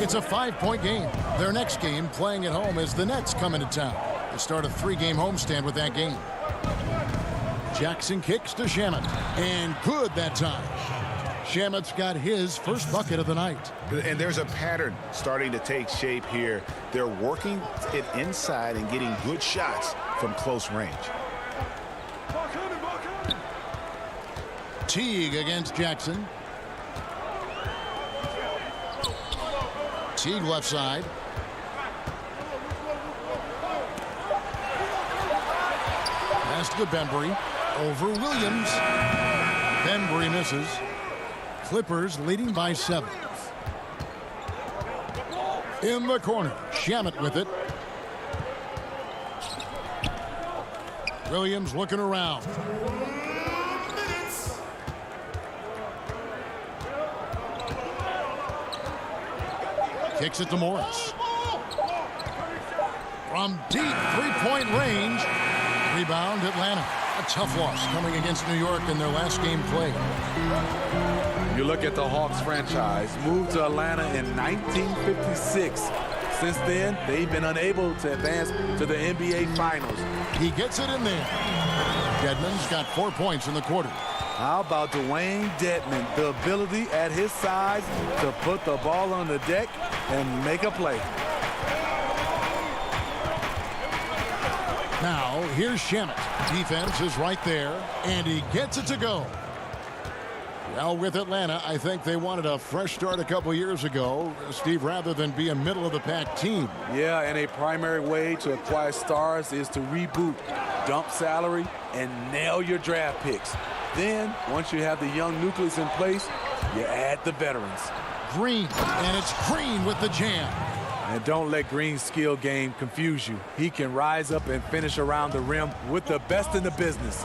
S3: It's a 5-point game. Their next game, playing at home, as the Nets come into town. They start a 3-game homestand with that game. Jackson kicks to Shamet. And good that time. Shamet's got his first bucket of the night.
S4: And there's a pattern starting to take shape here. They're working it inside and getting good shots from close range.
S3: Teague against Jackson. Teague left side. Pass to Bembry. Over Williams. Bembry misses. Clippers leading by 7. In the corner. Shamet with it. Williams looking around. Kicks it to Morris. From deep three-point range. Rebound Atlanta. A tough loss coming against New York in their last game played.
S5: You look at the Hawks franchise, moved to Atlanta in 1956. Since then, they've been unable to advance to the NBA Finals.
S3: He gets it in there. Dedmon's got 4 points in the quarter.
S5: How about Dwayne Dedmon? The ability at his size to put the ball on the deck and make a play.
S3: Now, here's Shamet. Defense is right there, and he gets it to go. Well, with Atlanta, I think they wanted a fresh start a couple years ago, Steve, rather than be a middle-of-the-pack team.
S5: Yeah, and a primary way to acquire stars is to reboot, dump salary, and nail your draft picks. Then, once you have the young nucleus in place, you add the veterans.
S3: Green, and it's Green with the jam.
S5: And don't let Green's skill game confuse you. He can rise up and finish around the rim with the best in the business.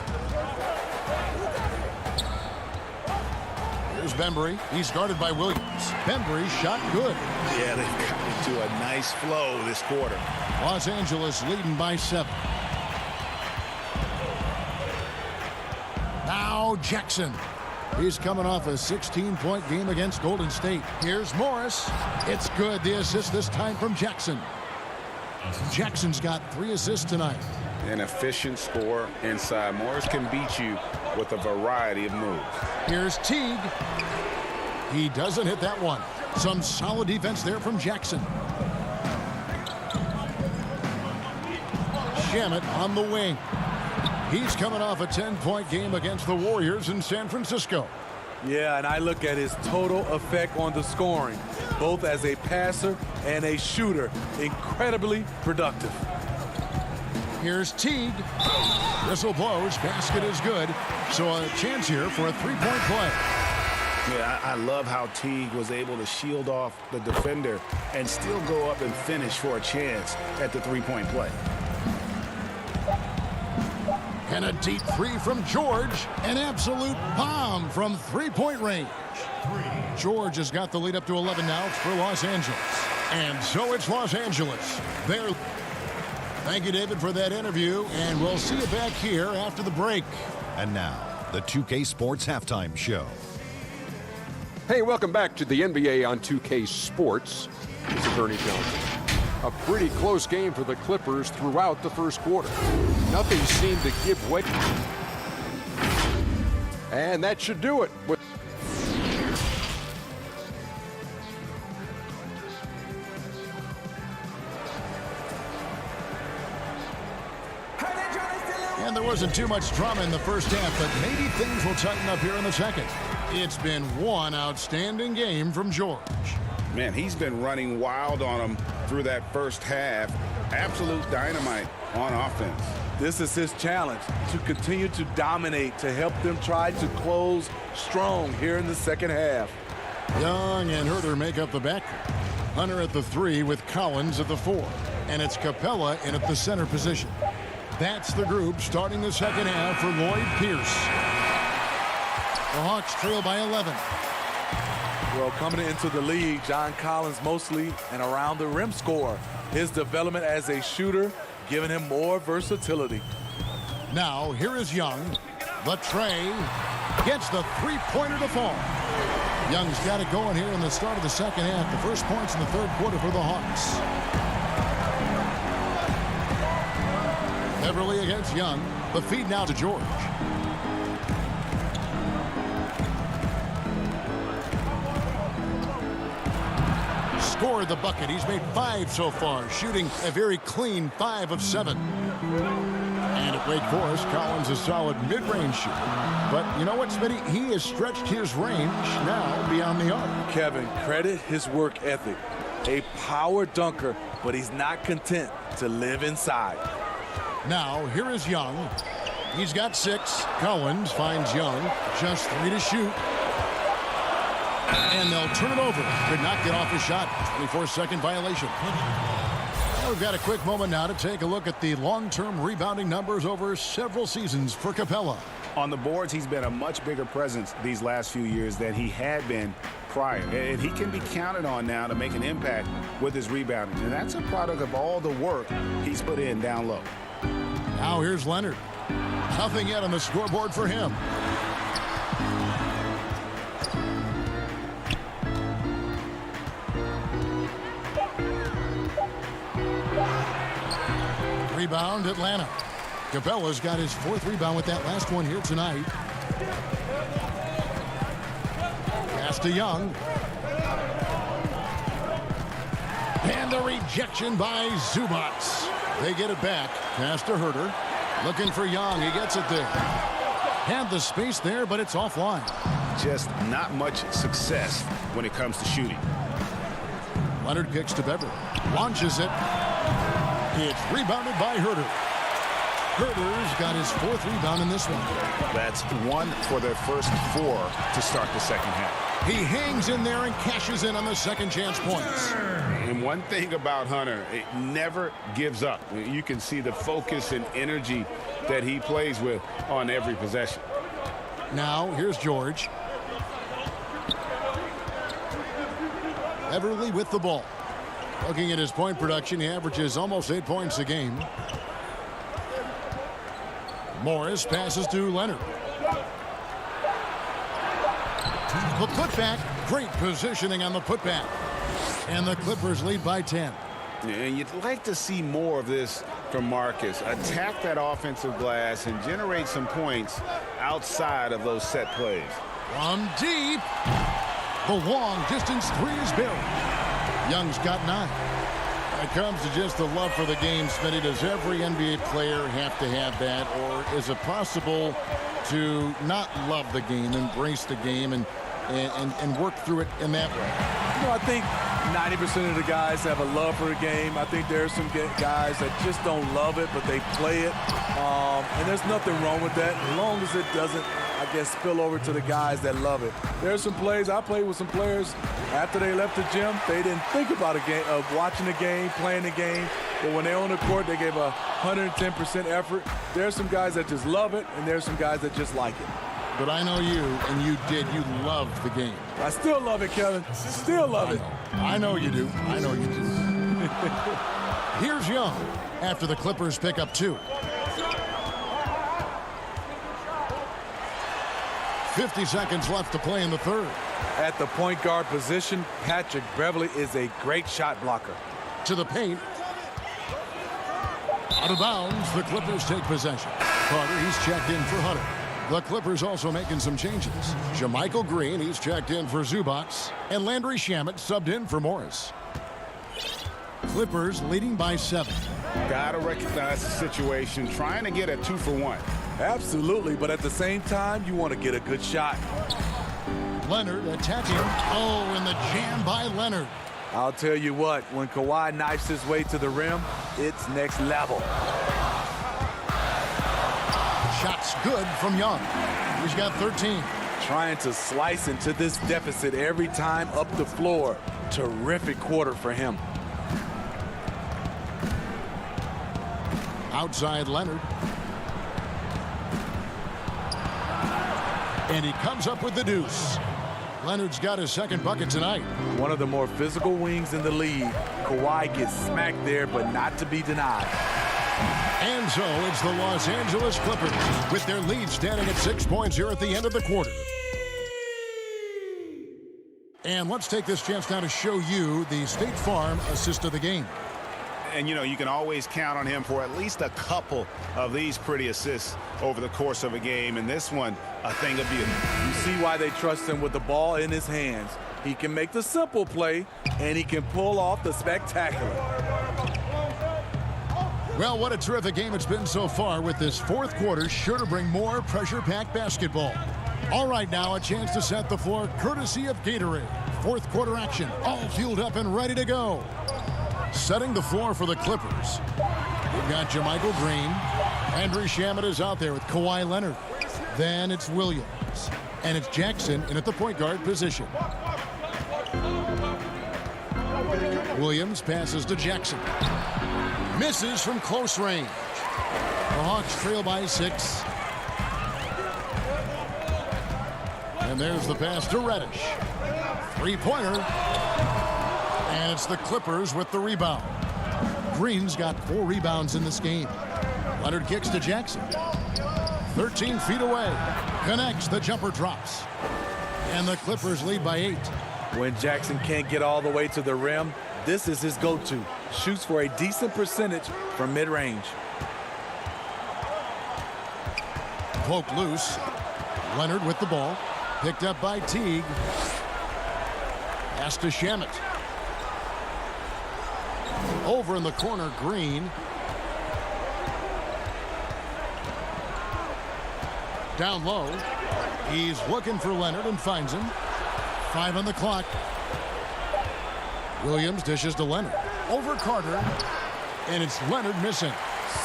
S3: Here's Bembry. He's guarded by Williams. Bembry shot good.
S4: Yeah, they've got into a nice flow this quarter.
S3: Los Angeles leading by 7. Now Jackson. He's coming off a 16-point game against Golden State. Here's Morris. It's good. The assist this time from Jackson. Jackson's got 3 assists tonight.
S4: An efficient scorer inside. Morris can beat you with a variety of moves.
S3: Here's Teague. He doesn't hit that one. Some solid defense there from Jackson. Shamet on the wing. He's coming off a 10-point game against the Warriors in San Francisco.
S5: Yeah, and I look at his total effect on the scoring, both as a passer and a shooter. Incredibly productive.
S3: Here's Teague. Whistle blows. Basket is good. So a chance here for a 3-point play.
S4: Yeah, I love how Teague was able to shield off the defender and still go up and finish for a chance at the 3-point play.
S3: And a deep 3 from George. An absolute bomb from 3-point range. George has got the lead up to 11 now for Los Angeles. And so it's Los Angeles. Thank you, David, for that interview. And we'll see you back here after the break.
S8: And now, the 2K Sports Halftime Show.
S9: Hey, welcome back to the NBA on 2K Sports. This is Ernie Johnson. A pretty close game for the Clippers throughout the first quarter. Nothing seemed to give way. And that should do it.
S3: And there wasn't too much drama in the first half, but maybe things will tighten up here in the second. It's been one outstanding game from George.
S4: Man, he's been running wild on them through that first half. Absolute dynamite on offense.
S5: This is his challenge, to continue to dominate, to help them try to close strong here in the second half.
S3: Young and Herter make up the backcourt. Hunter at the 3 with Collins at the 4. And it's Capella in at the center position. That's the group starting the second half for Lloyd Pierce. The Hawks trail by 11.
S5: Well, coming into the league, John Collins mostly an around the rim scorer. His development as a shooter giving him more versatility.
S3: Now, here is Young. The tray gets the three-pointer to fall. Young's got it going here in the start of the second half. The first points in the third quarter for the Hawks. Beverly against Young. The feed now to George. Scored the bucket. He's made 5 so far, shooting a very clean 5 of 7. And at Wake Forest, Collins a solid mid-range shooter. But you know what, Smitty? He has stretched his range now beyond the arc.
S5: Kevin, credit his work ethic. A power dunker, but he's not content to live inside.
S3: Now, here is Young. He's got 6. Collins finds Young. Just 3 to shoot. And they'll turn it over. Could not get off his shot. 24-second violation. We've got a quick moment now to take a look at the long-term rebounding numbers over several seasons for Capella.
S4: On the boards, he's been a much bigger presence these last few years than he had been prior. And he can be counted on now to make an impact with his rebounding. And that's a product of all the work he's put in down low.
S3: Now here's Leonard. Nothing yet on the scoreboard for him. Rebound, Atlanta. Capella's got his 4th rebound with that last one here tonight. Pass to Young. And the rejection by Zubats. They get it back. Pass to Herter. Looking for Young. He gets it there. Had the space there, but it's offline.
S4: Just not much success when it comes to shooting.
S3: Leonard kicks to Beverly. Launches it. It's rebounded by Herter. Herter's got his 4th rebound in this one.
S4: That's 1 for their first 4 to start the second half.
S3: He hangs in there and cashes in on the second chance points.
S4: And one thing about Hunter, it never gives up. You can see the focus and energy that he plays with on every possession.
S3: Now, here's George. Beverly with the ball. Looking at his point production, he averages almost 8 points a game. Morris passes to Leonard. The putback. Great positioning on the putback. And the Clippers lead by 10.
S4: And you'd like to see more of this from Marcus. Attack that offensive glass and generate some points outside of those set plays.
S3: From deep. The long distance 3 is buried. Young's got 9. When it comes to just the love for the game, Smitty, does every NBA player have to have that? Or is it possible to not love the game, embrace the game, and work through it in that way?
S5: You know, I think 90% of the guys have a love for the game. I think there are some guys that just don't love it, but they play it. And there's nothing wrong with that, as long as it doesn't, I guess, spill over to the guys that love it. There's some plays. I played with some players after they left the gym. They didn't think about a game, of watching the game, playing the game. But when they're on the court, they gave 110% effort. There's some guys that just love it, and there's some guys that just like it.
S3: But I know you, and you did. You loved the game.
S5: I still love it, Kevin. Still love it.
S3: I know you do. I know you do. Here's Young after the Clippers pick up 2. 50 seconds left to play in the third.
S5: At the point guard position, Patrick Beverly is a great shot blocker.
S3: To the paint. Out of bounds, the Clippers take possession. Carter, he's checked in for Hunter. The Clippers also making some changes. Jermichael Green, he's checked in for Zubats. And Landry Shamet subbed in for Morris. Clippers leading by 7.
S4: Got to recognize the situation, trying to get a 2-for-1.
S5: Absolutely, but at the same time, you want to get a good shot.
S3: Leonard attacking. Oh, and the jam by Leonard.
S5: I'll tell you what, when Kawhi knifes his way to the rim, it's next level.
S3: Shots good from Young. He's got 13.
S5: Trying to slice into this deficit every time up the floor. Terrific quarter for him.
S3: Outside Leonard. And he comes up with the deuce. Leonard's got his second bucket tonight.
S5: One of the more physical wings in the league. Kawhi gets smacked there, but not to be denied.
S3: And so it's the Los Angeles Clippers with their lead standing at 6 points here at the end of the quarter. And let's take this chance now to show you the State Farm assist of the game.
S4: And, you know, you can always count on him for at least a couple of these pretty assists over the course of a game. And this one, a thing of beauty.
S5: You see why they trust him with the ball in his hands. He can make the simple play, and he can pull off the spectacular.
S3: Well, what a terrific game it's been so far, with this fourth quarter sure to bring more pressure-packed basketball. All right, now a chance to set the floor courtesy of Gatorade. Fourth quarter action, all fueled up and ready to go. Setting the floor for the Clippers, we've got JaMychal Green. Landry Shamet is out there with Kawhi Leonard. Then it's Williams. And it's Jackson in at the point guard position. Williams passes to Jackson. Misses from close range. The Hawks trail by 6. And there's the pass to Reddish. Three-pointer. And it's the Clippers with the rebound. Green's got 4 rebounds in this game. Leonard kicks to Jackson. 13 feet away. Connects, the jumper drops. And the Clippers lead by 8.
S5: When Jackson can't get all the way to the rim, this is his go-to. Shoots for a decent percentage from mid-range.
S3: Poke loose. Leonard with the ball. Picked up by Teague. Pass to Shamet. Over in the corner, Green. Down low. He's looking for Leonard and finds him. 5 on the clock. Williams dishes to Leonard. Over Carter. And it's Leonard missing.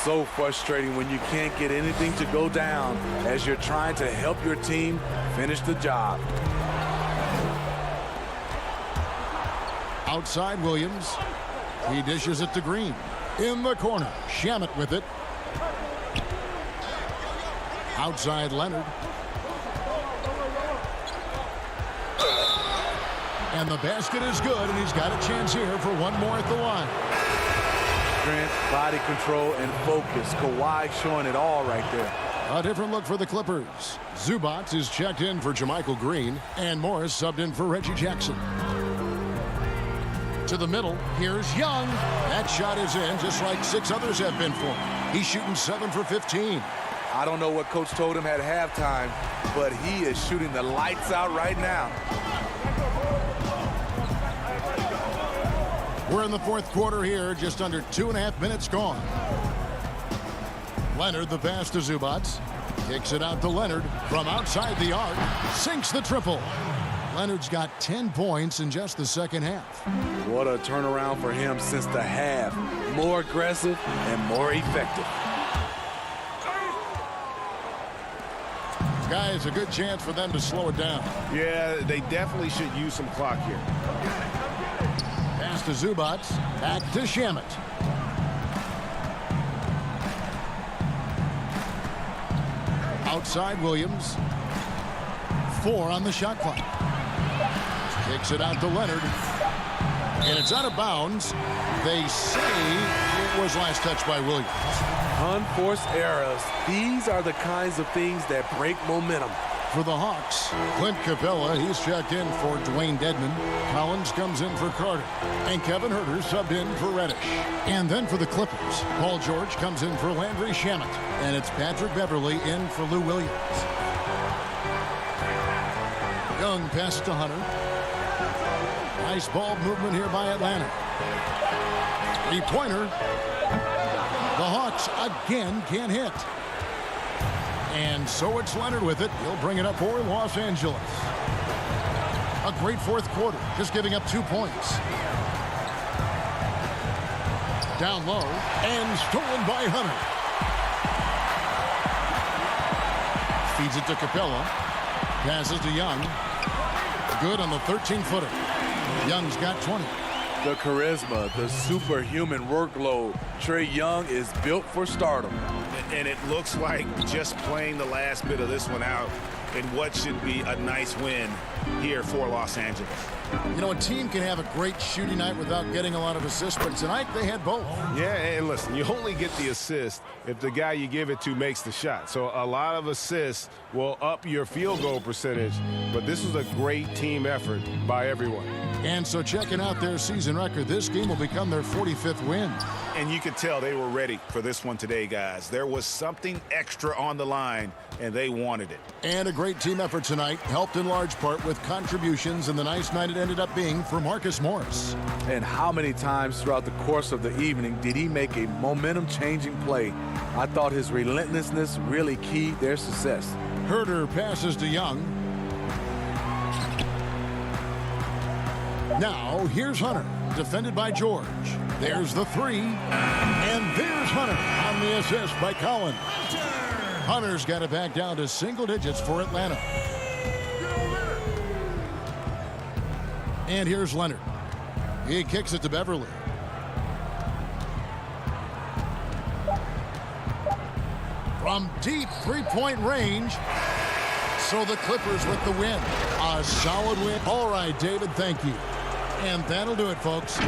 S5: So frustrating when you can't get anything to go down as you're trying to help your team finish the job.
S3: Outside Williams. He dishes it to Green. In the corner. Shamet with it. Outside Leonard. And the basket is good, and he's got a chance here for one more at the line.
S5: Strength, body control, and focus. Kawhi showing it all right there.
S3: A different look for the Clippers. Zubac is checked in for JaMychal Green, and Morris subbed in for Reggie Jackson. To the middle, here's Young. That shot is in, just like 6 others have been for him. He's shooting 7 for 15.
S5: I don't know what Coach told him at halftime, but he is shooting the lights out right now.
S3: We're in the fourth quarter here, just under 2.5 minutes gone. Leonard, the pass to Zubac. Kicks it out to Leonard from outside the arc. Sinks the triple. Leonard's got 10 points in just the second half.
S5: What a turnaround for him since the half. More aggressive and more effective.
S3: Guys, a good chance for them to slow it down.
S4: Yeah, they definitely should use some clock here.
S3: Pass to Zubac. Back to Shamet. Outside Williams. 4 on the shot clock. Kicks it out to Leonard. And it's out of bounds. They say it was last touched by Williams.
S5: Unforced errors. These are the kinds of things that break momentum.
S3: For the Hawks, Clint Capella, he's checked in for Dwayne Dedman. Collins comes in for Carter. And Kevin Huerter subbed in for Reddish. And then for the Clippers, Paul George comes in for Landry Shamet. And it's Patrick Beverly in for Lou Williams. Young pass to Hunter. Nice ball movement here by Atlanta. 3-pointer. The Hawks again can't hit. And so it's Leonard with it. He'll bring it up for Los Angeles. A great fourth quarter, just giving up 2 points. Down low, and stolen by Hunter. Feeds it to Capella. Passes to Young. Good on the 13-footer. Young's got 20.
S5: The charisma, the superhuman workload. Trae Young is built for stardom.
S4: And it looks like just playing the last bit of this one out in what should be a nice win here for Los Angeles.
S3: You know, a team can have a great shooting night without getting a lot of assists, but tonight they had both.
S10: Yeah, and listen, you only get the assist if the guy you give it to makes the shot. So a lot of assists will up your field goal percentage, but this was a great team effort by everyone.
S3: And so checking out their season record, this game will become their 45th win.
S4: And you could tell they were ready for this one today, guys. There was something extra on the line, and they wanted it.
S3: And a great team effort tonight, helped in large part with contributions, and the nice night it ended up being for Marcus Morris.
S5: And how many times throughout the course of the evening did he make a momentum-changing play? I thought his relentlessness really keyed their success.
S3: Herter passes to Young. Now, here's Hunter, defended by George. There's the three, and there's Hunter on the assist by Collins. Hunter's got it back down to single digits for Atlanta. And here's Leonard. He kicks it to Beverly. From deep three-point range. So the Clippers with the win. A solid win. All right, David, thank you. And that'll do it, folks.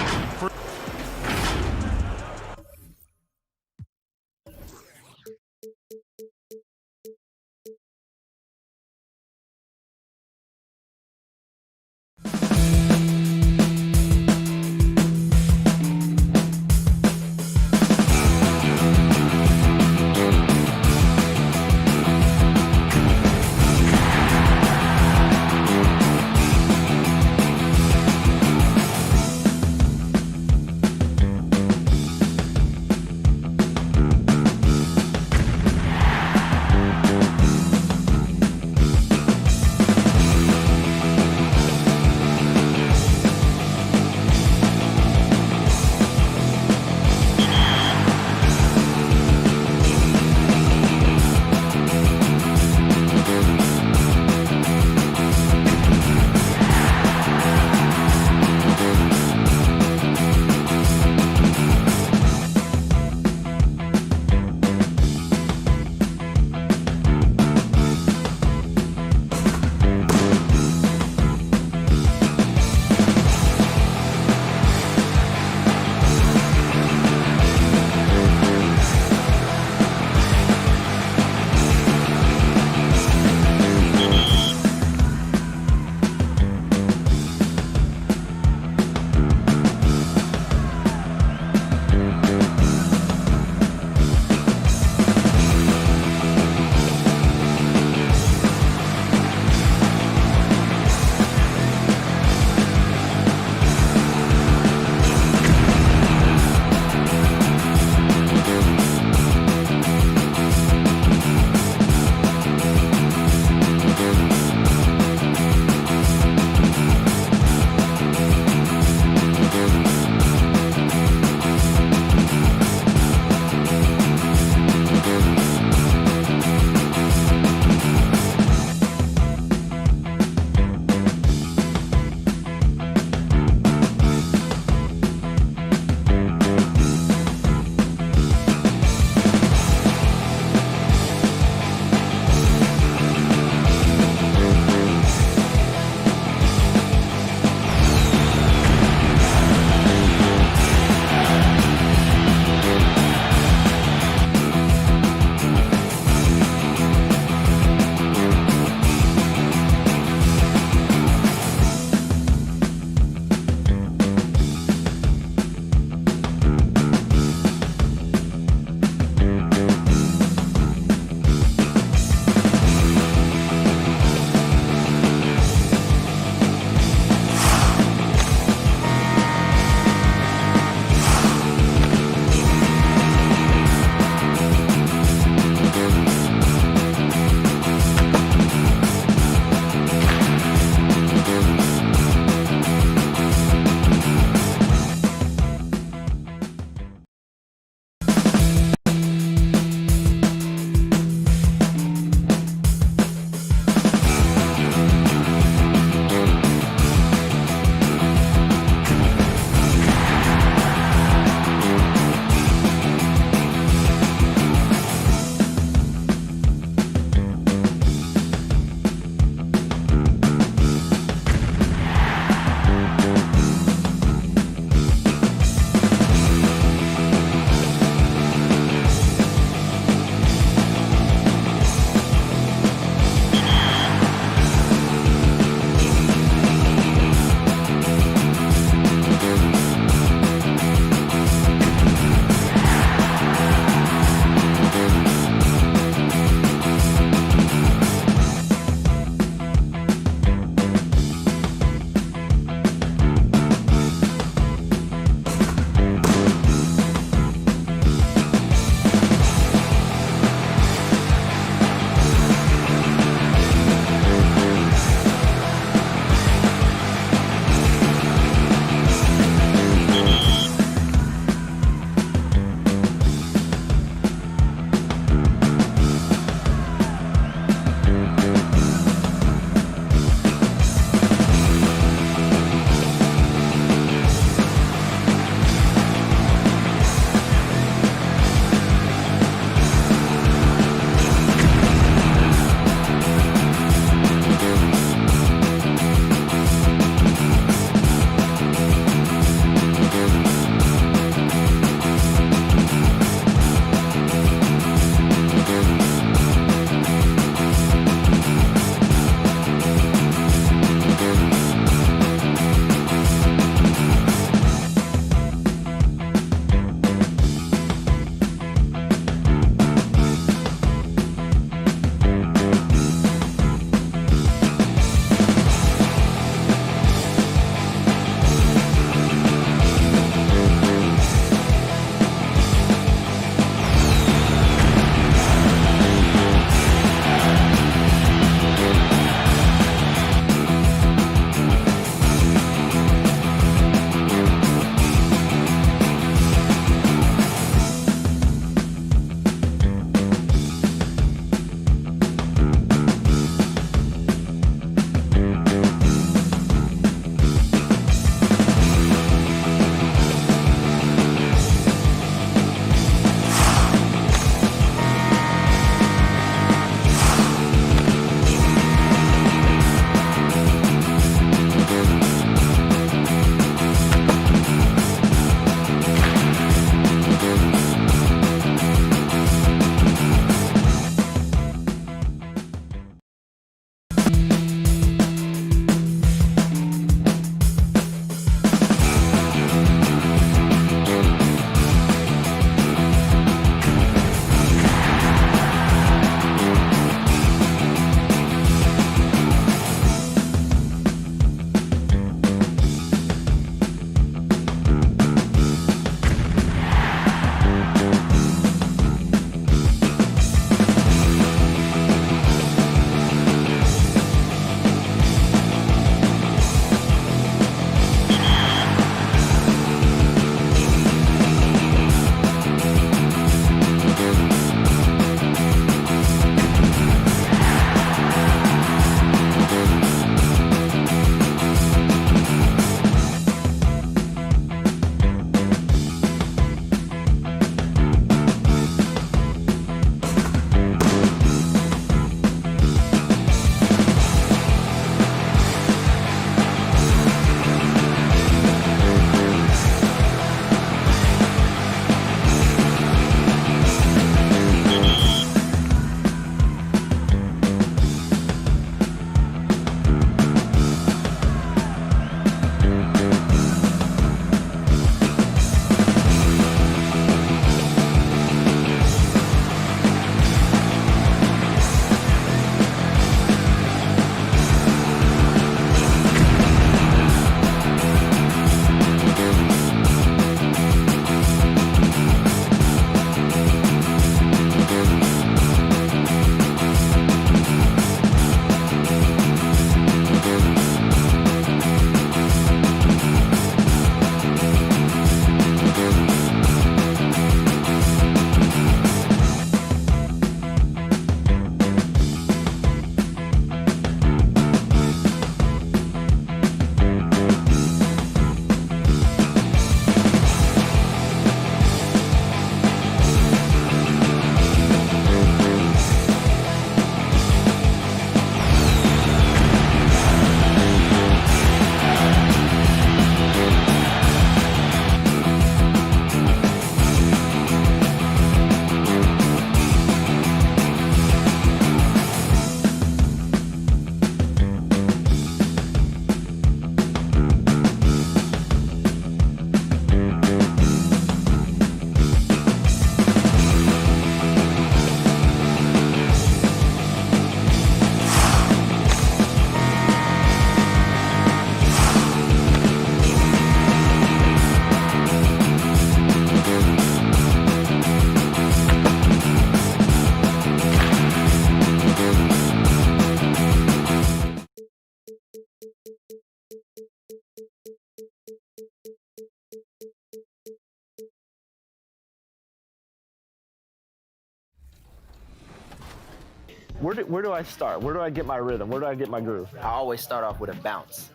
S2: Where do I start? Where do I get my rhythm? Where do I get my groove?
S20: I always start off with a bounce.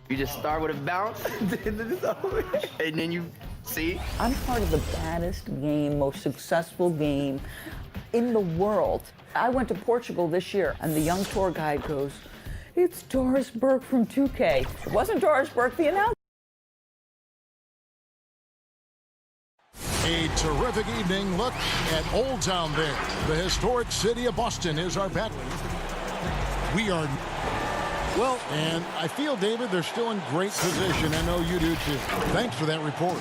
S20: You just start with a bounce, and then you see.
S21: I'm part of the baddest game, most successful game in the world. I went to Portugal this year, and the young tour guide goes, "It's Doris Burke from 2K." It wasn't Doris Burke, the announcer.
S3: A terrific evening look at Old Town there. The historic city of Boston is our bet. We are... Well, and I feel, David, they're still in great position. I know you do, too. Thanks for that report.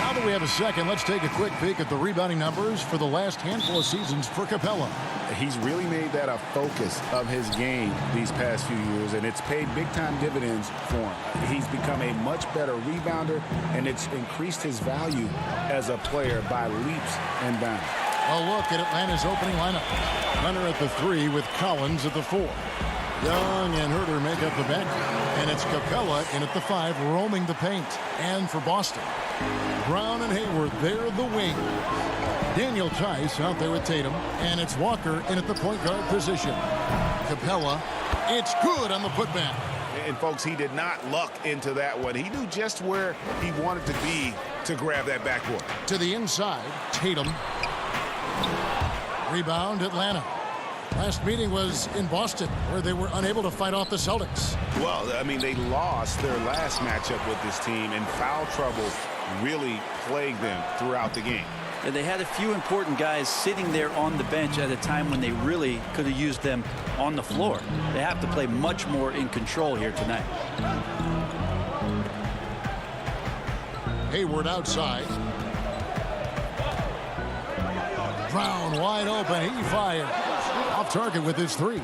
S3: Now that we have a second, let's take a quick peek at the rebounding numbers for the last handful of seasons for Capella.
S4: He's really made that a focus of his game these past few years, and it's paid big-time dividends for him. He's become a much better rebounder, and it's increased his value as a player by leaps and bounds.
S3: A look at Atlanta's opening lineup. Hunter at the 3 with Collins at the 4. Young and Herter make up the bench, and it's Capella in at the 5, roaming the paint. And for Boston, Brown and Hayward, they're the wing. Daniel Tice out there with Tatum, and it's Walker in at the point guard position. Capella, it's good on the putback.
S4: And folks, he did not luck into that one. He knew just where he wanted to be to grab that backboard.
S3: To the inside, Tatum. Rebound, Atlanta. Last meeting was in Boston, where they were unable to fight off the Celtics.
S4: Well, I mean, they lost their last matchup with this team, and foul trouble really plagued them throughout the game.
S13: And they had a few important guys sitting there on the bench at a time when they really could have used them on the floor. They have to play much more in control here tonight.
S3: Hayward outside. Brown wide open. He fired. Off target with his 3.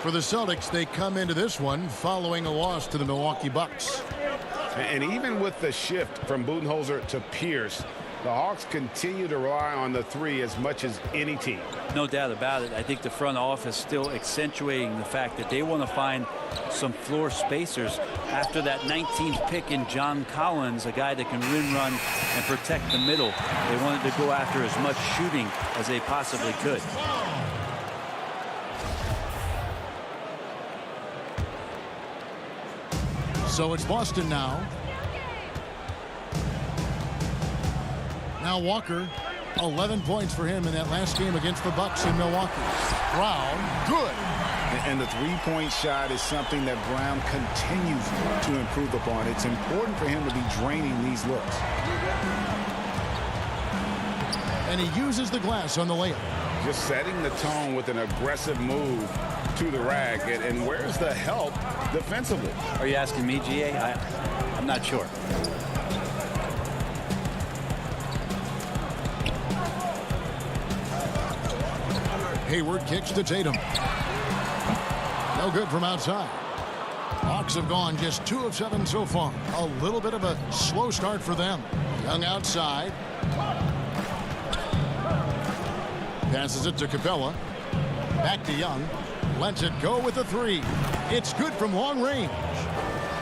S3: For the Celtics, they come into this one following a loss to the Milwaukee Bucks.
S4: And even with the shift from Budenholzer to Pierce, the Hawks continue to rely on the 3 as much as any team.
S13: No doubt about it. I think the front office still accentuating the fact that they want to find some floor spacers after that 19th pick in John Collins, a guy that can rim run and protect the middle. They wanted to go after as much shooting as they possibly could.
S3: So it's Boston now. Now Walker, 11 points for him in that last game against the Bucks in Milwaukee. Brown, good.
S4: And the three-point shot is something that Brown continues to improve upon. It's important for him to be draining these looks.
S3: And he uses the glass on the layup.
S4: Just setting the tone with an aggressive move to the rack. And where's the help defensively?
S13: Are you asking me, GA? I'm not sure.
S3: Hayward kicks to Tatum. No good from outside. Hawks have gone just 2 of 7 so far. A little bit of a slow start for them. Young outside. Passes it to Capella. Back to Young. Lets it go with the 3. It's good from long range.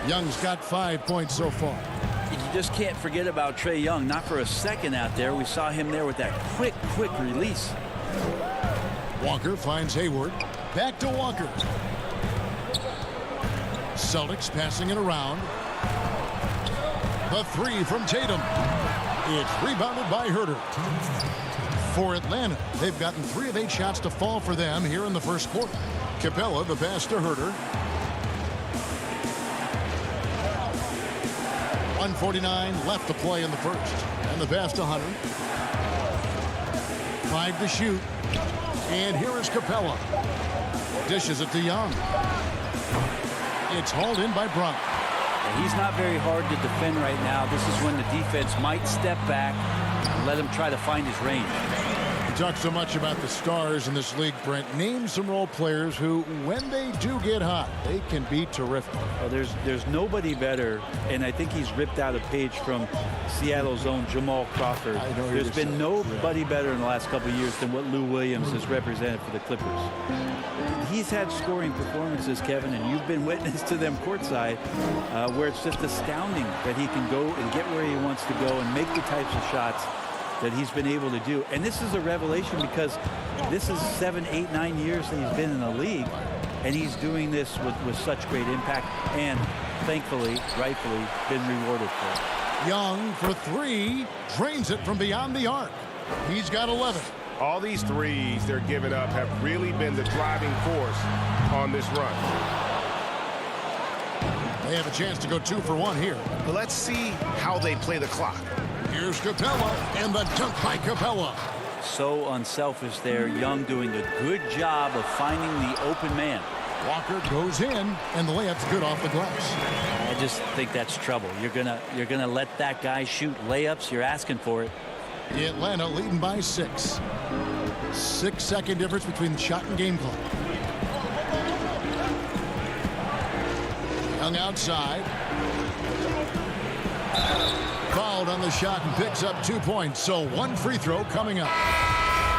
S3: Young's got 5 points so far.
S13: You just can't forget about Trae Young. Not for a second out there. We saw him there with that quick release.
S3: Walker finds Hayward. Back to Walker. Celtics passing it around. The 3 from Tatum. It's rebounded by Herter. For Atlanta, they've gotten 3 of 8 shots to fall for them here in the first quarter. Capella, the pass to Herter. 1:49 left to play in the first. And the pass to Hunter. 5 to shoot. And here is Capella. Dishes it to Young. It's hauled in by Brown.
S13: He's not very hard to defend right now. This is when the defense might step back and let him try to find his range.
S3: You talk so much about the stars in this league, Brent. Name some role players who, when they do get hot, they can be terrific.
S13: Well, there's nobody better, and I think he's ripped out a page from Seattle's own Jamal Crawford. There's been nobody better in the last couple of years than what Lou Williams has represented for the Clippers. He's had scoring performances, Kevin, and you've been witness to them courtside, where it's just astounding that he can go and get where he wants to go and make the types of shots that he's been able to do. And this is a revelation because this is 7, 8, 9 years that he's been in the league, and he's doing this with such great impact and thankfully, rightfully, been rewarded for it.
S3: Young for three, drains it from beyond the arc. He's got 11.
S4: All these threes they're giving up have really been the driving force on this run.
S3: They have a chance to go 2 for 1 here.
S4: But let's see how they play the clock.
S3: Here's Capella, and the dunk by Capella.
S13: So unselfish there. Young doing a good job of finding the open man.
S3: Walker goes in, and the layup's good off the glass.
S13: I just think that's trouble. You're gonna let that guy shoot layups. You're asking for it.
S3: Atlanta leading by 6. 6-second difference between the shot and game clock. Young outside. Fouled on the shot and picks up 2 points. So 1 free throw coming up.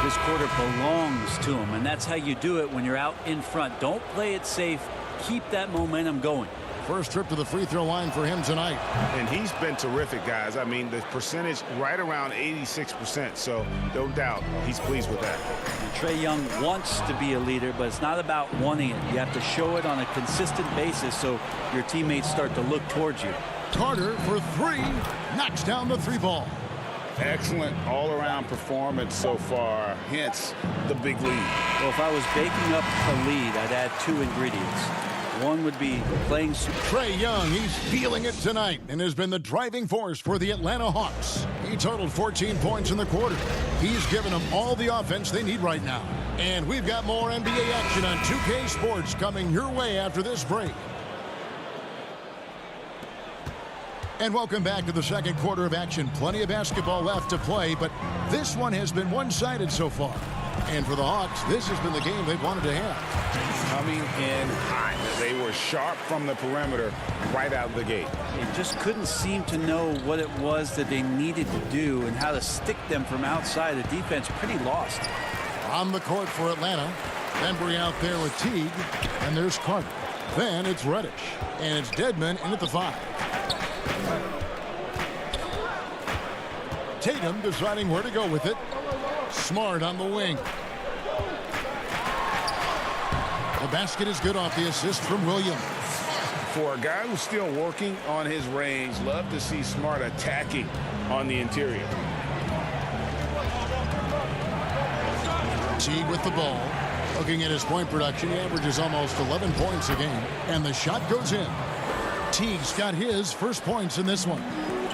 S13: This quarter belongs to him, and that's how you do it when you're out in front. Don't play it safe. Keep that momentum going.
S3: First trip to the free throw line for him tonight.
S4: And he's been terrific, guys. I mean, the percentage right around 86%. So no doubt he's pleased with that.
S13: And Trae Young wants to be a leader, but it's not about wanting it. You have to show it on a consistent basis so your teammates start to look towards you.
S3: Carter for 3, knocks down the 3 ball.
S4: Excellent all-around performance so far, hence the big lead.
S13: Well, if I was baking up a lead, I'd add 2 ingredients. One would be playing.
S3: Trae Young, he's feeling it tonight and has been the driving force for the Atlanta Hawks. He totaled 14 points in the quarter. He's given them all the offense they need right now. And we've got more NBA action on 2K Sports coming your way after this break. And welcome back to the second quarter of action. Plenty of basketball left to play, but this one has been one-sided so far. And for the Hawks, this has been the game they've wanted to have.
S4: Coming in hot. They were sharp from the perimeter right out of the gate.
S13: They just couldn't seem to know what it was that they needed to do and how to stick them from outside. The defense pretty lost.
S3: On the court for Atlanta. Bembry out there with Teague. And there's Carter. Then it's Reddish. And it's Deadman in at the 5. Tatum deciding where to go with it. Smart on the wing. The basket is good off the assist from Williams.
S4: For a guy who's still working on his range, love to see Smart attacking on the interior.
S3: Teague with the ball. Looking at his point production, he averages almost 11 points a game. And the shot goes in. Teague's got his first points in this one.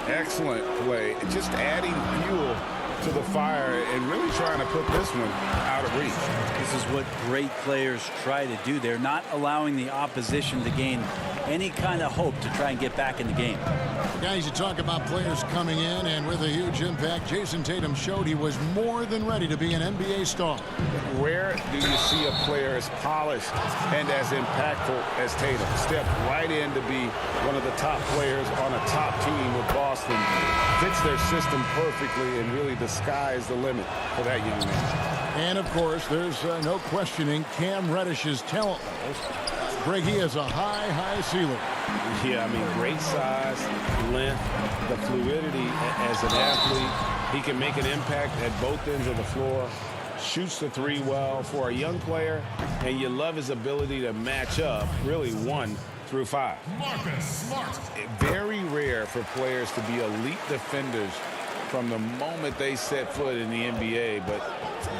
S4: Excellent play. Just adding fuel to the fire and really trying to put this one out of reach.
S13: This is what great players try to do. They're not allowing the opposition to gain any kind of hope to try and get back in the game.
S3: Guys, you talk about players coming in and with a huge impact. Jason Tatum showed he was more than ready to be an NBA star.
S4: Where do you see a player as polished and as impactful as Tatum? Step right in to be one of the top players on a top team with Boston. Fits their system perfectly and really the sky is the limit for that young man.
S3: And, of course, there's no questioning Cam Reddish's talent levels. Greg, he has a high ceiling.
S4: Yeah, I mean, great size, length, the fluidity as an athlete. He can make an impact at both ends of the floor. Shoots the 3 well for a young player, and you love his ability to match up, really 1 through 5.
S19: Marcus Smart.
S4: Very rare for players to be elite defenders from the moment they set foot in the NBA, but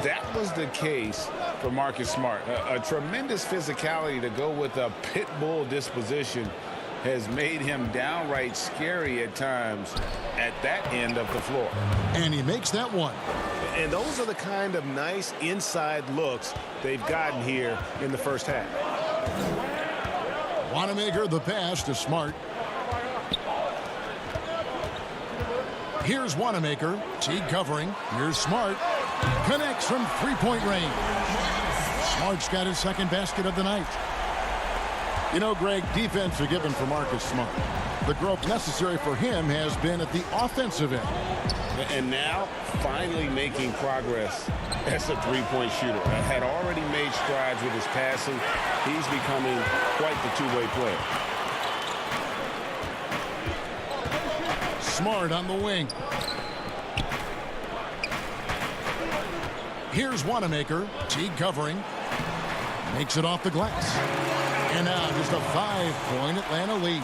S4: that was the case for Marcus Smart. A tremendous physicality to go with a pit bull disposition has made him downright scary at times at that end of the floor.
S3: And he makes that one.
S4: And those are the kind of nice inside looks they've gotten here in the first half.
S3: Wanamaker the pass to Smart. Here's Wanamaker. Teague covering. Here's Smart. Connects from three-point range. Smart's got his second basket of the night. You know, Greg, defense are given for Marcus Smart. The growth necessary for him has been at the offensive end.
S10: And now, finally making progress as a three-point shooter. Had already made strides with his passing. He's becoming quite the two-way player.
S3: Smart on the wing. Here's Wanamaker. Teague covering. Makes it off the glass. And now just a 5-point Atlanta lead.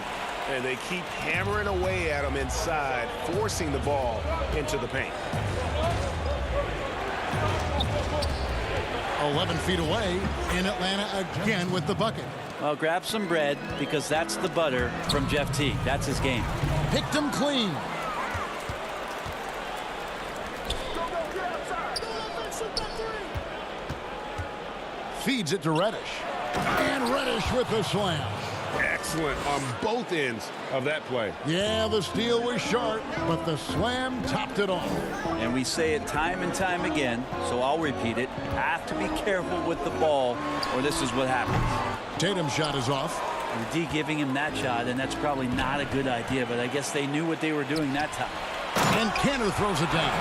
S10: And they keep hammering away at him inside, forcing the ball into the paint.
S3: 11 feet away in Atlanta again with the bucket.
S13: Well, grab some bread because that's the butter from Jeff Teague. That's his game.
S3: Picked him clean. Feeds it to Reddish. And Reddish with the slam.
S10: Excellent on both ends of that play.
S3: Yeah, the steal was short, but the slam topped it off.
S13: And we say it time and time again, so I'll repeat it. Have to be careful with the ball, or this is what happens.
S3: Tatum's shot is off.
S13: The D giving him that shot, and that's probably not a good idea, but I guess they knew what they were doing that time.
S3: And Kanter throws it down.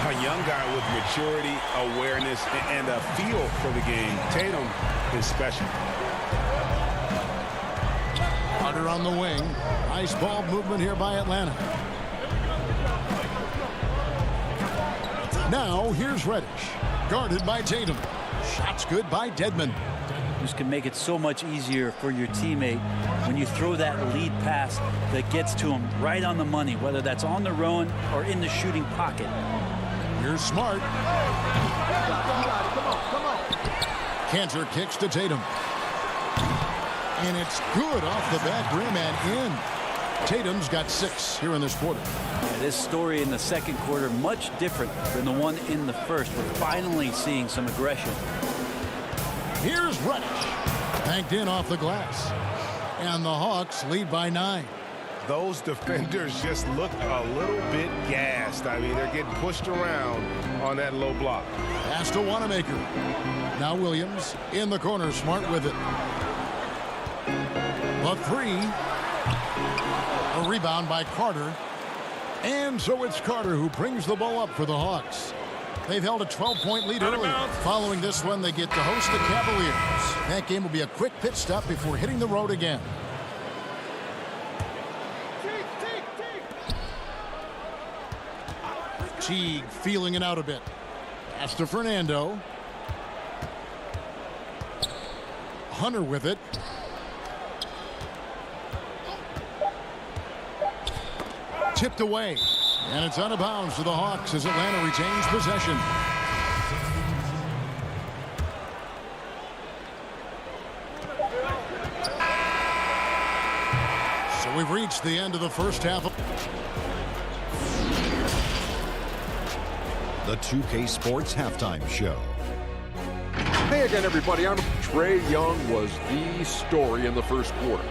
S10: A young guy with maturity, awareness, and a feel for the game. Tatum is special.
S3: Hunter on the wing. Nice ball movement here by Atlanta. Now here's Reddish. Guarded by Tatum. Shots good by Dedmon.
S13: This can make it so much easier for your teammate when you throw that lead pass that gets to him right on the money, whether that's on the run or in the shooting pocket.
S3: Here's Smart. Kanter kicks to Tatum. And it's good off the back rim and in. Tatum's got 6 here in this quarter.
S13: Yeah, this story in the second quarter much different than the one in the first. We're finally seeing some aggression.
S3: Here's Reddish. Banked in off the glass. And the Hawks lead by 9.
S10: Those defenders just look a little bit gassed. I mean, they're getting pushed around on that low block.
S3: Pass to Wanamaker. Now Williams in the corner. Smart with it. The 3. A rebound by Carter. And so it's Carter who brings the ball up for the Hawks. They've held a 12-point lead early. Following this one, they get to host the Cavaliers. That game will be a quick pit stop before hitting the road again. Teague feeling it out a bit. Pass to Fernando. Hunter with it. Tipped away. And it's out of bounds to the Hawks as Atlanta retains possession. So we've reached the end of the first half.
S8: The 2K Sports Halftime Show.
S9: Hey again, everybody. Trae Young was the story in the first quarter.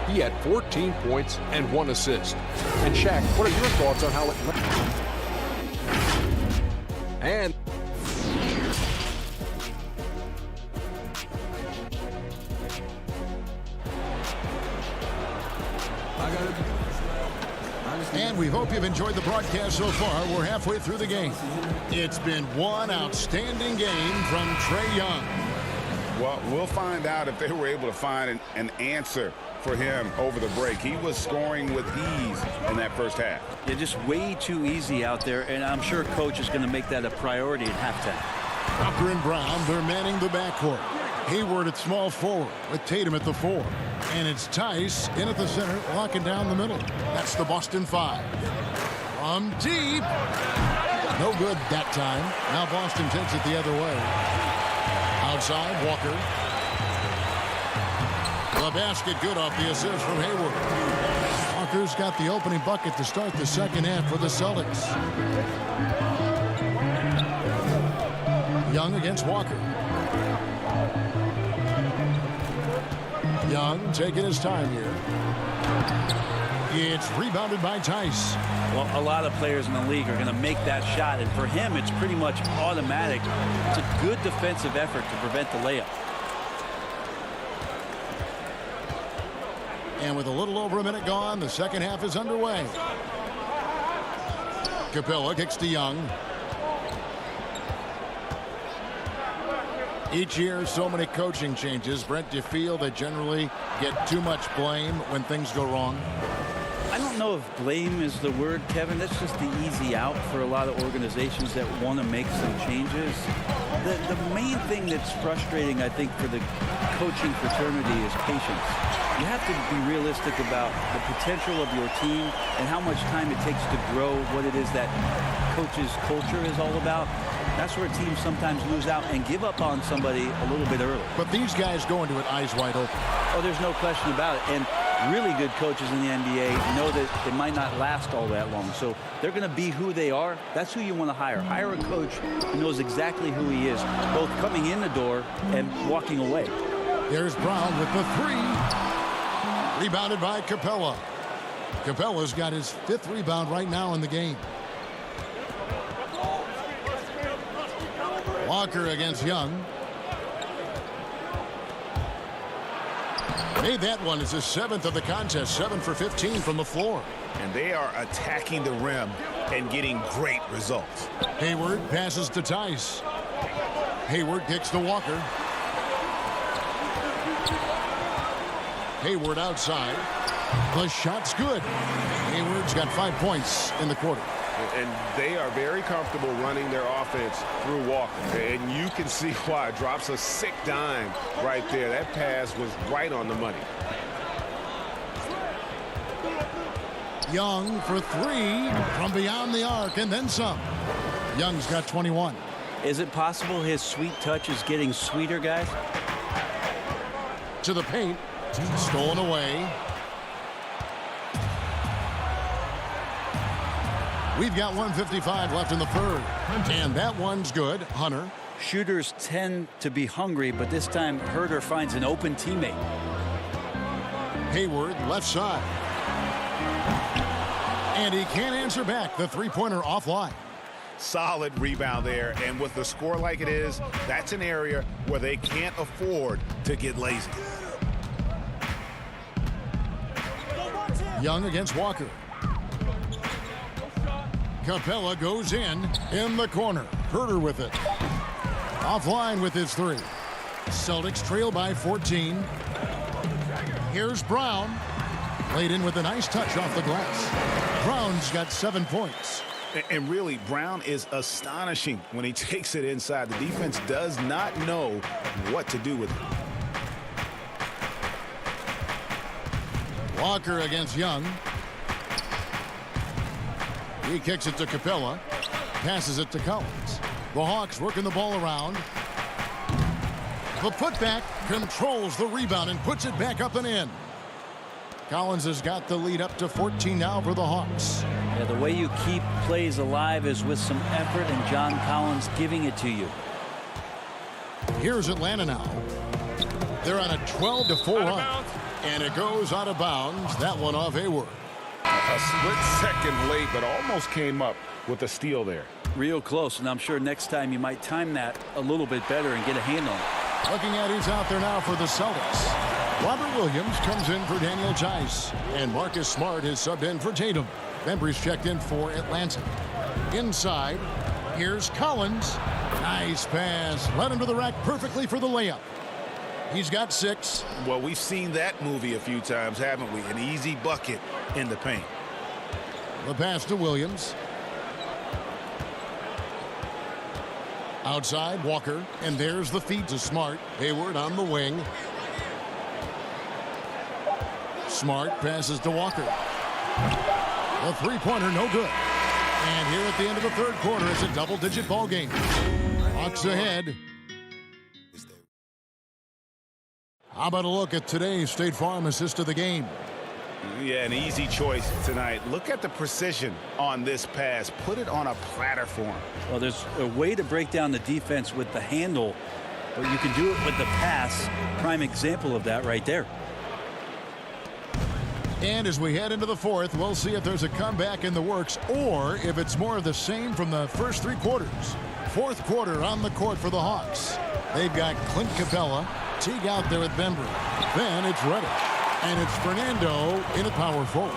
S9: He had 14 points and 1 assist. And Shaq, what are your thoughts on how it went? And
S3: And we hope you've enjoyed the broadcast so far. We're halfway through the game. It's been one outstanding game from Trae Young.
S10: Well, we'll find out if they were able to find an answer for him over the break. He was scoring with ease in that first half.
S13: They're just way too easy out there, and I'm sure coach is going to make that a priority at halftime.
S3: Tucker and Brown, they're manning the backcourt. Hayward at small forward with Tatum at the 4. And it's Tice in at the center, locking down the middle. That's the Boston 5. From deep. No good that time. Now Boston takes it the other way. Outside, Walker. The basket good off the assist from Hayward. Walker's got the opening bucket to start the second half for the Celtics. Young against Walker. Young taking his time here. It's rebounded by Tice.
S13: Well, a lot of players in the league are going to make that shot, and for him, it's pretty much automatic. It's a good defensive effort to prevent the layup.
S3: And with a little over a minute gone, the second half is underway. Capella kicks to Young. Each year, so many coaching changes. Brent, do you feel they generally get too much blame when things go wrong?
S13: I don't know if blame is the word, Kevin. That's just the easy out for a lot of organizations that want to make some changes. The main thing that's frustrating, I think, for the coaching fraternity is patience. You have to be realistic about the potential of your team and how much time it takes to grow what it is that coach's culture is all about. That's where teams sometimes lose out and give up on somebody a little bit early.
S3: But these guys go into it eyes wide open.
S13: Oh, there's no question about it. And really good coaches in the NBA know that they might not last all that long. So they're going to be who they are. That's who you want to hire. Hire a coach who knows exactly who he is, both coming in the door and walking away.
S3: There's Brown with the three. Rebounded by Capella. Capella's got his 5th rebound right now in the game. Walker against Young. Made that one. It's his 7th of the contest. 7 for 15 from the floor.
S4: And they are attacking the rim and getting great results.
S3: Hayward passes to Tice. Hayward kicks to Walker. Hayward outside. The shot's good. Hayward's got 5 points in the quarter.
S4: And they are very comfortable running their offense through Walker. And you can see why. Drops a sick dime right there. That pass was right on the money.
S3: Young for 3 from beyond the arc and then some. Young's got 21.
S13: Is it possible his sweet touch is getting sweeter, guys?
S3: To the paint. Stolen away. We've got 1:55 left in the third. And that one's good. Hunter.
S13: Shooters tend to be hungry, but this time Herter finds an open teammate.
S3: Hayward left side. And he can't answer back. The three-pointer offline.
S4: Solid rebound there. And with the score like it is, that's an area where they can't afford to get lazy.
S3: Young against Walker. Capella goes in the corner. Herter with it. Offline with his 3. Celtics trail by 14. Here's Brown. Laid in with a nice touch off the glass. Brown's got 7 points.
S4: And really, Brown is astonishing when he takes it inside. The defense does not know what to do with it.
S3: Walker against Young. He kicks it to Capella. Passes it to Collins. The Hawks working the ball around. The putback controls the rebound and puts it back up and in. Collins has got the lead up to 14 now for the Hawks.
S13: Yeah, the way you keep plays alive is with some effort and John Collins giving it to you.
S3: Here's Atlanta now. They're on a 12-4 run. And it goes out of bounds. That one off Hayward.
S4: A split second late, but almost came up with a steal there.
S13: Real close, and I'm sure next time you might time that a little bit better and get a hand on it.
S3: Looking at who's out there now for the Celtics. Robert Williams comes in for Daniel Tice. And Marcus Smart is subbed in for Tatum. Members checked in for Atlanta. Inside, here's Collins. Nice pass. Led him to the rack perfectly for the layup. He's got 6.
S4: Well, we've seen that movie a few times, haven't we? An easy bucket in the paint.
S3: The pass to Williams. Outside, Walker. And there's the feed to Smart. Hayward on the wing. Smart passes to Walker. The three-pointer, no good. And here at the end of the third quarter, it's a double-digit ball game. Hawks ahead. How about a look at today's State Farm assist of the game?
S4: Yeah, an easy choice tonight. Look at the precision on this pass. Put it on a platter for him.
S13: Well, there's a way to break down the defense with the handle, but you can do it with the pass. Prime example of that right there.
S3: And as we head into the fourth, we'll see if there's a comeback in the works or if it's more of the same from the first 3 quarters. Fourth quarter on the court for the Hawks. They've got Clint Capella, Teague out there with Bembry. Then it's Reddish, and it's Fernando in at power forward.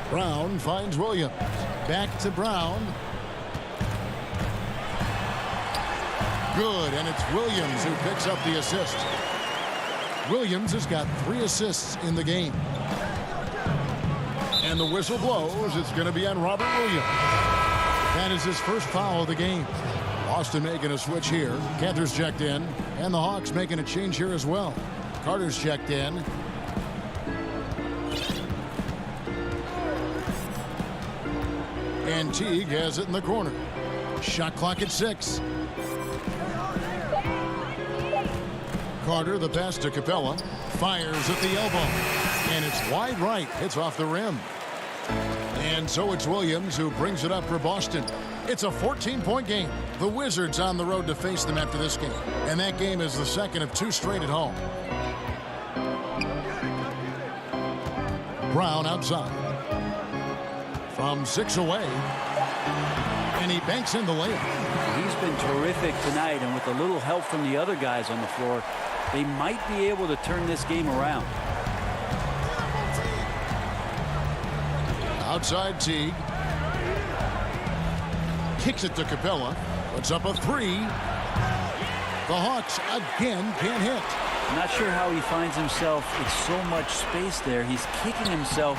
S3: Brown finds Williams. Back to Brown. Good, and it's Williams who picks up the assist. Williams has got 3 assists in the game. And the whistle blows. It's going to be on Robert Williams. That is his first foul of the game. Boston making a switch here. Cantor's checked in. And the Hawks making a change here as well. Carter's checked in. And Teague has it in the corner. Shot clock at 6. Carter, the pass to Capella. Fires at the elbow. And it's wide right. It's off the rim. And so it's Williams who brings it up for Boston. It's a 14-point game. The Wizards on the road to face them after this game. And that game is the second of 2 straight at home. Brown outside. From 6 away. And he banks in the layup.
S13: He's been terrific tonight, and with a little help from the other guys on the floor, they might be able to turn this game around.
S3: Outside Teague. Kicks it to Capella. Puts up a 3. The Hawks again can't hit.
S13: I'm not sure how he finds himself with so much space there. He's kicking himself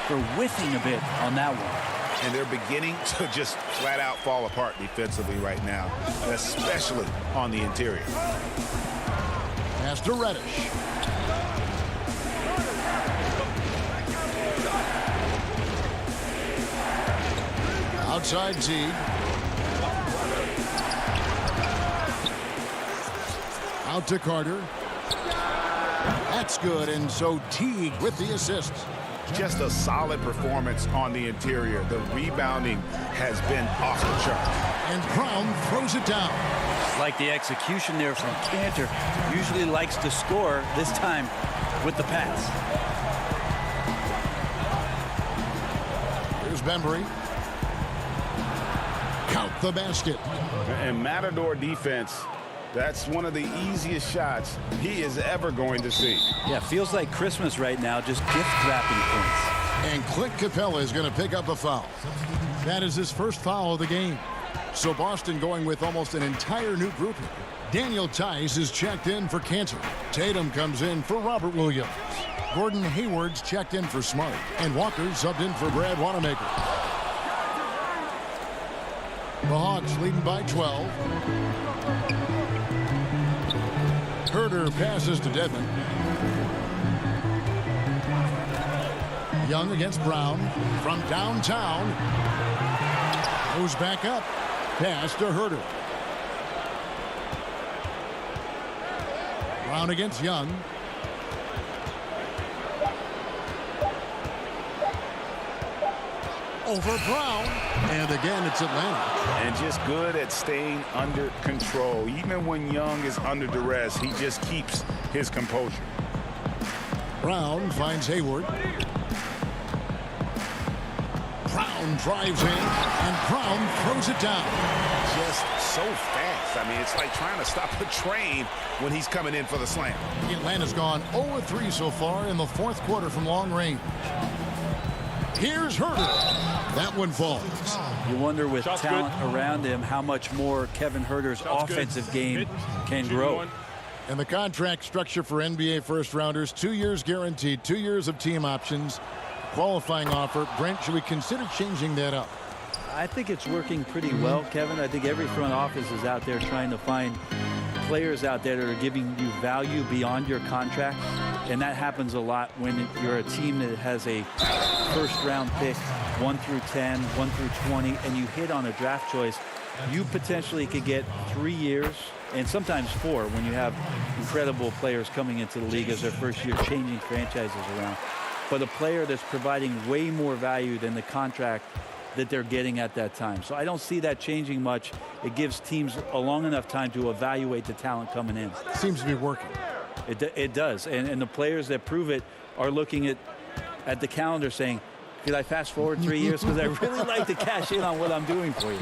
S13: for whiffing a bit on that one.
S4: And they're beginning to just flat out fall apart defensively right now, especially on the interior.
S3: Pass to Reddish. Outside Teague. Out to Carter. That's good, and so Teague with the assist.
S4: Just a solid performance on the interior. The rebounding has been off the chart.
S3: And Brown throws it down.
S13: Like the execution there from Cantor. Usually likes to score, this time with the pass.
S3: Here's Bembry. Count the basket.
S4: And Matador defense, that's one of the easiest shots he is ever going to see.
S13: Yeah, feels like Christmas right now, just gift wrapping points.
S3: And Clint Capella is going to pick up a foul. That is his first foul of the game. So Boston going with almost an entire new group here. Daniel Tice is checked in for Cantor. Tatum comes in for Robert Williams. Gordon Hayward's checked in for Smart. And Walker subbed in for Brad Wanamaker. The Hawks leading by 12. Herter passes to Dedmon. Young against Brown from downtown. Goes back up. Pass to Herter. Brown against Young. Over Brown. And again, it's Atlanta.
S4: And just good at staying under control. Even when Young is under duress, he just keeps his composure.
S3: Brown finds Hayward. Brown drives in, and Brown throws it down.
S4: Just so fast. I mean, it's like trying to stop a train when he's coming in for the slam.
S3: Atlanta's gone 0-3 so far in the fourth quarter from long range. Here's Herter. That one falls.
S13: You wonder with talent around him how much more Kevin Herter's offensive game can grow.
S3: And the contract structure for NBA first-rounders, 2 years guaranteed, 2 years of team options, qualifying offer. Brent, should we consider changing that up?
S13: I think it's working pretty well, Kevin. I think every front office is out there trying to find players out there that are giving you value beyond your contract. And that happens a lot when you're a team that has a first-round pick, 1 through 10, 1 through 20, and you hit on a draft choice. You potentially could get 3 years and sometimes 4 when you have incredible players coming into the league as their first year, changing franchises around. But a player that's providing way more value than the contract that they're getting at that time. So I don't see that changing much. It gives teams a long enough time to evaluate the talent coming in.
S3: Seems to be working.
S13: It does. And the players that prove it are looking at the calendar saying, could I fast forward 3 years? Because I really like to cash in on what I'm doing for you.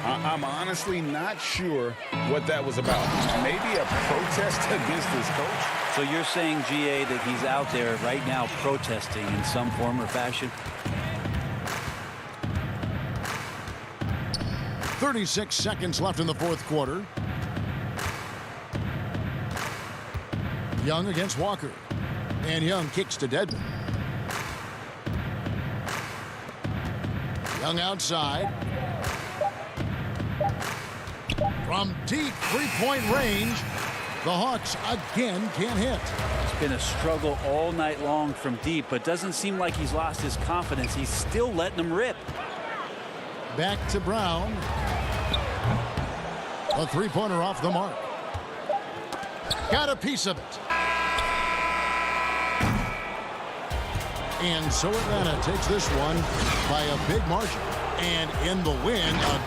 S4: I'm honestly not sure what that was about. Maybe a protest against his coach.
S13: So you're saying, GA, that he's out there right now protesting in some form or fashion?
S3: 36 seconds left in the fourth quarter. Young against Walker. And Young kicks to Dedmon. Young outside. From deep three-point range, the Hawks again can't hit.
S13: It's been a struggle all night long from deep, but doesn't seem like he's lost his confidence. He's still letting them rip.
S3: Back to Brown. A three-pointer off the mark. Got a piece of it. And so Atlanta takes this one by a big margin. And in the win, a